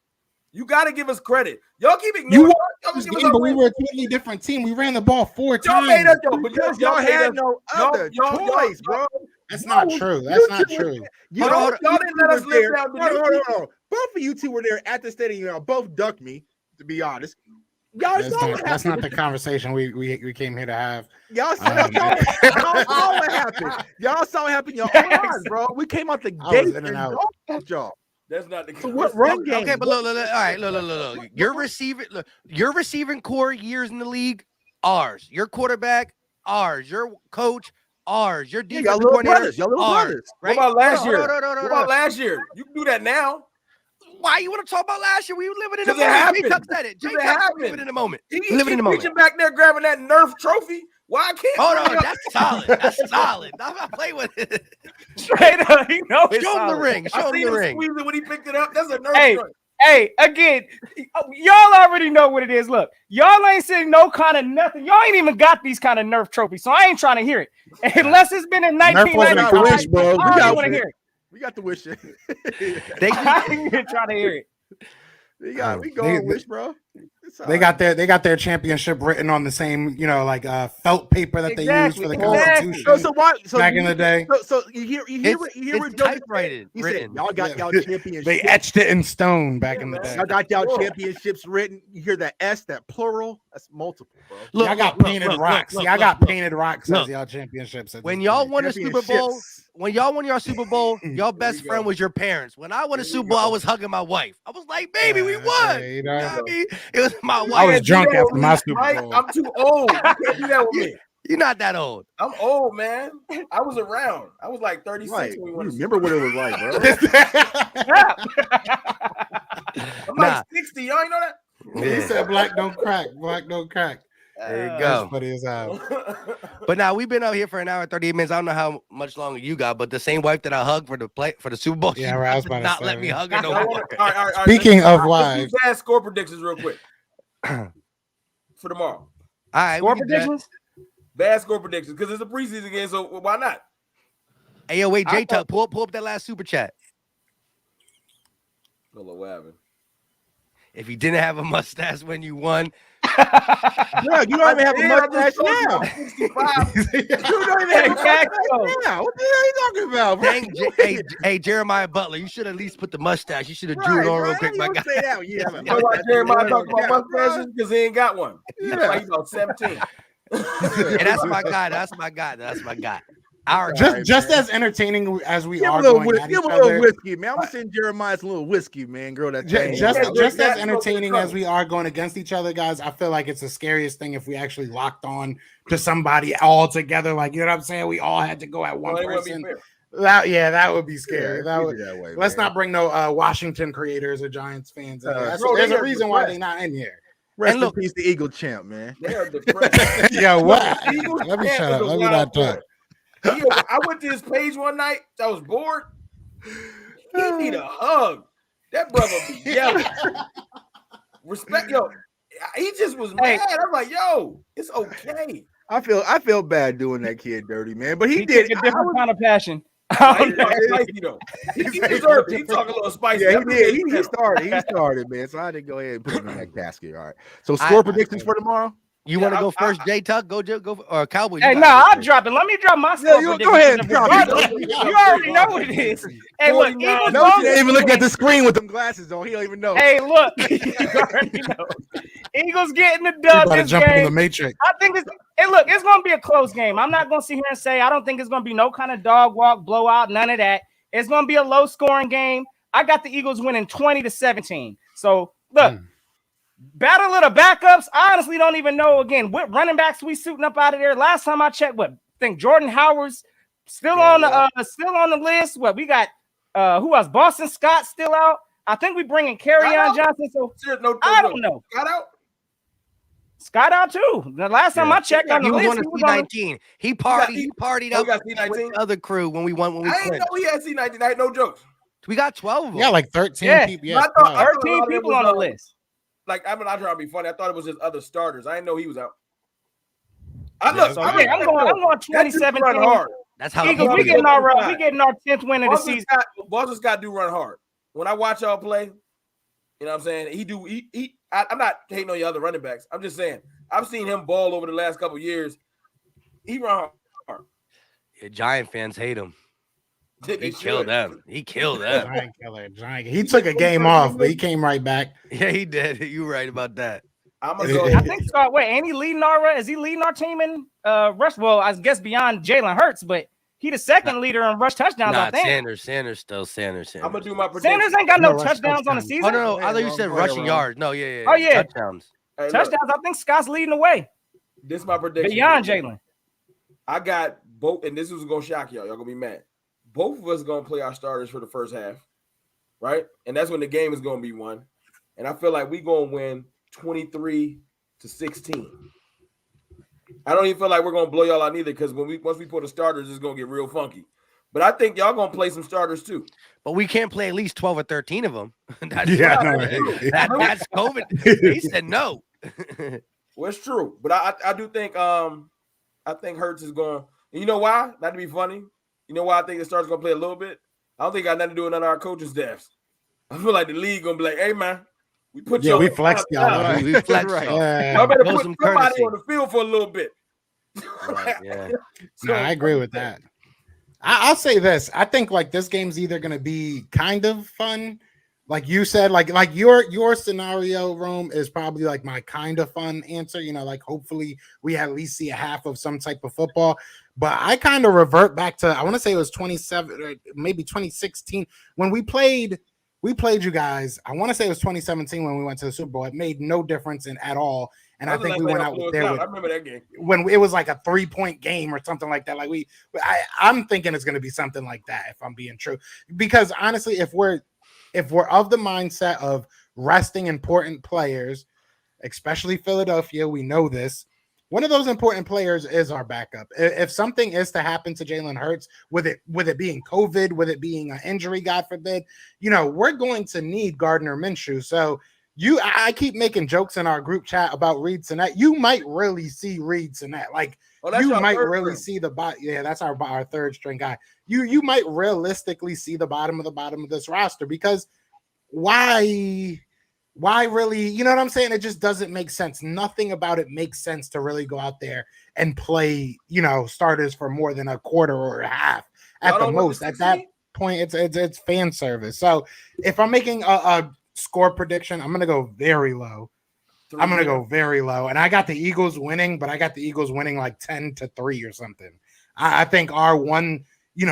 You got to give us credit. Y'all keep You ignoring. won Y'all this give us game, our but we win. were a totally different team. We ran the ball 4 Y'all times. made us though, but Because y'all y'all made had us. no y'all- other y'all- choice, bro. That's not true. That's not true. You Hold on, know, hold on. Y'all didn't let us live down Hold on. Both of you two were there at the stadium. Y'all both ducked me, to be honest. Y'all That's saw what not, that's happened. not the conversation we came here to have. Y'all saw what happened. Y'all saw what happened. Y'all own eyes, bro. We came out the I was gate in and and out. dogged y'all. That's not the. So what run game? Okay, but look, all right, look. Your receiving core years in the league, ours. Your quarterback, ours. Your coach, ours. Your Yeah, defensive y'all little coordinator, brothers. Y'all little ours. brothers. Right? What about last Hold year? on, hold on, What hold about on. last year? You can do that now. Why you want to talk about last year? We were living in the 'Cause it moment. Jay happened. Tuck said it. Jay 'Cause it Tuck happened. living in the moment. He Living in the moment. reaching back there grabbing that Nerf trophy. Why I can't? Hold bring on, up- that's solid. That's solid. I'm not playing with it. Straight up, you know it's Show him the solid. ring. I Show him seen the him ring. squeeze it when he picked it up. That's a Nerf Hey, joint. Hey, again, y'all already know what it is. Look, y'all ain't seen no kind of nothing. Y'all ain't even got these kind of Nerf trophies, so I ain't trying to hear it. Unless it's been in Nerf wasn't a 1995, wish, bro. I don't want to hear it. We got the wish. They I ain't even trying to hear it. we going wish, bro. They got their championship written on the same, like felt paper that they used for the Constitution So why? So back in the day. So you hear It's what Joe just said? typewritten, He said, written. y'all got y'all championships. They etched it in stone back in the day. Y'all got y'all championships written. You hear that S, that plural? That's multiple, bro. Look, Y'all got look, painted look, rocks. look, Y'all look, got look. painted rocks Look. as y'all championships. When y'all won a Super Bowl, Championships. when y'all won your Super Bowl, your best friend was your parents. When I won a Super Bowl, I was hugging my wife. I was like, baby, we won. you You know? know what I mean? It was my wife. I was drunk do that after with my me, Super Mike. Bowl. I'm too old. You can't do that with me. You're not that old. I'm old, man. I was around. I was like 36 Right. when we You won. remember what it was like, bro? I'm like 60. Y'all ain't know that? He said black don't crack. Black don't crack. There you That's go. funny as hell. But now we've been out here for an hour and 38 minutes. I don't know how much longer you got, but the same wife that I hugged for the Super Bowl, Yeah, she right, I was did about to not say, let me man. hug her no All more. right. Speaking of let's do wives, bad score predictions real quick for tomorrow. All right, Score we can do that. predictions? Bad score predictions because it's a preseason game, so why not? Hey, yo, wait, I J-Tuck, pull up that last super chat. Hello, what happened? If you didn't have a mustache when you won, Yeah, you don't even have a mustache now. 65. You don't even have a mustache now. What the hell are you talking about, bro? dang, hey, Jeremiah Butler, you should at least put the mustache. You should have drew it on real quick, my guy. Say that. You have a You know why Jeremiah talking mustache, about bro? mustaches? Because he ain't got one. He's Yeah. like about 17. Hey, that's my guy. That's my guy. That's my guy. Our just as entertaining as we Give him are a little, going at give each him a little other. whiskey, man. I'm gonna send Jeremiah some little whiskey, man. Girl, that thing. Just as That's entertaining what as we are going against each other, guys, I feel like it's the scariest thing if we actually locked on to somebody all together. Like, you know what I'm saying? We all had to go at one person. That would be scary. Yeah, that would, that way, let's man. not bring no Washington creators or Giants fans in here. bro, There's they a are reason why depressed. they're not in here. Rest look- in peace, the Eagle champ, man. They are depressed. Yo, what? Eagles Let me champ shut is up. a Let me wild not talk. boy. I went to his page one night. I was bored. He need a hug. That brother be yelling. Respect, yo. He just was mad. I'm like, yo, it's okay. I feel bad doing that kid dirty, man. But he He did. took a different kind of passion. He talking spicy though. He deserved it. He talking a little spicy. Yeah, I he appreciate did. He that. started, man. So I had to go ahead and put him in that casket. All right. So score predictions for tomorrow? You want to go first, J-Tuck? Go, or Cowboys? Hey, no, I'll drop it. Let me drop my score. Yeah, go ahead and drop it. You already know what it is. Hey, look, Eagles No, don't he didn't even look at the screen with them glasses on. He don't even know. Hey, look, you already know. Eagles getting the You dub about to this jump into the game. Matrix. I think it's. Hey, look, it's gonna be a close game. I'm not gonna sit here and say I don't think it's gonna be no kind of dog walk, blowout, none of that. It's gonna be a low scoring game. I got the Eagles winning 20-17. So look. Battle of the backups. I honestly don't even know again what running backs we suiting up out of there. Last time I checked, I think Jordan Howard's still on the list. What we got? Who else? Boston Scott still out. I think we bringing Kerryon Johnson. So I don't know. Scott out too. The last time I checked on the list, he was on C19. He partied up with the other crew when we won. I didn't know he had C19. I had no jokes. We got 12 of them. Yeah, like 13 people. Yeah, I thought 13 people on the list. Like, I'm not trying to be funny. I thought it was just other starters. I didn't know he was out. I'm going 2017. Run hard. That's how Eagles, we getting our 10th win of the season. Boston Scott do run hard. When I watch y'all play, you know what I'm saying? I'm not hating on your other running backs. I'm just saying I've seen him ball over the last couple of years. He run hard. Yeah, Giant fans hate him. He killed them. He killed them. Giant killer. He took a game off, but he came right back. Yeah, he did. You're right about that. I think Scott. Wait, ain't he leading our? Is he leading our team in rush? Well, I guess beyond Jalen Hurts, but he the second leader in rush touchdowns. I think Sanders still Sanders. I'm gonna do my prediction. Sanders ain't got no touchdowns on the season. Oh no, I thought you said rushing yards. No, yeah. Oh yeah, touchdowns. Hey, touchdowns. I think Scott's leading the way. This is my prediction. Beyond Jalen. I got both, and this is gonna shock y'all. Y'all gonna be mad. Both of us are gonna play our starters for the first half, right? And that's when the game is gonna be won. And I feel like we gonna win 23-16. I don't even feel like we're gonna blow y'all out either, because once we put the starters, it's gonna get real funky. But I think y'all gonna play some starters too. But we can't play at least 12 or 13 of them. That's COVID. He said no. Well, it's true, but I do think I think Hurts is going. You know why? Not to be funny. You know why I think the starters gonna play a little bit? I don't think it got nothing to do with none of our coaching staffs. I feel like the league gonna be like, "Hey man, we put you. We flexed y'all. We flexed Right. y'all. Y'all better put some somebody courtesy. on the field for a little bit." Right, yeah. No, I agree with that. I'll say this. I think like this game's either gonna be kind of fun, like you said, like your scenario, Rome, is probably like my kind of fun answer. You know, like hopefully we at least see a half of some type of football. But I kind of revert back to, I want to say it was 27 or maybe 2016 when we played you guys. I want to say it was 2017 when we went to the Super Bowl. It made no difference at all. and I think we went out there with. I remember that game when it was like a 3-point game or something like that. Like I'm thinking it's going to be something like that if I'm being true. Because honestly, if we're of the mindset of resting important players, especially Philadelphia, we know this. One of those important players is our backup. If something is to happen to Jalen Hurts, with it being COVID, with it being an injury, God forbid, we're going to need Gardner Minshew. So I keep making jokes in our group chat about Reed Sinnett. You might really see Reed Sinnett. Like you might really see the bottom. Yeah, that's our third string guy. You might realistically see the bottom of this roster because why really, you know what I'm saying? It just doesn't make sense. Nothing about it makes sense to really go out there and play, starters for more than a quarter or a half at the most. At that point, it's fan service. So if I'm making a score prediction, I'm going to go very low. I'm going to go very low. And I got the Eagles winning, but I got the Eagles winning like 10-3 or something. I think our one,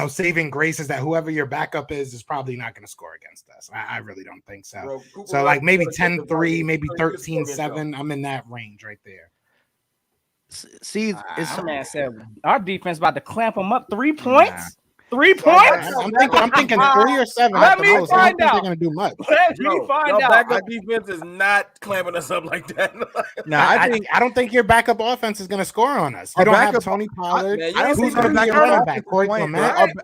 saving grace is that whoever your backup is probably not going to score against us. I really don't think so. Bro, so like maybe 10-3, maybe 13-7. I'm in that range right there. See, it's man said our defense about to clamp them up 3 points. 3 points? I'm thinking 3 or 7. Let me find out. I don't think they're going to do much. Let me find out. Backup defense is not clamping us up like that. I don't think your backup offense is going to score on us. You don't have Tony Pollard. Who's going to be your running back?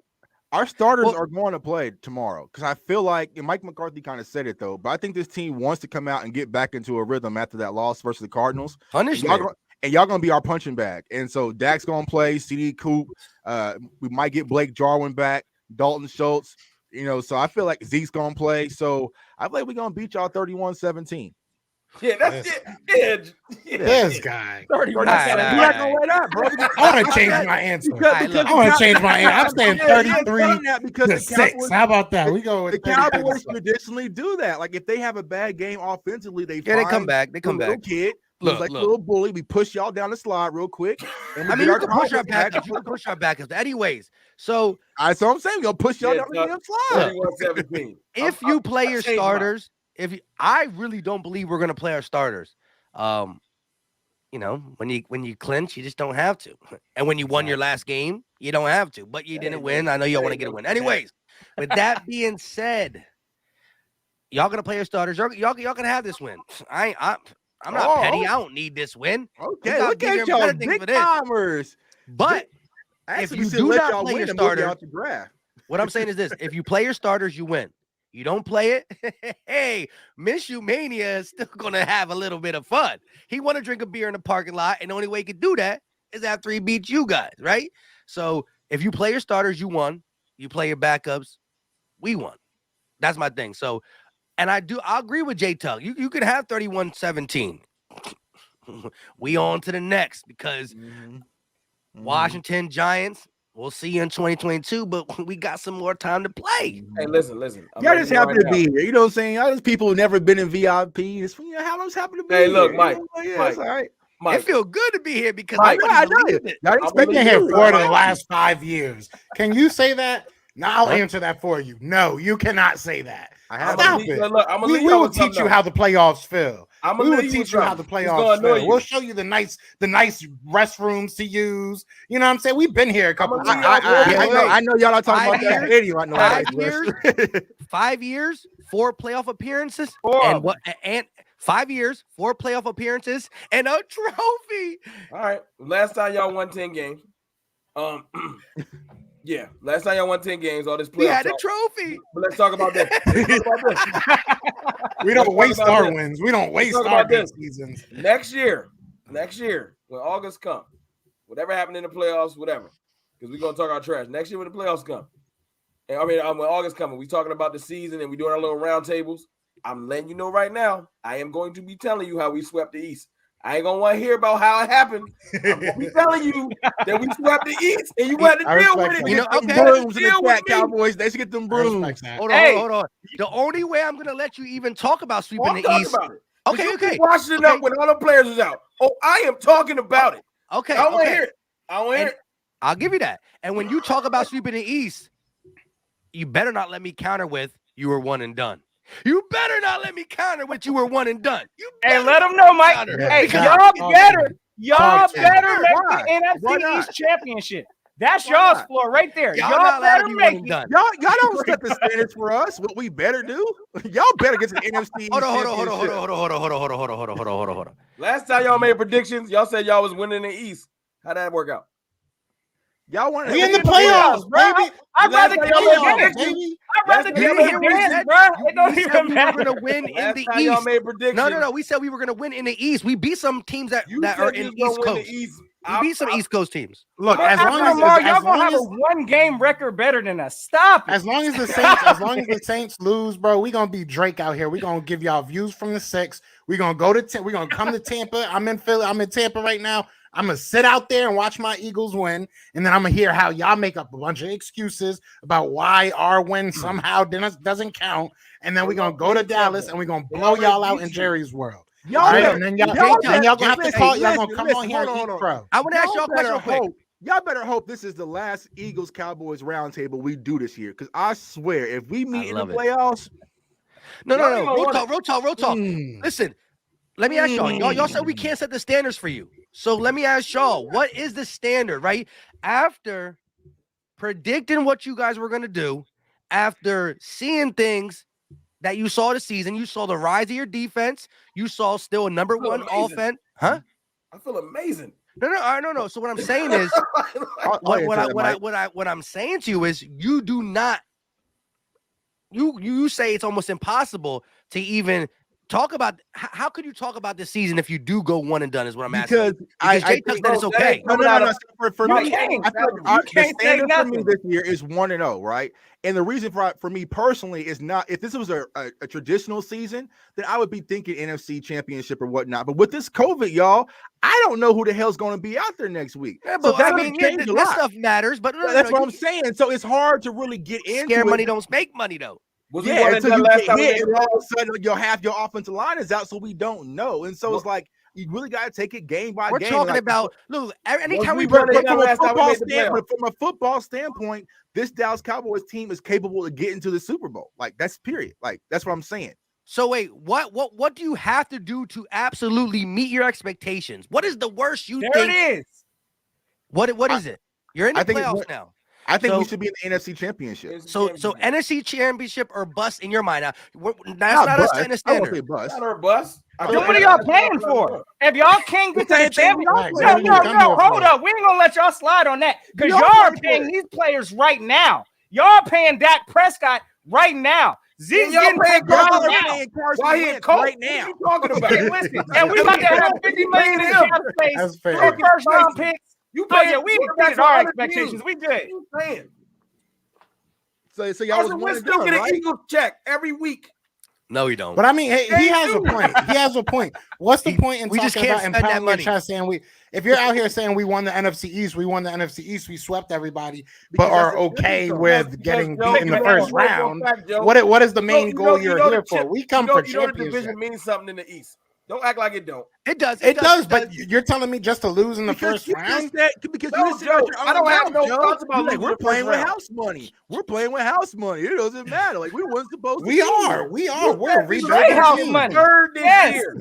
Our starters are going to play tomorrow because I feel like, and Mike McCarthy kind of said it though, but I think this team wants to come out and get back into a rhythm after that loss versus the Cardinals. And y'all gonna be our punching bag. And so Dak's gonna play, CD Coop. We might get Blake Jarwin back, Dalton Schultz. So I feel like Zeke's gonna play. So I feel like we're gonna beat y'all 31-17. Yeah, that's it. This guy. 31-17. You're not gonna wait up, bro. I want to change my answer. I want to change my answer. I'm saying 33-6. How about that? We go with the Cowboys traditionally do that. Like if they have a bad game offensively, they come back. They come back. Kid. Look, little bully. We push y'all down the slide real quick. And you can push our backups. You can push our backups. Anyways, so that's what I'm saying. We're gonna push y'all down the slide. 31-17. If you play your starters, I really don't believe we're gonna play our starters. When you clinch, you just don't have to. And when you won your last game, you don't have to. But you didn't win. I know y'all want to get a win. Anyways, with that being said, y'all gonna play your starters. Y'all gonna have this win. I'm not petty. I don't need this win. Okay, look at y'all big timers. But if you do not play your starters, what I'm saying is this: if you play your starters, you win. You don't play it, hey, Minshew Mania is still gonna have a little bit of fun. He want to drink a beer in the parking lot, and the only way he could do that is after he beats you guys, right? So if you play your starters, you won. You play your backups, we won. That's my thing. So. And I agree with J Tug. You could have 31-17. We on to the next because Washington Giants, we'll see you in 2022, but we got some more time to play. Hey, listen. Y'all just happy to be here. You know what I'm saying? All those people who never been in VIP. How long happy to be here? Hey, look, Mike. That's all right. It feels good to be here because I know you. I've been here for the last 5 years. Can you say that? No, I'll answer that for you. No, you cannot say that. Stop it. We will teach you how the playoffs feel. We will teach you how the playoffs feel. We'll show you the nice restrooms to use. You know what I'm saying? We've been here a couple times. I know y'all are talking about that stadium. I know 5 years, 4 playoff appearances, and 5 years, 4 playoff appearances, and a trophy. All right. Last time y'all won 10 games. Yeah, last time y'all won 10 games, all this playoff. We had a trophy. But let's talk about this. We don't waste our wins. We don't waste our good seasons. Next year, when August comes, whatever happened in the playoffs, whatever, because we're gonna talk our trash. Next year when the playoffs come, and when August comes, we talking about the season and we doing our little round tables. I'm letting you know right now, I am going to be telling you how we swept the East. I ain't gonna want to hear about how it happened. I'm gonna be telling you that we swept the East and you had to deal with it. You know, brooms in the chat, Cowboys. They should get them brooms. Hold on. The only way I'm gonna let you even talk about sweeping the East. Okay. Washing it up when all the players is out. Oh, I am talking about it. Okay. I want to hear it. I want to hear it. I'll give you that. And when you talk about sweeping the East, you better not let me counter with you were one and done. You better not let me counter with you were one and done. You Hey, let them know, Mike. counter. Hey, Yeah. y'all better make Why? the Why NFC not? East championship. That's Why y'all's not? floor right there. Y'all Y'all not allowed better to be one make and it. done. Y'all don't set the standards for us. What we better do? Y'all better get to the NFC. Hold on. Last time y'all made predictions, y'all said y'all was winning the East. How'd that work out? Y'all want We in the playoffs, bro. baby. I'd Last rather time give y'all you made dance. predictions, baby. I'd rather You give didn't you hear what he dance, said? bro. It don't We said even we were matter. going to win in last the time y'all East. made predictions. No. We said we were going to win in the East. We beat some teams that You are said you in was gonna East win Coast. the East. We beat some East Coast teams. Look, Well, as after long as Lamar, y'all as gonna long have as a one-game record better than us. Stop it. as long as the Saints lose, bro, we gonna be Drake out here. We gonna give y'all views from the 6. We gonna go to we gonna come to Tampa. I'm in Philly. I'm in Tampa right now. I'm gonna sit out there and watch my Eagles win, and then I'm gonna hear how y'all make up a bunch of excuses about why our win somehow doesn't count, and then we're gonna go to Dallas and we're gonna blow y'all out in Jerry's world. Y'all All right, better, and then y'all y'all better- gonna have to listen, call. Y'all listen, gonna come listen, on here and hold eat on. crow. I want to ask y'all a question better real quick. hope. Y'all better hope this is the last Eagles Cowboys roundtable we do this year. Because I swear, if we meet in the love it. playoffs, No. Y'all ain't gonna Real talk. Mm. Listen, let me ask y'all. Y'all said we can't set the standards for you. So let me ask y'all, what is the standard, right? After predicting what you guys were going to do, after seeing things that you saw this season, you saw the rise of your defense, you saw still a number one amazing. offense. Huh? I feel amazing. No. So what I'm saying is, what I'm saying to you is, you do not. You say it's almost impossible to even talk about. How could you talk about this season if you do go one and done? Is what I'm asking. because Jay Tuck said it's okay. No. For You me, can't. I feel You the can't say standard for me nothing. this year is 1-0, right? And the reason for me personally is not if this was a traditional season, then I would be thinking NFC Championship or whatnot. But with this COVID, y'all, I don't know who the hell's going to be out there next week. Yeah, So but that I could mean, change a that lot. stuff matters. But That's what I'm saying. So it's hard to really get into scare it. money don't make money though. Was we one and until done you last get time we hit, made and the all of a sudden your half your offensive line is out, so we don't know. And so it's like you really got to take it game by We're game. talking Like, about look. Anytime we one and predict, done last time we made the playoffs. but from a football standpoint, this Dallas Cowboys team is capable of getting to the Super Bowl. Like that's period. Like that's what I'm saying. So wait, what do you have to do to absolutely meet your expectations? What is the worst you There think? it is. What is it? You're in the playoffs now. I think we So- should be in the NFC Championship. So NFC Championship or bust in your mind. Now, that's Not not us bust. setting a I won't standard. say bust. Not our bus. So what are y'all playing for? If y'all can't get to the championship, hold up. We ain't gonna let y'all slide on that because y'all are paying these players right now. Y'all paying Dak Prescott right now. Zeke's getting paid right now. Why he right now? What are you talking about? Okay, listen, and we about to have $50 million in cap space, 3 first-round picks. You Oh yeah, we exceeded our expectations. We good. You paying? So y'all was Carson Wentz still get an right? Eagles check every week. No, you don't. But I mean, he has a point. He has a point. What's the point in we just talking can't about spend that pounding your money. chest saying if you're out here saying we won the NFC East, we swept everybody, Because but are that's a okay stepping with Because, getting Joe, beat in the you first know for a round? fact, Joe, What is the main goal you you're know here the for? chip- We come you know for the championship. division means something in the East. Don't act like it don't. It does. It does, but you're telling me just to lose in the first round? Because No, you just said Joe, your own I don't have mouth, no Joe. thoughts about You're like, losing we're the playing first with round. house money. We're playing with house money. It doesn't matter. Like we weren't supposed to. We are. We're We rebuilding house team. money. third this Yes. year.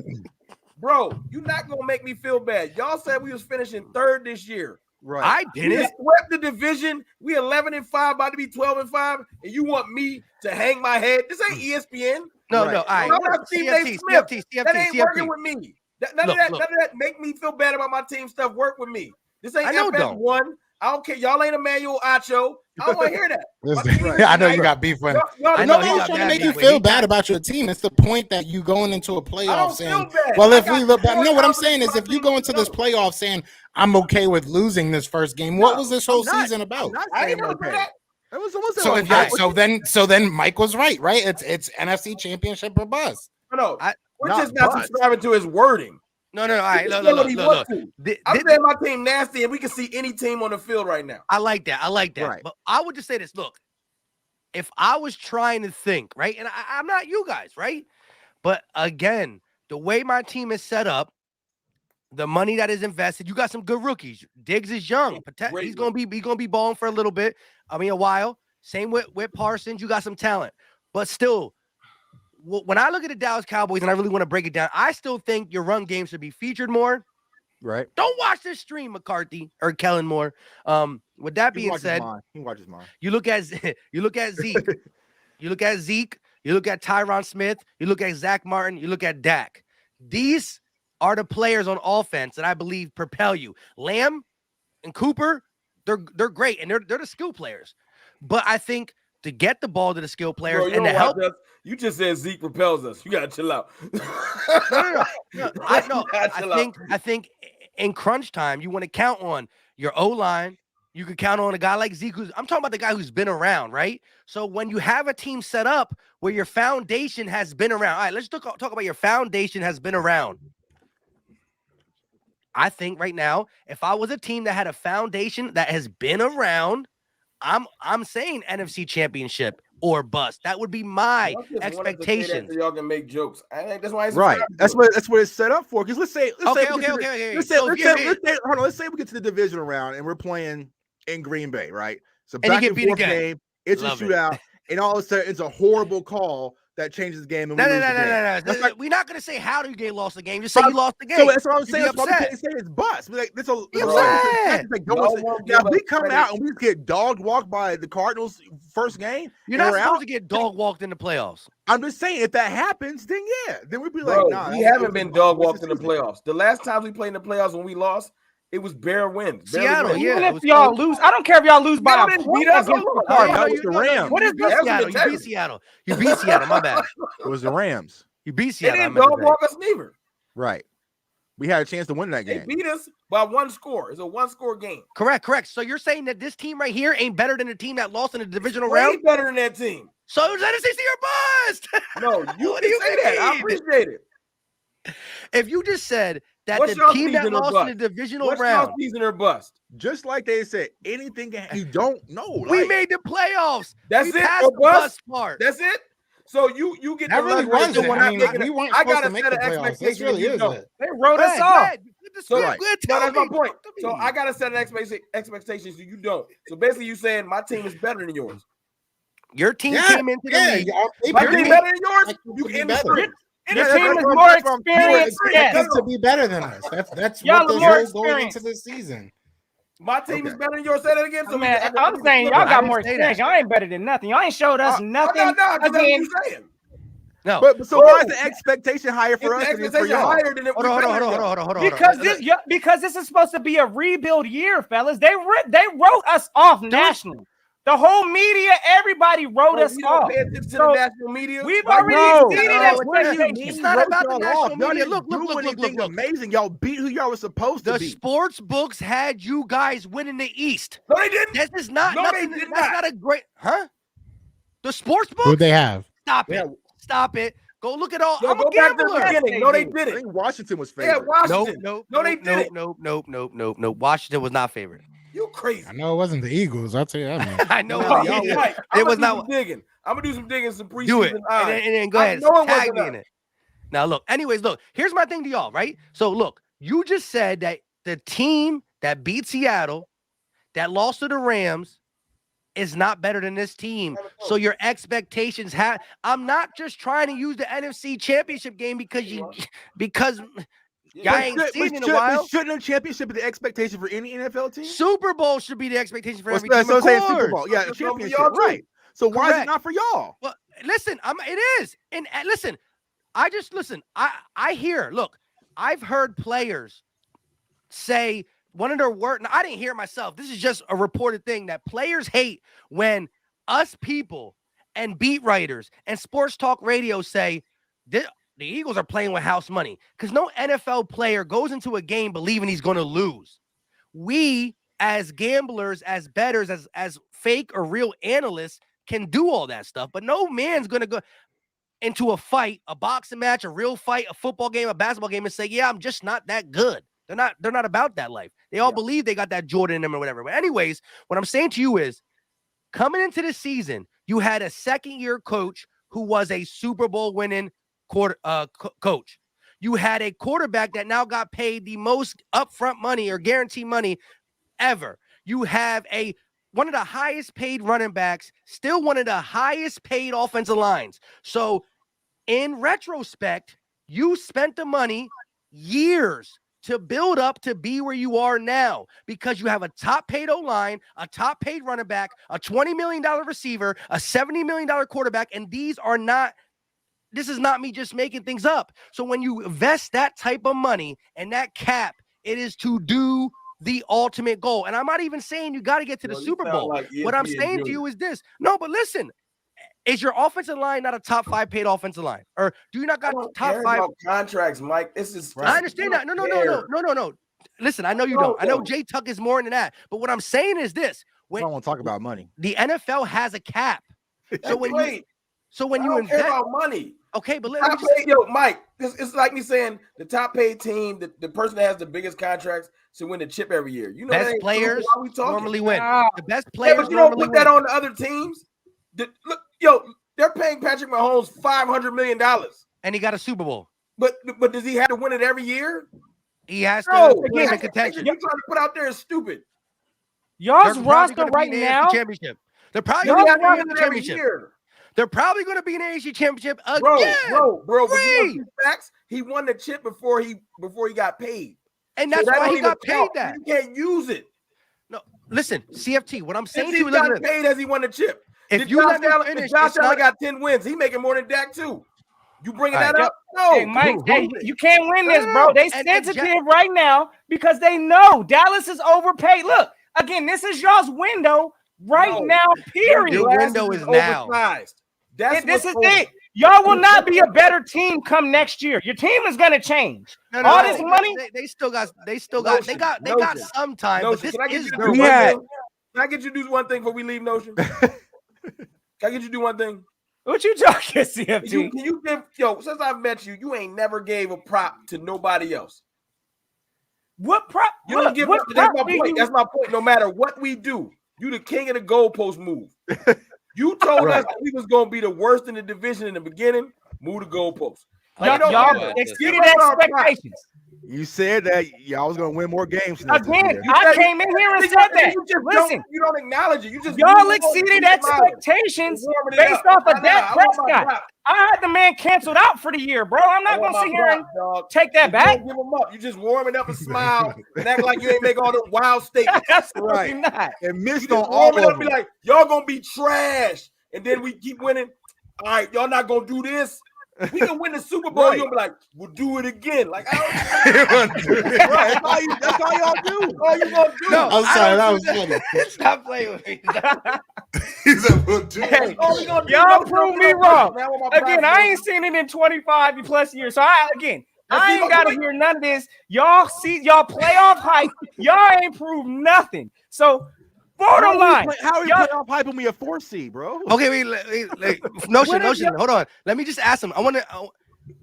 Bro, you're not gonna make me feel bad. Y'all said we was finishing third this year. Right. I We didn't. just swept the division. We 11-5, about to be 12-5, and you want me to hang my head? This ain't ESPN. No. Right. All right. I'm not Stephen A. Smith. That ain't CFT. working with me. None of that make me feel bad about my team stuff. Work with me. This ain't I know, FS1. I don't care. Y'all ain't Emmanuel Acho. I don't want to hear that. My team is I know you united. got beef with him. Y'all I know Nobody's he got trying to bad make you beef. feel He bad got- about your team. It's the point that you going into a I playoff don't saying, feel bad. well, I if we got look back, more no, what I'm confidence saying in is my if you team go than into you this know. playoff saying, I'm okay with losing this first game, what was this whole season about? I ain't never said that. That was almost So then Mike was right? It's NFC Championship or bust. No, we're not just not bust. subscribing to his wording. No. All right. He Look. said what he wants to. I'm Thi- saying my team nasty, and we can see any team on the field right now. I like that. Right. But I would just say this. Look, if I was trying to think, right, and I'm not you guys, right? But again, the way my team is set up, the money that is invested, you got some good rookies. Diggs is young. He's gonna be balling for a little bit. I mean, a while. Same with Parsons. You got some talent, but still, when I look at the Dallas Cowboys and I really want to break it down, I still think your run game should be featured more. Right. Don't watch this stream, McCarthy or Kellen Moore. With that being said, he watches mine. you look at Zeke, you look at Zeke, you look at Tyron Smith, you look at Zach Martin, you look at Dak. These are the players on offense that I believe propel you. Lamb and Cooper, they're great, and they're the skill players. But I think to get the ball to the skill players and to help. You just said Zeke propels us. You gotta chill out. No. I think in crunch time, you want to count on your O-line. You can count on a guy like Zeke. I'm talking about the guy who's been around, right? So when you have a team set up where your foundation has been around. All right, let's talk about your foundation has been around. I think right now, if I was a team that had a foundation that has been around, I'm saying NFC Championship or bust. That would be my expectation. So y'all can make jokes. I think that's why it's right. That's what it's set up for. Because let's say we get to the divisional round and we're playing in Green Bay, right? So back and forth game. It's a shootout, and all of a sudden it's a horrible call that changes the game. And No. We're not gonna say how they lost the game. Just say you lost the game. So that's what I'm saying. That's why we can't say it's bust. Like, if we come out and we get dog walked by the Cardinals first game, you're not supposed to get dog walked in the playoffs. I'm just saying, if that happens, then we'd be like, nah. We haven't been dog walked in the playoffs. The last time we played in the playoffs when we lost, it was bare wins. Seattle, even if y'all lose, I don't care if y'all lose by a point against the Cardinals. That was the Rams. What is this? Seattle? You beat Seattle. You beat Seattle. My bad. It was the Rams. You beat Seattle. They didn't dog walk us neither. Right. We had a chance to win that game. They beat us by one score. It's a one-score game. Correct. So you're saying that this team right here ain't better than the team that lost in the divisional Way round? better than that team. So it was NFC or bust. No, you didn't say that. I appreciate it. If you just said that What's the team that lost in the divisional round, season or bust? Just like they said, anything you don't know. We made the playoffs. That's we it. Passed the bust part. That's it. So you get that the really was it. I mean, we weren't supposed to make the playoffs. This really is it. They wrote us off. So that's my point. So I gotta set an expectation so you don't. So basically, you saying my team is better than yours. Your team came into the league. My team better than yours. You can better. Your team is more experienced. To be better than us. That's what the goal going into this season. My team is better than yours. Say that again. So man, I'm saying y'all got more experience. Y'all ain't better than nothing. Y'all ain't showed us nothing. No, but so why is the expectation higher for us than it is for y'all? Hold on. Because this is supposed to be a rebuild year, fellas. They wrote us off nationally. The whole media, everybody wrote us off. Pay attention to the national media. We've already exceeded expectations. It's not about the national media. Look. Amazing. Y'all beat who y'all were supposed to beat. The sports books had you guys winning the East. No, they didn't. This is not nothing. That's not a great, huh? The sports books? Who'd they have? Stop it. Go look at all. I'm a gambler. No, they didn't. I think Washington was favored. Yeah, Washington. No, they didn't. Nope. Washington was not favored. You crazy. I know it wasn't the Eagles. I'll tell you that, man. I know it was not digging. I'm gonna do some digging, some preseason. Do it, and then go ahead. Tag me in it. Now, look. Anyways, look. Here's my thing to y'all, right? So, look. You just said that the team that beat Seattle, that lost to the Rams, is not better than this team. So your expectations have. I'm not just trying to use the NFC Championship game because y'all ain't seen in a while. Shouldn't a championship be the expectation for any NFL team? Super Bowl should be the expectation for every team. So say Super Bowl, yeah, championship, right? So why is it not for y'all? Well, listen, it is, and listen, I hear. Look, I've heard players say one of their words. I didn't hear it myself. This is just a reported thing that players hate when us people and beat writers and sports talk radio say this. The Eagles are playing with house money because no NFL player goes into a game believing he's going to lose. We, as gamblers, as bettors, as fake or real analysts, can do all that stuff. But no man's going to go into a fight, a boxing match, a real fight, a football game, a basketball game, and say, "Yeah, I'm just not that good." They're not about that life. They all believe they got that Jordan in them or whatever. But anyways, what I'm saying to you is, coming into the season, you had a second-year coach who was a Super Bowl winning coach. You had a quarterback that now got paid the most upfront money or guaranteed money ever. You have one of the highest paid running backs, still one of the highest paid offensive lines. So in retrospect, you spent the money years to build up to be where you are now because you have a top paid O-line, a top paid running back, a $20 million receiver, a $70 million quarterback, and this is not me just making things up. So when you invest that type of money and that cap, it is to do the ultimate goal. And I'm not even saying you got to get to the Super Bowl. Like what I'm saying to you is this. No, but listen, is your offensive line not a top 5 paid offensive line? Or do you not got top 5 contracts, Mike? This is I understand that. No. Listen, I know you don't. I know Jay Tuck is more than that. But what I'm saying is this. I don't want to talk about money. The NFL has a cap. So when you invest care about money. Okay, but Mike, it's like me saying the top paid team, the person that has the biggest contracts should win the chip every year. You know, best players normally win. The best players. Yeah, but you don't put that on the other teams. They're paying Patrick Mahomes $500 million, and he got a Super Bowl. But does he have to win it every year? He has to win the contention. You're trying to put out there is stupid. Y'all's roster right now. Championship. They're probably going to win the championship. They're probably going to be in the AFC Championship again. Bro. Facts. He won the chip before he got paid, and that's why he got paid. That you can't use it. No, listen, CFT. What I'm saying to you, got paid as he won the chip. If Josh Allen got 10 wins, he making more than Dak too. You bringing that up? No, hey, Mike. Hey, you can't win this, bro. They sensitive right now because they know Dallas is overpaid. Look, again, this is y'all's window now. Period. Your window is now. Oversized. This is it. Y'all will not be a better team come next year. Your team is gonna change. All this money, they got some time. But this is their window. Can I get you to do one thing before we leave, Notion? Can I get you to do one thing? What you talking, CFT? Can you give since I've met you, you ain't never gave a prop to nobody else. What prop? You don't give. That's my point. That's my point. No matter what we do, you the king of the goalpost move. You told us that we was gonna be the worst in the division in the beginning. Move the goalpost. Y'all exceeded expectations. You said that y'all was gonna win more games. Again, I came in here and said that. Listen, you don't acknowledge it. You just y'all exceeded expectations based off of Dak Prescott. I had the man canceled out for the year, bro. I'm not gonna sit here and take that back. Give him up. You just warming up and smile and act like you ain't make all the wild statements. Absolutely not. And missed on all of them. Be like, y'all gonna be trash, and then we keep winning. All right, y'all not gonna do this. We can win the Super Bowl. You'll be like, we'll do it again. Like, I don't that's all y'all do. All you gonna do. No, I'm sorry, that was funny. Stop playing with me. He said, we'll do it. Y'all prove me wrong. Again, I ain't seen it in 25 plus years. So I ain't gotta hear none of this. Y'all see y'all playoff hype. Y'all ain't proved nothing. So borderline. How are you playoff hyping me a 4 seed, bro? Okay, wait, Notion. Hold on. Let me just ask him.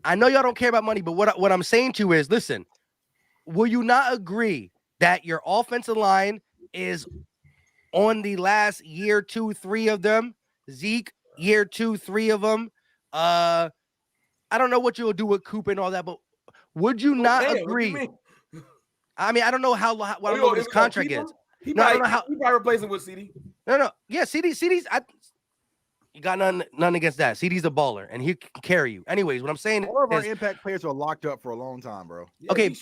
I know y'all don't care about money, but what I'm saying to you is, listen, will you not agree that your offensive line is on the last year 2, 3 of them? Zeke, year 2, 3 of them. I don't know what you'll do with Coop and all that, but would you not agree? I mean, I don't know what his contract is. He probably replacing with CD. No. Yeah, CD's. You got none against that. CD's a baller, and he can carry you. Anyways, what I'm saying all of our impact players are locked up for a long time, bro. Yeah, okay,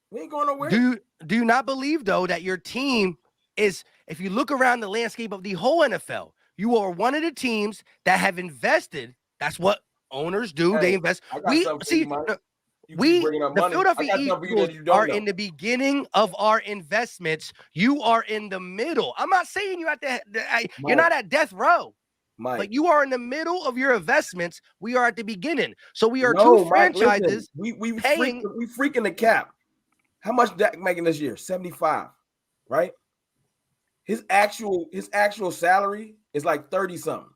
we ain't going nowhere. Do you not believe though that your team is? If you look around the landscape of the whole NFL, you are one of the teams that have invested. That's what owners do. Hey, they invest. The Philadelphia Eagles are in the beginning of our investments. You are in the middle. I'm not saying you're you're not at death row, but you are in the middle of your investments. We are at the beginning. So we are two franchises. We freaking the cap. How much Dak making this year? 75, right? His actual salary is like 30 something.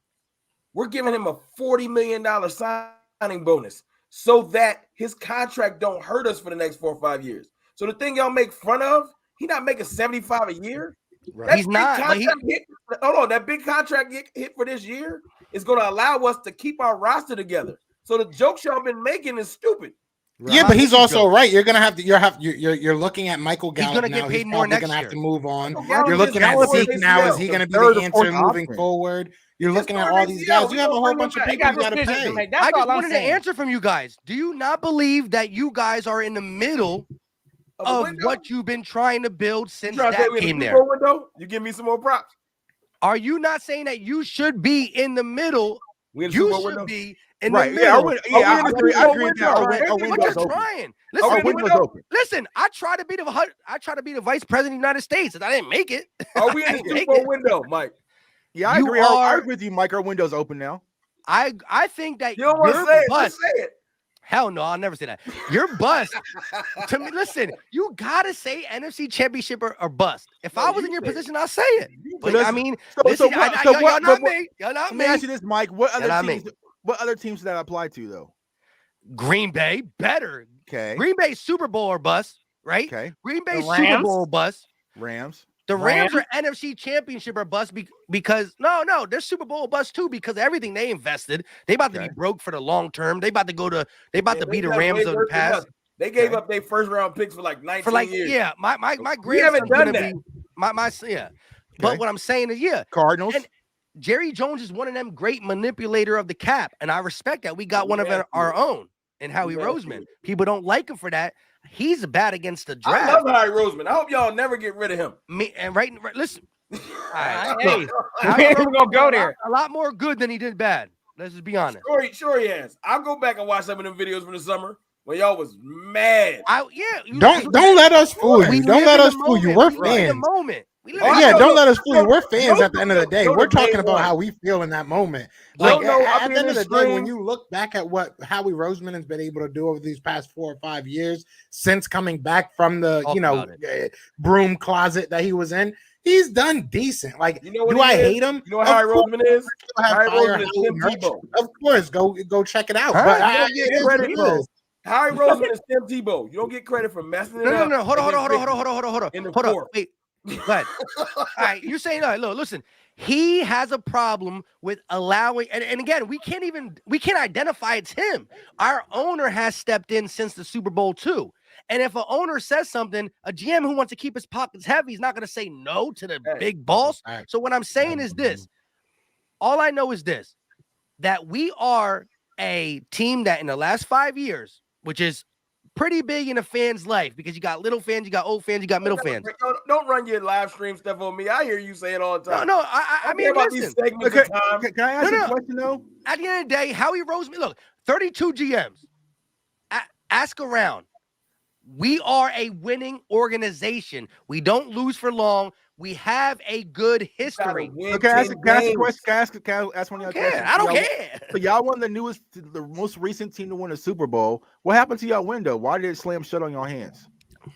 We're giving him a $40 million signing bonus, so that his contract don't hurt us for the next 4 or 5 years. So the thing y'all make fun of, he not making 75 a year. Right. He's not. That big contract hit for this year is going to allow us to keep our roster together. So the jokes y'all been making is stupid. Right. Yeah, but he's also right. You're gonna have to. You're looking at Michael Gallup. He's gonna get paid more next year. Gonna have to move on. You're looking at Zeke now. Is he gonna be the answer moving forward? You're looking at all these guys. You have a whole bunch of people you got to pay. That's I just all I'm wanted an saying. answer from you guys. Do you not believe that you guys are in the middle of what you've been trying to build since that came there? You give me some more props. Are you not saying that you should be in the middle? You should be in the Right? middle. I agree with that. Our But window's you're open. trying. Our window's open. Listen. I tried to be the vice president of the United States, and I didn't make it. Are we in the Super Bowl window, Mike? Yeah, I agree. I agree with you, Mike. Our window's open now. I think that You don't want to say it. Just say it. Hell no, I'll never say that. You're bust. To me, listen, you gotta say NFC Championship or bust. If I was in your position, I'll say it. But I mean, y'all not me. Let me ask you this, Mike. What other teams does that apply to, though? Green Bay, better. Okay. Green Bay Super Bowl or bust, right? Okay. Green Bay Super Bowl bust. Rams. The Rams are NFC Championship or bust because no, they're Super Bowl bust too because everything they invested, they about to be broke for the long term. They about to be the Rams of the past. They gave up their first round picks for like 19 years. Yeah, my we haven't done that. Okay. But what I'm saying is, Cardinals. And Jerry Jones is one of them great manipulator of the cap, and I respect that. We got one of our own in Howie Roseman. People don't like him for that. He's bad against the draft. I love Howie Roseman. I hope y'all never get rid of him. Listen. Hey, we're gonna go there. A lot more good than he did bad. Let's just be honest. Sure he has. I'll go back and watch some of them videos from the summer when y'all was mad. Don't let us fool you. Don't let us fool you. We're fans. Don't let us fool you. We're fans at the end of the day. We're talking about how we feel in that moment. Like at the end of the day, when you look back at what Howie Roseman has been able to do over these past 4 or 5 years since coming back from the broom closet that he was in, he's done decent. Like, do I hate him? You know what Howie Roseman is? Howie Roseman is Tim Tebow. Of course, go check it out. But Howie Roseman is Tim Tebow. You don't get credit for messing it up. No. Hold on. Wait. Go ahead. All right, you're saying, look, listen. He has a problem with allowing, and again, we can't identify it's him. Our owner has stepped in since the Super Bowl too. And if an owner says something, a GM who wants to keep his pockets heavy is not going to say no to the big boss. Right. So what I'm saying is this. All I know is this, that we are a team that in the last 5 years, which is pretty big in a fan's life because you got little fans, you got old fans, you got middle fans. Don't run your live stream stuff on me. I hear you say it all the time. No, I mean, about listen. These segments of time. Can I ask you a question, though? At the end of the day, Howie Roseman, look, 32 GMs. Ask around. We are a winning organization. We don't lose for long. We have a good history. Can I ask a question? Can I ask one of y'all questions? I don't care. So y'all won the most recent team to win a Super Bowl. What happened to y'all window? Why did it slam shut on your hands?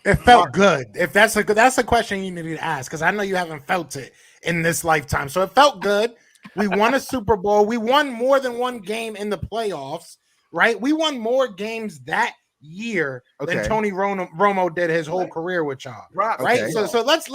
It felt good. If that's a question you need to ask, because I know you haven't felt it in this lifetime. So it felt good. We won a Super Bowl. We won more than one game in the playoffs, right? We won more games that year than Tony Romo did his whole career with y'all, right? Okay. So let's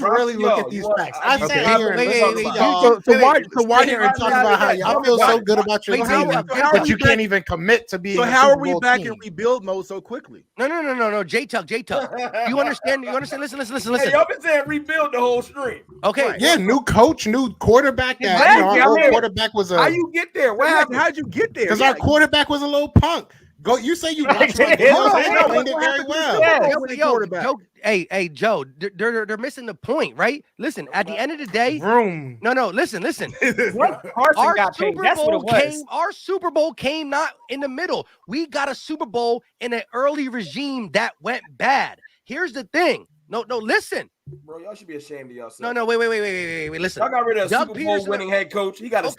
really look at these facts. I sat here and so why here and talk about how y'all feel so good about your team, but you can't even commit to being. So how are we back in rebuild mode so quickly? No. J-Tuck. You understand? Listen. Hey, y'all been saying rebuild the whole stream. Okay. Yeah, new coach, new quarterback. Our quarterback was how you get there? How'd you get there? Because our quarterback was a little punk. Go. You say you watched my game. I played it very well. Hey, Joe. They're missing the point, right? Listen. At the end of the day, No. Listen. Our Super Bowl came not in the middle. We got a Super Bowl in an early regime that went bad. Here's the thing. No. Listen. Bro, y'all should be ashamed of yourself. No. Wait. Listen. I got rid of a Super Bowl winning head coach. He got y'all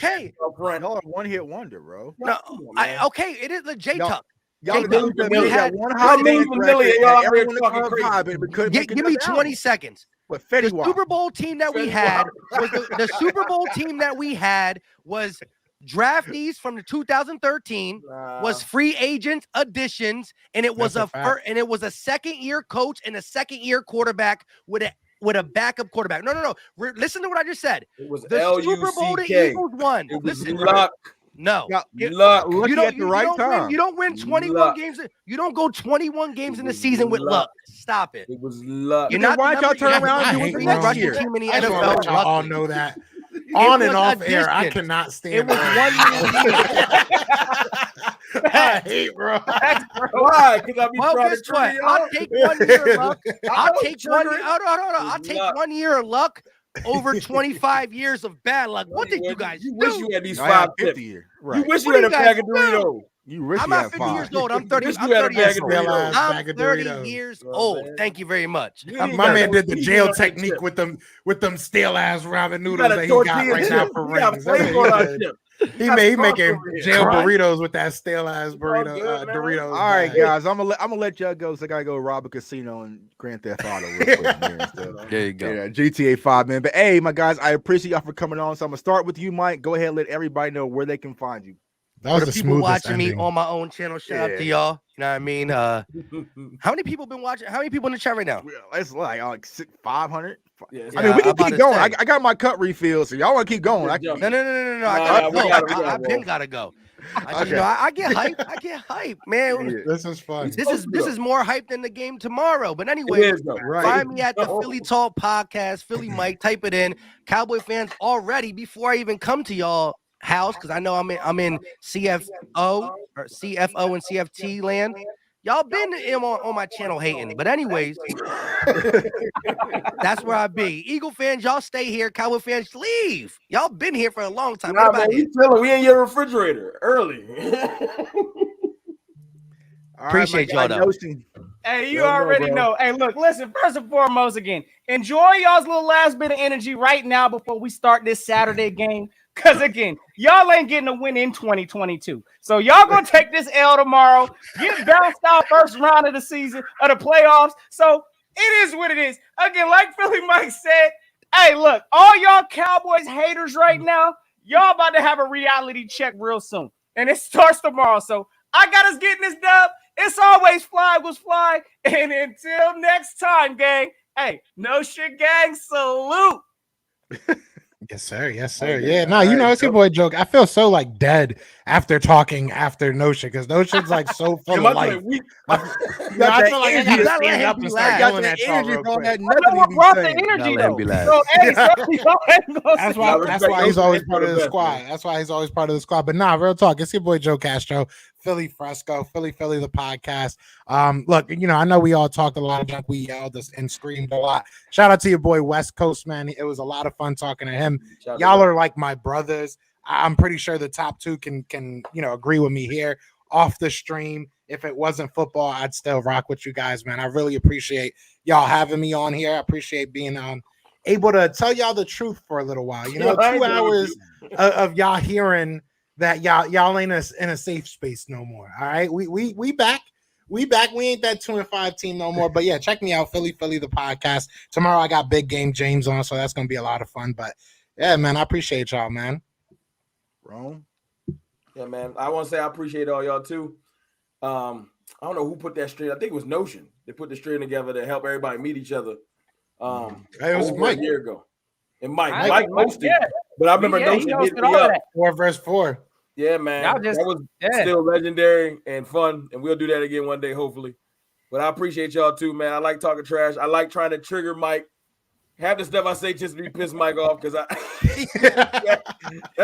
are one-hit wonder, bro. No. It is the J-Tuck. Y'all give me 20 seconds. The Super Bowl team that we had was the Super Bowl team that we had was draftees from the 2013 was free agent additions, and it was a second-year coach and a second-year quarterback with a backup quarterback. No. Listen to what I just said. It was the Super Bowl the Eagles won. Listen. No, you don't win 21 games. You don't go 21 games in the season with luck. Stop it. It was luck. You're not. Why y'all turn around and do it next year? Too many NFL. Y'all all know that. On and off air, I cannot stand it. Was 1 year. I hate, bro. Why? Because I be trying to trigger y'all. I'll take 1 year of luck. I'll take 1 year. Hold on. I'll take 1 year of luck over 25 years of bad luck. What did you guys do? You wish you had these 5 tips. Right. You wish you had a bag of Doritos. You wish I'm you not had 50 5. years old. I'm 30. Wish I'm you had a 30 bag years of old. Doritos. I'm Bag 30 of Doritos. years Oh, old. man. Thank you very much. My man did the jail technique with them stale ass ramen noodles that he got right now for rings. He making jail burritos with that stale ass burrito Doritos. All right, guys, I'm gonna let y'all go. So I gotta go rob a casino and Grand Theft Auto real quick, man. So, there you go. Yeah, GTA 5, man. But hey, my guys, I appreciate y'all for coming on. So I'm gonna start with you, Mike. Go ahead, and let everybody know where they can find you. That was For the the people smoothest watching ending. me on my own channel, shout out to y'all. You know what I mean? How many people been watching? How many people in the chat right now? It's like 500. Yeah, I mean, we can I'm about keep to going. say. I got my cup refill, so y'all want to keep going. I can, No. I been gotta go. I get hype. Man. This is fun. This is more hype than the game tomorrow. But anyway, find me at the Philly Talk Podcast, Philly Mike. Type it in. Cowboy fans already before I even come to y'all house, because I know I'm in CFO and CFT land. Y'all been on my channel hating, but anyways, that's where I be. Eagle fans, y'all stay here. Cowboy fans, leave. Y'all been here for a long time. Nah, man, we chilling. We in your refrigerator early. Appreciate y'all though. Hey, you already know. Hey, look, listen, first and foremost, again, enjoy y'all's little last bit of energy right now before we start this Saturday game. Because, again, y'all ain't getting a win in 2022. So y'all going to take this L tomorrow, get bounced out first round of the season, of the playoffs. So it is what it is. Again, like Philly Mike said, hey, look, all y'all Cowboys haters right now, y'all about to have a reality check real soon. And it starts tomorrow. So I got us getting this dub. It's always fly was fly. And until next time, gang, hey, no shit, gang, salute. Yes, sir. Yes, sir. Yeah. No, you know, it's your boy Joke. I feel so like dead after talking after No Shit, because No Shit's like so full of life. I feel like I gotta stand up and start yelling at y'all real quick. I know what brought the energy though. So, hey, that's why he's always part of the squad. That's why he's always part of the squad. But nah, real talk. It's your boy Joe Castro, Philly Fresco, Philly the podcast. Look, you know, I know we all talked a lot of junk. We yelled and screamed a lot. Shout out to your boy West Coast, man. It was a lot of fun talking to him. Y'all are like my brothers. I'm pretty sure the top two can agree with me here off the stream. If it wasn't football, I'd still rock with you guys, man. I really appreciate y'all having me on here. I appreciate being able to tell y'all the truth for a little while. You know, 2 hours of y'all hearing that y'all ain't in a safe space no more. All right, we back. We back. We ain't that 2-5 team no more. But yeah, check me out, Philly the podcast. Tomorrow I got Big Game James on, so that's gonna be a lot of fun. But yeah, man, I appreciate y'all, man. Rome. Yeah, man. I want to say I appreciate all y'all too. I don't know who put that stream. I think it was Notion. They put the stream together to help everybody meet each other. It was Mike a year ago. And Mike hosted. Yeah. But I remember Notion hit me up. 4-4. Yeah, man. That was still legendary and fun. And we'll do that again one day, hopefully. But I appreciate y'all too, man. I like talking trash. I like trying to trigger Mike. Half the stuff I say just to be piss Mike off because that's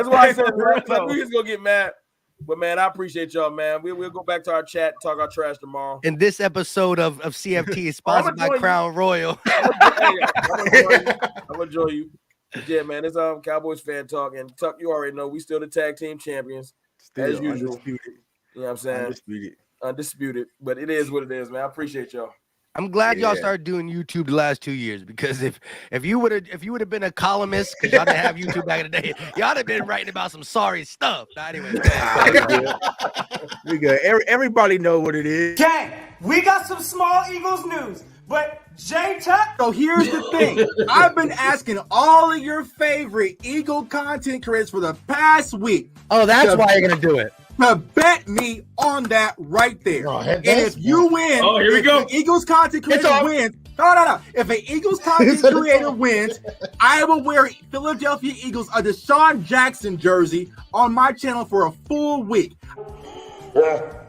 why I said I knew he was gonna get mad. But man, I appreciate y'all, man. We'll go back to our chat, talk our trash tomorrow. And this episode of CFT is sponsored by Crown Royal. I'm gonna join you. But yeah, man, it's Cowboys fan talk. And Tuck, you already know we still the tag team champions. Still as usual. Undisputed. You know what I'm saying? Undisputed. But it is what it is, man. I appreciate y'all. I'm glad y'all started doing YouTube the last 2 years, because if you would have been a columnist, because y'all didn't have YouTube back in the day, y'all have been writing about some sorry stuff. Anyway, we good. Everybody know what it is. Gang, we got some small Eagles news, but Jay Tuck. So here's the thing. I've been asking all of your favorite Eagle content creators for the past week. Oh, that's why you're gonna do it. To bet me on that right there. And if you win, here we go. The Eagles content creator wins. No. If an Eagles content creator wins, I will wear Philadelphia Eagles a Deshaun Jackson jersey on my channel for a full week. Brother,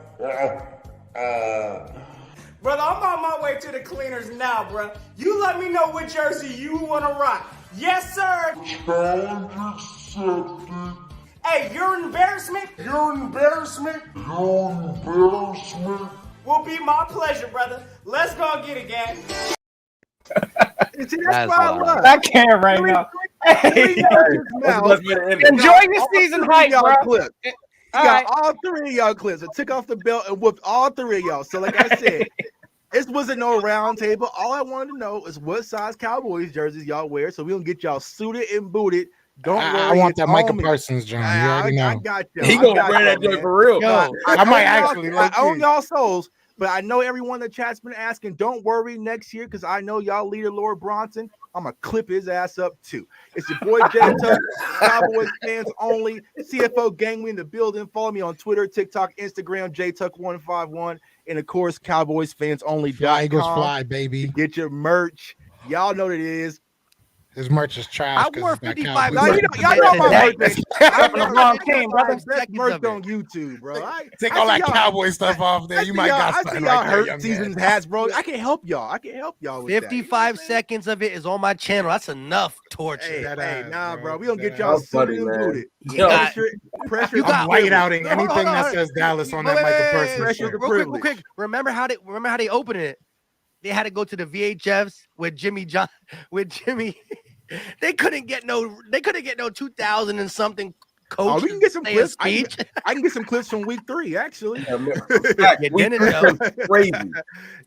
I'm on my way to the cleaners now, bro. You let me know what jersey you want to rock. Yes, sir. Hey, your embarrassment will be my pleasure, brother. Let's go get it, gang. See, that's why I love. I can't right now. Hey, enjoy your season hype, bro. He got all three of y'all clips. I took off the belt and whooped all three of y'all. So, like I said, this wasn't no round table. All I wanted to know is what size Cowboys jerseys y'all wear, so we don't get y'all suited and booted. Don't worry. I want that Micah Parsons, John. You already know. I got you. He gonna wear that joint for real. Yo, I might actually. I own y'all souls, but I know everyone in the chat's been asking. Don't worry next year, because I know y'all leader Lord Bronson. I'm gonna clip his ass up too. It's your boy Jay Tuck, Cowboys fans only. CFO gang, we in the building. Follow me on Twitter, TikTok, Instagram, JTuck151, and of course, Cowboys fans only. Fly Eagles fly, baby. Get your merch. Y'all know what it is. His merch is trash. I wore 55. No, y'all know my merch. I'm on the wrong team, brother. Best merch on YouTube, bro. Take all that Cowboy stuff off there. You might got I something see y'all right there, hurt season hats, bro. I can help y'all. With 55 seconds of it is on my channel. That's enough torture. Hey, nah, bro. We gonna get y'all suited and booted. Pressure. You got white outing anything that says Dallas on that Michael Parsons. Real quick. Remember how they opened it? They had to go to the VHFs with Jimmy. They couldn't get no 2000 and something coach. We can get some clips. I can get some clips from week 3, actually. Crazy.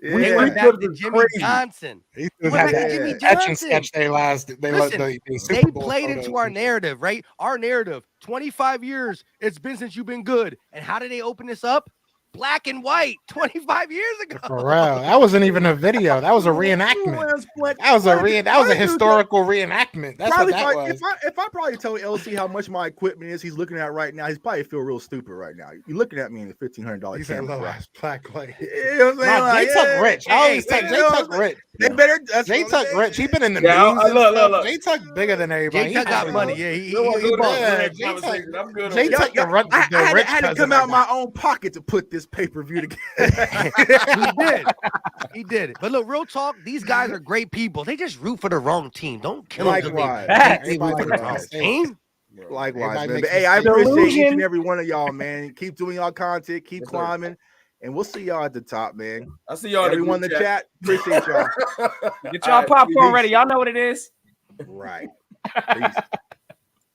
They went back to Jimmy Johnson. Etch and sketch they played into our narrative, right? Our narrative. 25 years it's been since you've been good. And how did they open this up? Black and white 25 years ago. For real. That wasn't even a video. That was a reenactment. That was a historical reenactment. That's probably what that was. If I probably tell LC how much my equipment is, he's looking at right now. He's probably feel real stupid right now. You're looking at me in the $1,500. He's saying low ass black white. You know what I'm saying? Jay Tuck rich. I always say Jay Tuck rich. They better. Jay Tuck rich. He been in the news. Look. Jay Tuck bigger than everybody. Jay Tuck got money. Yeah, he Jay Tuck can run. I had to come out my own pocket to put this pay-per-view together. He did. But look, real talk, these guys are great people. They just root for the wrong team. Don't kill them. They root for the wrong team. Likewise, man. But, hey, I appreciate each and every one of y'all, man. Keep doing y'all content, keep climbing, and we'll see y'all at the top, man. I see y'all. Everyone in the chat. Appreciate y'all. Get y'all popcorn ready. Y'all know what it is. Right. Peace.